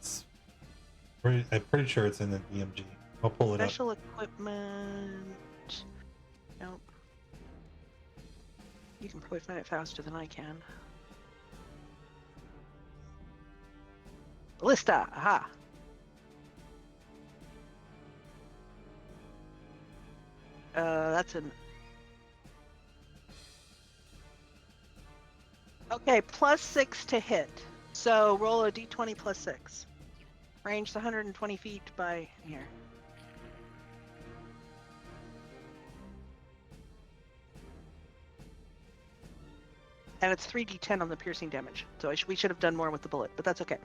pretty sure it's in the DMG. I'll pull it
Special equipment. Nope. You can probably find it faster than I can. Ballista. Aha. That's an... Okay, +6 to hit. So roll a d20 +6. Range 120 feet by here. And it's 3d10 on the piercing damage. So we should have done more with the bullet, but that's okay.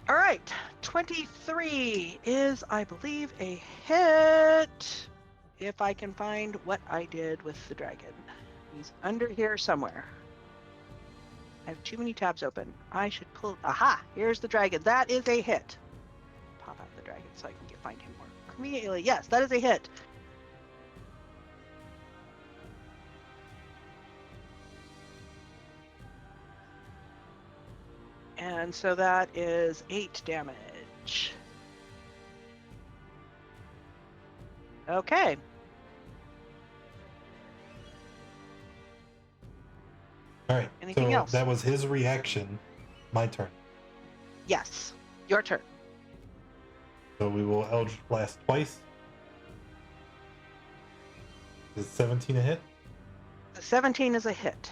All right, 23 is, I believe, a hit. If I can find what I did with the dragon. He's under here somewhere. I have too many tabs open. I should pull... Aha! Here's the dragon. That is a hit. Pop out the dragon so I can find him more immediately. Yes, that is a hit. And so that is 8 damage. Okay.
All right.
Anything
so
else?
That was his reaction. My turn.
Yes. Your turn.
So we will Eldritch Blast twice. Is 17 a hit?
17 is a hit.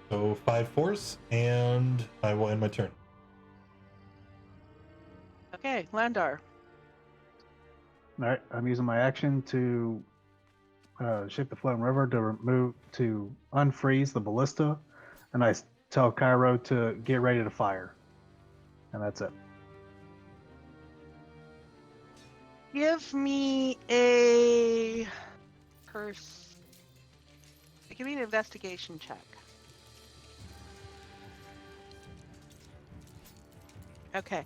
So 5 force, and I will end my turn.
Okay, Landar.
All right, I'm using my action to shift the flowing river to unfreeze the ballista, and I tell Cairo to get ready to fire, and that's it.
Give me a Give me an investigation check. Okay.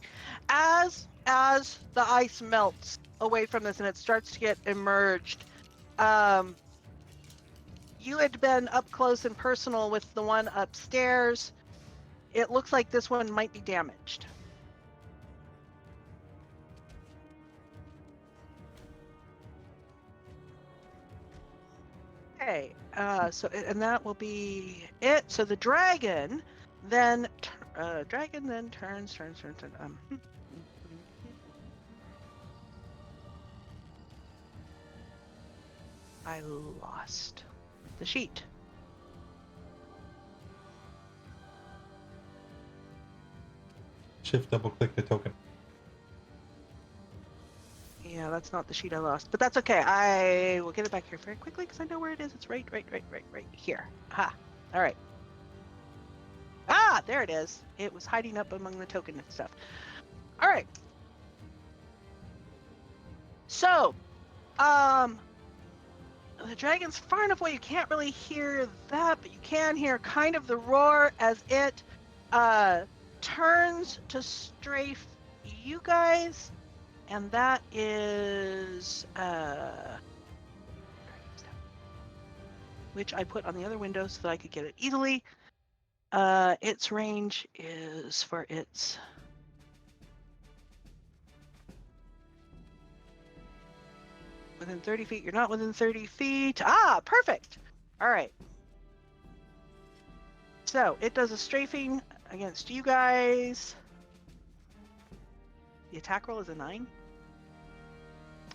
As the ice melts away from this and it starts to get emerged, you had been up close and personal with the one upstairs. It looks like this one might be damaged. Okay, and that will be it. So the dragon then turns. I lost the sheet.
Shift double click the token.
Yeah, that's not the sheet I lost, but that's okay. I will get it back here very quickly because I know where it is. It's right here. Aha. All right. Ah, there it is. It was hiding up among the token and stuff. All right. So, the dragon's far enough away you can't really hear that, but you can hear kind of the roar as it turns to strafe you guys. And that is, which I put on the other window so that I could get it easily. Its range is for its within 30 feet. You're not within 30 feet. Ah, perfect. All right. So it does a strafing against you guys. The attack roll is a 9.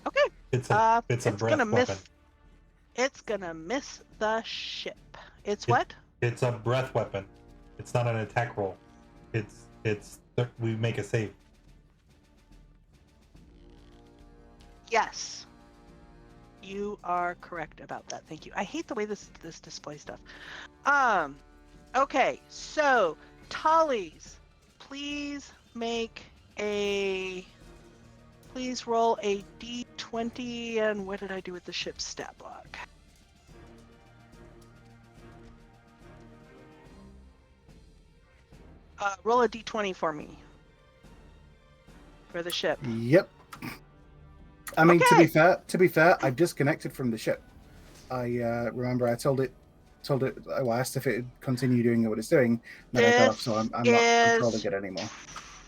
Okay.
It's a breath
gonna
weapon.
It's gonna miss the ship. It's
It-
what?
It's a breath weapon. It's not an attack roll. We make a save.
Yes. You are correct about that. Thank you. I hate the way this displays stuff. Okay, so Tallies, please roll a d20, and what did I do with the ship's stat block? Roll a d20 for me. For the ship.
Yep. I mean,
Okay.
to be fair, I've disconnected from the ship. I remember I told it. I asked if it would continue doing what it's doing. Then I got off, so I'm not controlling it anymore.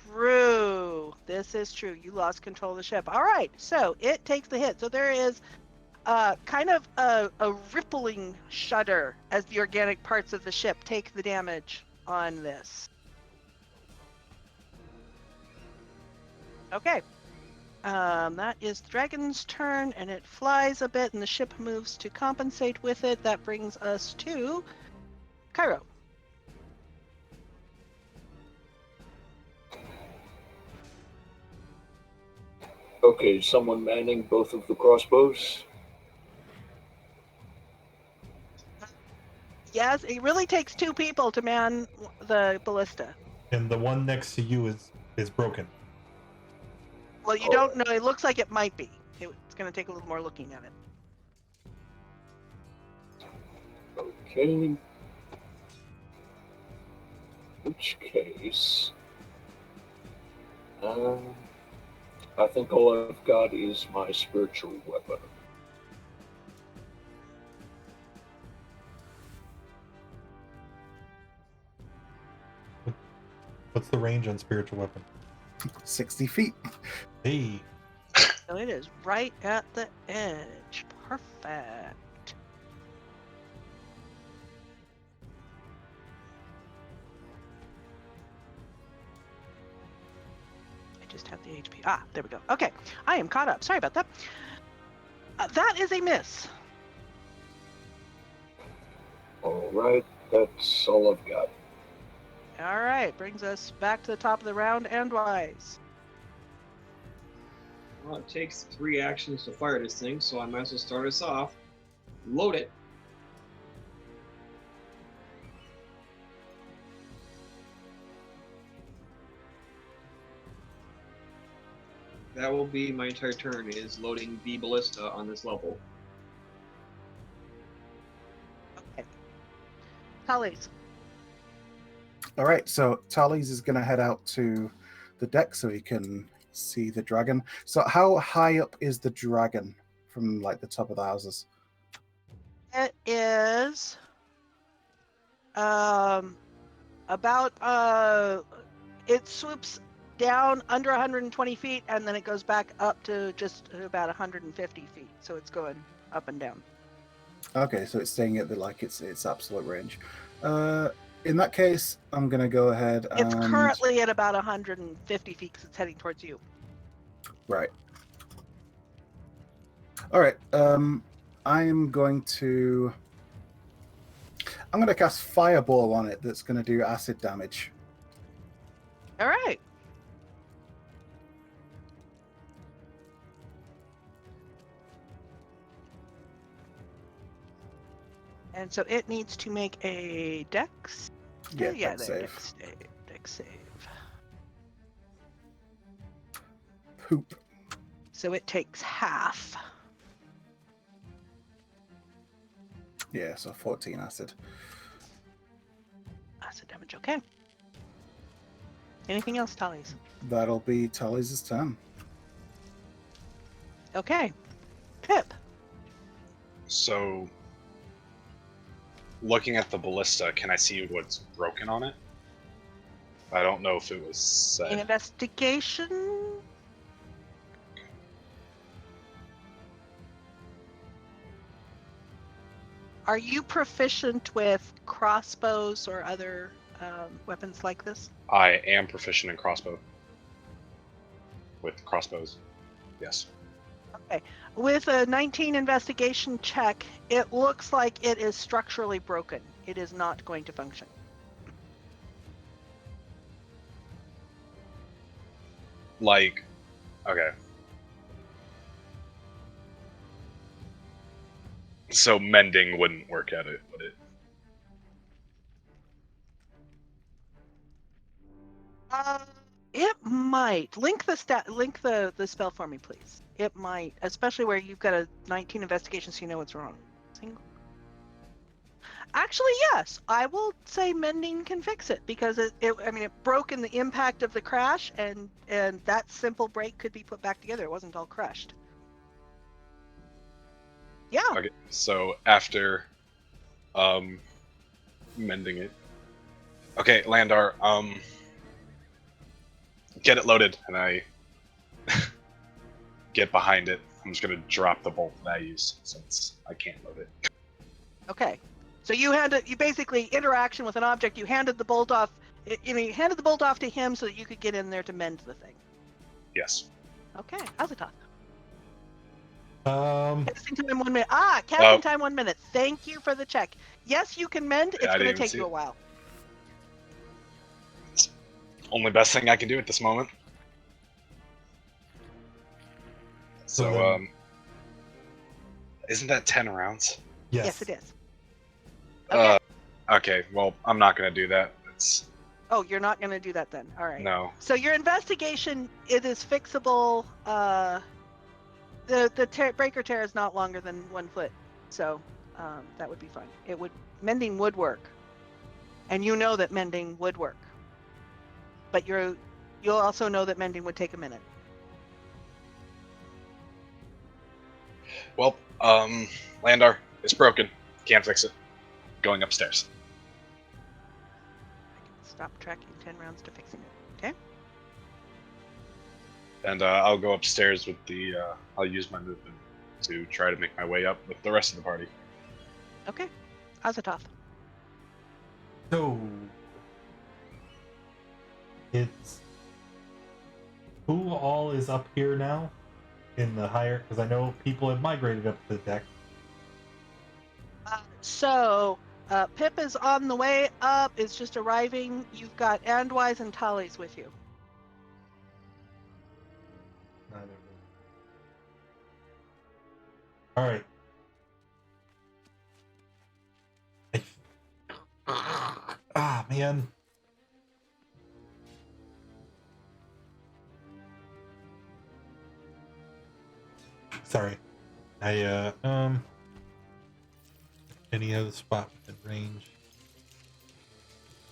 True. This is true. You lost control of the ship. All right. So it takes the hit. So there is kind of a rippling shudder as the organic parts of the ship take the damage on this. Okay. That is the dragon's turn, and it flies a bit, and the ship moves to compensate with it. That brings us to Cairo.
Okay, someone manning both of the crossbows.
Yes, it really takes 2 people to man the ballista.
And the one next to you is broken.
Well, you don't know. It looks like it might be. It's going to take a little more looking at it.
Okay. In which case, I think all I've got is my spiritual weapon.
What's the range on spiritual weapon?
60 feet.
Hey,
So it is right at the edge. Perfect. I just have the HP. Ah, there we go. Okay, I am caught up. Sorry about that. That is a miss.
All right, that's all I've got.
All right, brings us back to the top of the round and wise.
Well, it takes 3 actions to fire this thing, so I might as well start us off. Load it. That will be my entire turn, is loading the ballista on this level.
Okay. Tallies.
All right, so Tallies is going to head out to the deck so he can see the dragon. So how high up is the dragon from like the top of the houses?
It is about it swoops down under 120 feet and then it goes back up to just about 150 feet. So it's going up and down.
Okay, so it's staying at its absolute range. In that case, I'm gonna go ahead and...
It's currently at about 150 feet because it's heading towards you.
Right. All right. I'm going to cast Fireball on it. That's going to do acid damage.
All right. And so it needs to make a dex.
Yeah,
Yeah,
dex
there,
save.
dex save.
Poop.
So it takes half.
Yeah, so 14 acid.
Acid damage, okay. Anything else, Tallies?
That'll be Tully's turn.
Okay. Pip.
So, looking at the ballista, can I see what's broken on it? I don't know if it was said.
Investigation. Are you proficient with crossbows or other weapons like this?
I am proficient in crossbow. With crossbows, yes.
Okay. With a 19 investigation check, it looks like it is structurally broken. It is not going to function.
Like, okay. So mending wouldn't work at it, would it?
It might. Link the spell for me, please. It might, especially where you've got a 19 investigation, so you know what's wrong. Actually, yes, I will say mending can fix it because it broke in the impact of the crash, and that simple break could be put back together. It wasn't all crushed. Yeah.
Okay, so after mending it. Okay, Landar, get it loaded, and I get behind it. I'm just gonna drop the bolt that I use since I can't load it.
Okay. So you basically interaction with an object. You handed the bolt off. You handed the bolt off to him so that you could get in there to mend the thing.
Yes.
Okay. Azoth.
Um,
Casting time 1 minute. Casting time 1 minute. Thank you for the check. Yes, you can mend. It's
I
going to
didn't
take
see
you a
it.
while.
Only best thing I can do at this moment. So,
then-
isn't that 10 rounds?
Yes, it is.
Okay, well, I'm not gonna do that. It's
Oh, you're not going to do that then. All right.
no.
So your investigation, it is fixable. The breaker tear is not longer than 1 foot, so that would be fine. Mending would work, and you know that mending would work. But you'll also know that mending would take a minute.
Well, Landar, it's broken. Can't fix it. Going upstairs.
I can stop tracking 10 rounds to fixing it. Okay.
And I'll go upstairs with the. I'll use my movement to try to make my way up with the rest of the party.
Okay. Azoth.
So it's who all is up here now in the higher? Because I know people have migrated up to the deck.
So Pip is on the way up. Is just arriving. You've got Andwise and Tallies with you.
Neither of them. All right. Man. Sorry. Any other spot within range.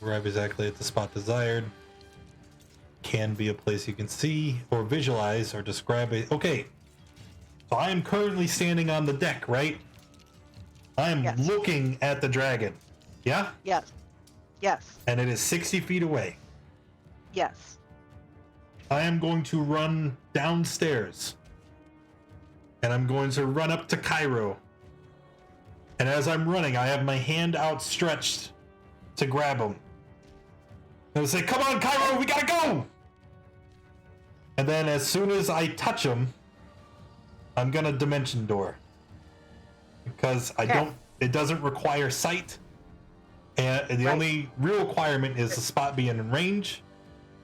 Arrive exactly at the spot desired. Can be a place you can see or visualize or describe it. Okay. So I am currently standing on the deck, right? I am
Yes.
looking at the dragon. Yeah?
Yes. Yes.
And it is 60 feet away.
Yes.
I am going to run downstairs. And I'm going to run up to Cairo. And as I'm running, I have my hand outstretched to grab him. And I say, "Come on, Cairo, we gotta go!" And then as soon as I touch him, I'm gonna dimension door. because
Okay.
it doesn't require sight. And the
Right.
only real requirement is the spot being in range.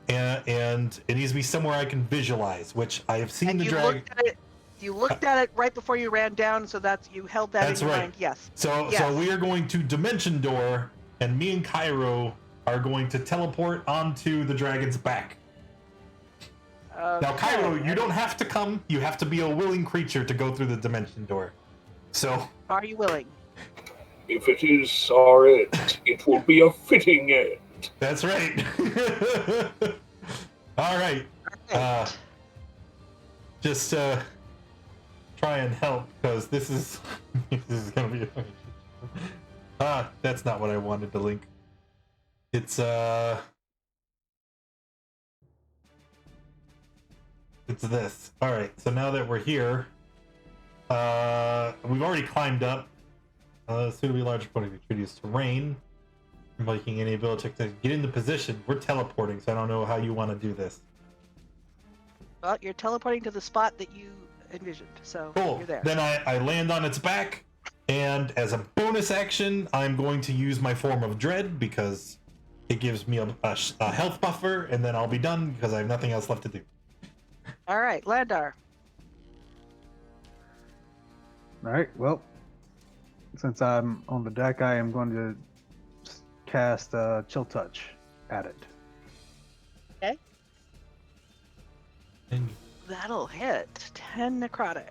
And it needs to be somewhere I can visualize, which I have seen
And
the
you
dragon.
looked at it right before you ran down, so you held that
That's
in your
right.
mind. Yes.
So
Yes.
we are going to Dimension Door, and me and Cairo are going to teleport onto the dragon's back. Now, Cairo,
Okay.
you don't have to come. You have to be a willing creature to go through the Dimension Door. So,
Are you willing?
If it is our end, it will be a fitting end.
that's right. All right.
Right.
Just try and help, because this is gonna be. That's not what I wanted to link. It's this. All right. So now that we're here, we've already climbed up. Suitably large opponent introduced terrain, making any ability to get into position. We're teleporting, so I don't know how you want to do this.
Well, you're teleporting to the spot that you envisioned, so
Cool.
you're there.
Then I land on its back, and as a bonus action, I'm going to use my Form of Dread because it gives me a health buffer, and then I'll be done because I have nothing else left to do.
All right, Landar.
All right. Well, since I'm on the deck, I am going to cast Chill Touch at it.
Okay. That'll hit 10 necrotic.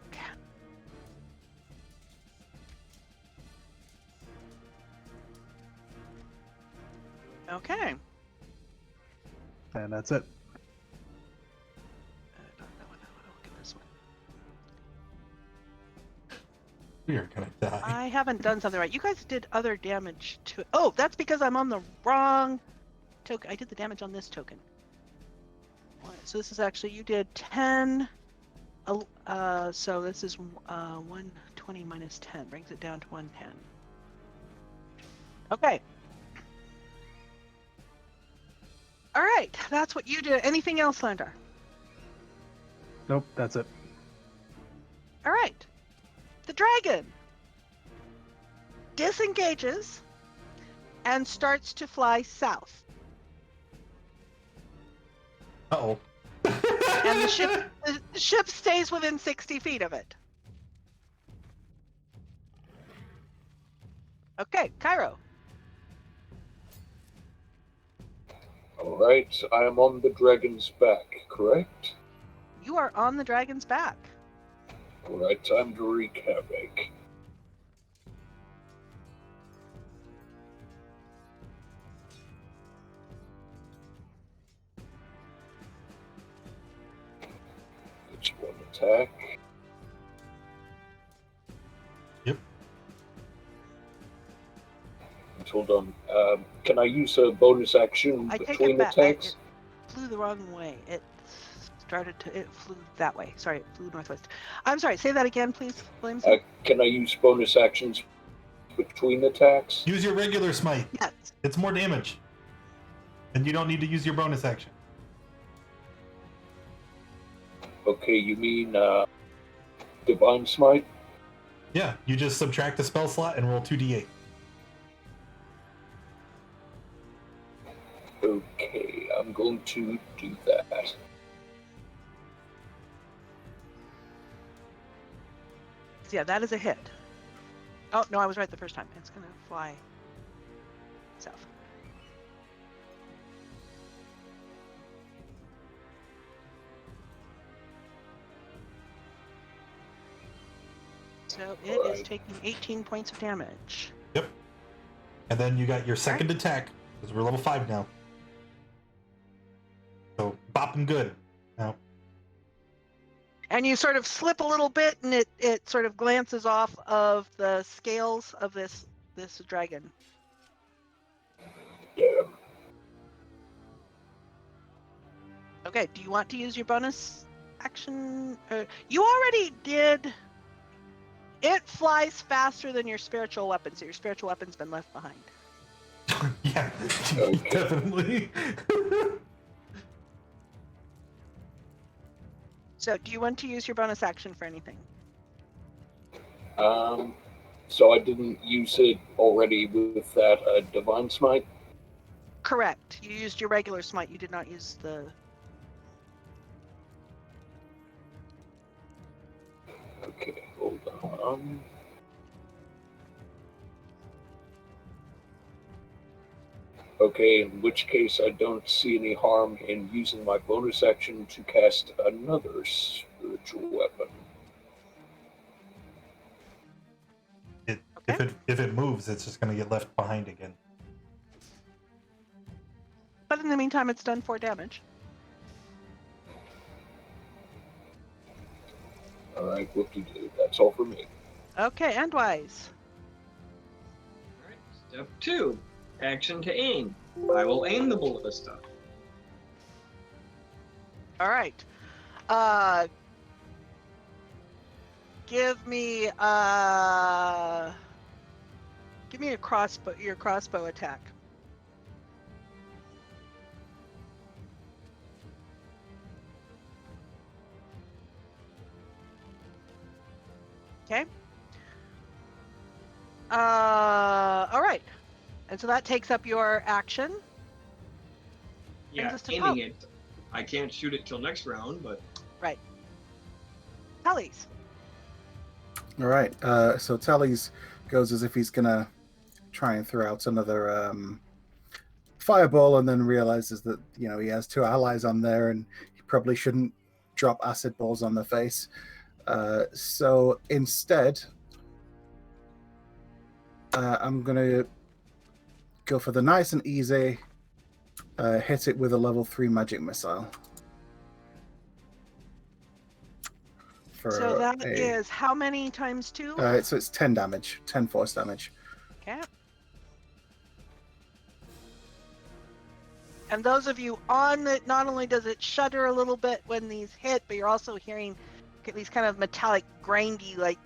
Okay.
And that's it.
I don't know what I want to look at this one.
We are gonna die.
I haven't done something right. You guys did other damage to it. Oh, that's because I'm on the wrong token. I did the damage on this token. So this is actually, you did 10. So this is 120 minus 10. Brings it down to 110. Okay. All right. That's what you did. Anything else, Landar?
Nope, that's it.
All right. The dragon disengages and starts to fly south.
Uh-oh.
And the ship stays within 60 feet of it. Okay, Cairo.
All right, I am on the dragon's back, correct?
You are on the dragon's back.
All right, time to wreak havoc. It's one attack.
Yep.
Hold on. Can I use a bonus action
I take
between
it back.
attacks?
It flew the wrong way. It flew that way. Sorry, it flew northwest. I'm sorry, say that again, please, Williamson.
Can I use bonus actions between attacks?
Use your regular smite.
Yes.
It's more damage. And you don't need to use your bonus action.
Okay, you mean Divine Smite?
Yeah, you just subtract a spell slot and roll 2d8.
Okay, I'm going to do that.
Yeah, that is a hit. Oh, no, I was right the first time. It's going to fly south. So it is taking 18 points of damage.
Yep. And then you got your second attack, because we're level 5 now. So, bop him good. Now,
And you sort of slip a little bit, and it sort of glances off of the scales of this dragon.
Yeah.
Okay, do you want to use your bonus action? You already did. It flies faster than your spiritual weapon, so your spiritual weapon's been left behind.
yeah,
Okay.
definitely.
So do you want to use your bonus action for anything?
So I didn't use it already with that Divine Smite?
Correct. You used your regular smite. You did not use the.
Okay, hold on. Okay, in which case I don't see any harm in using my bonus action to cast another spiritual weapon.
Okay.
If it moves, it's just gonna get left behind again.
But in the meantime, it's done 4 damage.
Alright, whoop-de-doo. That's all for me.
Okay, Endwise.
Alright, step 2. Action to aim. I will aim the ballista.
All right. Give me a crossbow. Your crossbow attack. Okay. All right. And so that takes up your action.
Yeah,
us to
aiming
Tal-
it. I can't shoot it till next round, but
Right. Tallies.
All right. So Tallies goes as if he's gonna try and throw out another fireball, and then realizes that he has 2 allies on there, and he probably shouldn't drop acid balls on the face. So instead, I'm gonna go for the nice and easy. Hit it with a level 3 magic missile.
So that is how many times 2?
So it's 10 damage, 10 force damage.
Okay. And those of you on it, not only does it shudder a little bit when these hit, but you're also hearing these kind of metallic, grindy like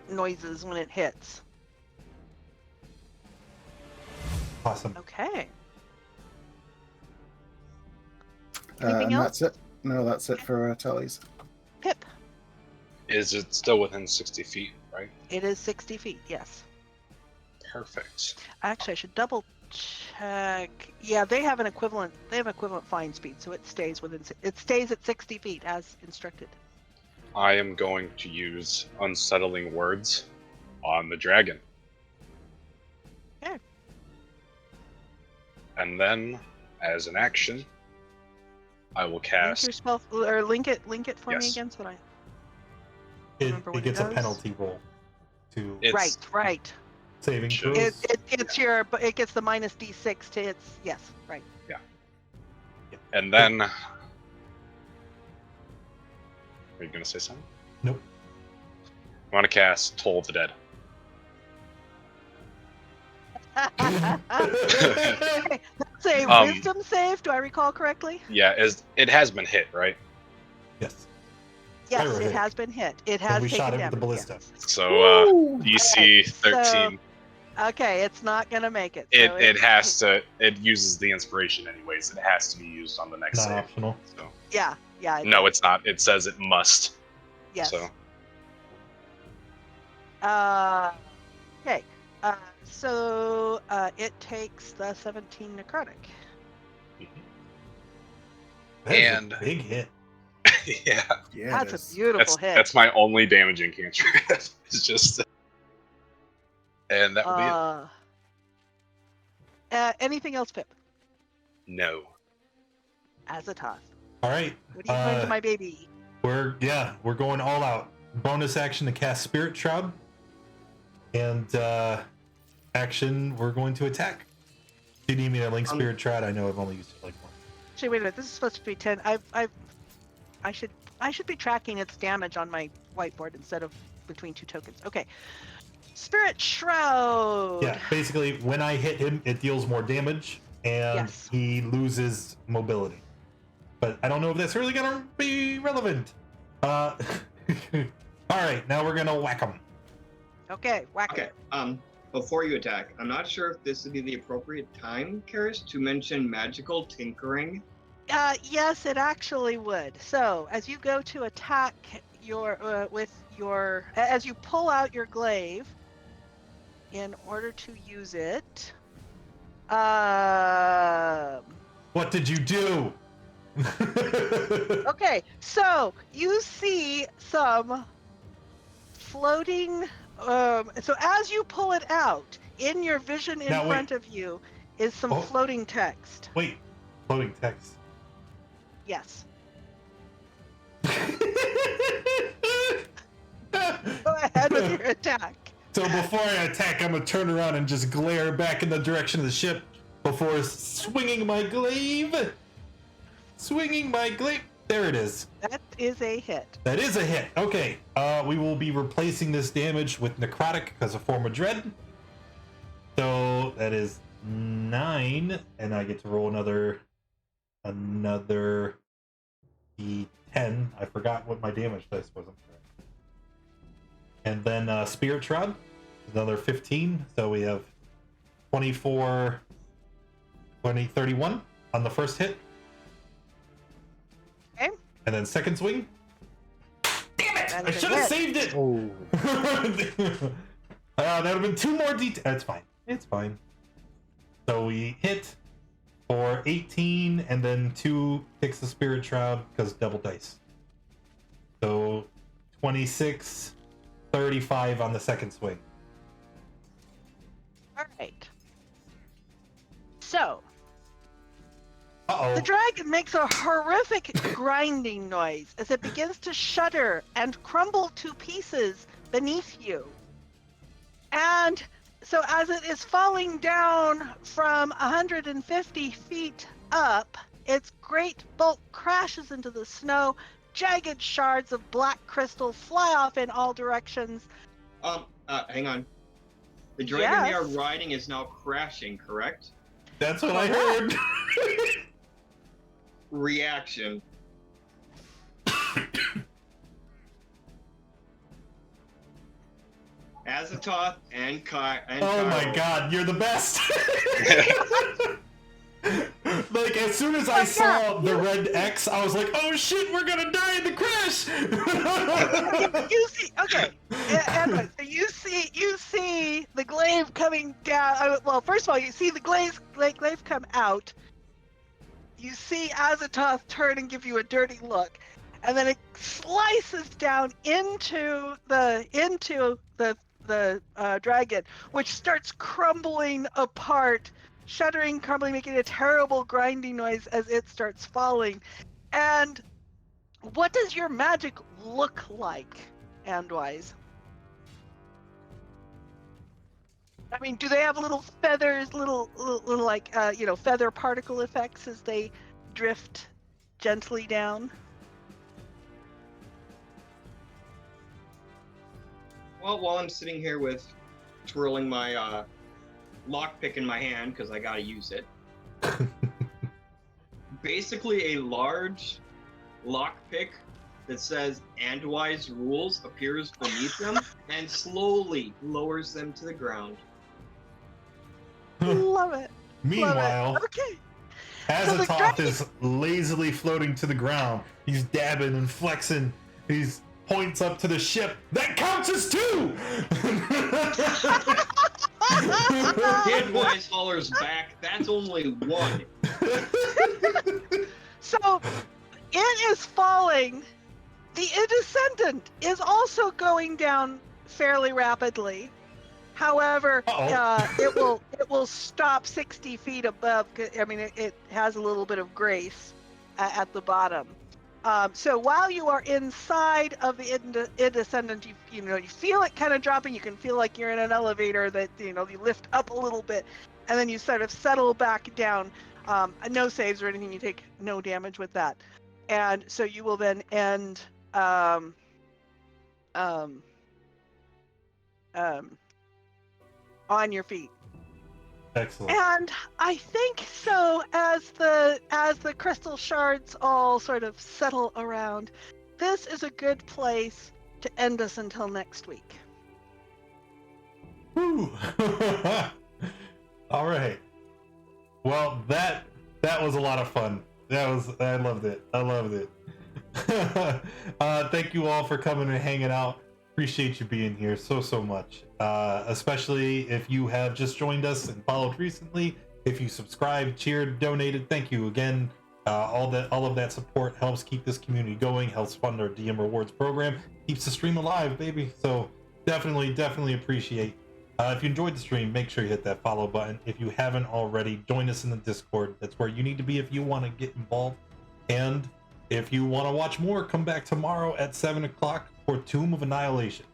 noises when it hits.
Awesome.
Okay. Anything else?
That's it. No, that's it for Tallies.
Pip.
Is it still within 60 feet, right?
It is 60 feet, yes.
Perfect.
Actually, I should double check. Yeah, they have an equivalent. They have equivalent flying speed, so it stays at 60 feet as instructed.
I am going to use unsettling words on the dragon.
Okay.
And then, as an action, I will
Link
cast.
your spell, or link it for me
Yes.
again, so that I
It
remember what it
gets a
does.
penalty roll to
It's,
Right.
saving
Should-
throws.
It gets the minus D6 to its right.
And then. Are you going to say something?
Nope.
I want to cast Toll of the Dead.
Okay, that's a wisdom save. Do I recall correctly?
Yeah, it has been hit, right?
Yes.
Yes,
Pyro
it
hit.
has been hit. It
And
has
we
taken
shot it with
damage.
the ballista.
Yes.
So DC
Alright,
13.
Okay, it's not gonna make it.
It
So
it has to. It uses the inspiration anyways. It has to be used on the next
Not
save.
optional.
So
Yeah.
no, it's not. It says it must.
Yes.
So
Okay. So it takes the 17 necrotic.
That is
And-
a big hit.
yeah,
Yeah,
That's a beautiful hit.
that's my only damaging cantrip. It's just. And that will be it.
Anything else, Pip?
No.
Azoth.
All right.
What are you doing to my baby?
We're going all out. Bonus action to cast Spirit Shroud, and action we're going to attack. Do you need me to link Spirit Shroud? I know I've only used it like once.
Actually, wait a minute. This is supposed to be 10. I should be tracking its damage on my whiteboard instead of between 2 tokens. Okay. Spirit Shroud.
Yeah, basically when I hit him, it deals more damage, and
Yes.
he loses mobility. But I don't know if that's really gonna be relevant. All right, now we're gonna whack him.
Okay, whack
okay.
it.
Before you attack, I'm not sure if this would be the appropriate time, Karis, to mention magical tinkering.
Yes, it actually would. So, as you go to attack as you pull out your glaive, in order to use it.
What did you do?
Okay, so you see some floating. So as you pull it out, in your vision in
Now, wait.
front of you is some
Oh.
floating text.
Wait, floating text.
Yes. Go ahead with your attack.
So before I attack, I'm gonna turn around and just glare back in the direction of the ship before swinging my glaive. Swinging my glaive. There it is.
That is a hit.
That is a hit. Okay. We will be replacing this damage with necrotic because of Form of Dread. So that is 9, and I get to roll another D10. I forgot what my damage dice was. And then Spirit Shroud, another 15. So we have 24, 20, 31 on the first hit.
Okay.
And then second swing. Damn it!
That
I
is a
should have
hit.
saved it!
Oh.
That would have been 2 more D10. That's fine. It's fine. So we hit for 18 and then 2 ticks of Spirit Shroud because double dice. So 26, 35 on the second swing.
All right. So
Uh-oh.
the dragon makes a horrific grinding noise as it begins to shudder and crumble to pieces beneath you. And so as it is falling down from 150 feet up, its great bulk crashes into the snow. Jagged shards of black crystal fly off in all directions.
Hang on. The dragon they are
Yes.
riding is now crashing, correct?
That's what I heard.
Reaction. Azoth and Kai and
Oh my
Cairo.
god, you're the best! Like, as soon as I
Oh,
saw
yeah.
the red X, I was like, oh shit, we're gonna die in the crash!
You see, okay. Anyway, so you see the glaive coming down. Well, first of all, you see the glaive come out. You see Azoth turn and give you a dirty look, and then it slices down into the dragon, which starts crumbling apart, shuddering, crumbling, making a terrible grinding noise as it starts falling. And what does your magic look like, Andwise? I mean, do they have little feathers, little like feather particle effects as they drift gently down?
Well, while I'm sitting here with twirling my lockpick in my hand because I gotta use it. Basically, a large lockpick that says "Andwise Rules" appears beneath them and slowly lowers them to the ground.
Love it.
Meanwhile,
Love it. Okay. So the
Azoth
dragon-
is lazily floating to the ground. He's dabbing and flexing. He points up to the ship. That counts as 2!
Andwise hollers back, "That's only 1."
So it is falling. The Indescendant is also going down fairly rapidly. However,
Uh-oh.
it will stop 60 feet above. I mean, it has a little bit of grace at the bottom. So while you are inside of the Indescendant, you feel it kind of dropping. You can feel like you're in an elevator that you lift up a little bit, and then you sort of settle back down. No saves or anything. You take no damage with that, and so you will then end on your feet.
Excellent.
And I think so, as the crystal shards all sort of settle around, this is a good place to end us until next week.
Whew. All right. Well, that was a lot of fun. I loved it. Thank you all for coming and hanging out. Appreciate you being here so much. Especially if you have just joined us and followed recently. If you subscribed, cheered, donated, thank you again. All of that support helps keep this community going, helps fund our DM rewards program, keeps the stream alive, baby. So definitely appreciate. If you enjoyed the stream, make sure you hit that follow button. If you haven't already, join us in the Discord. That's where you need to be if you want to get involved. And if you want to watch more, come back tomorrow at 7 o'clock for Tomb of Annihilation.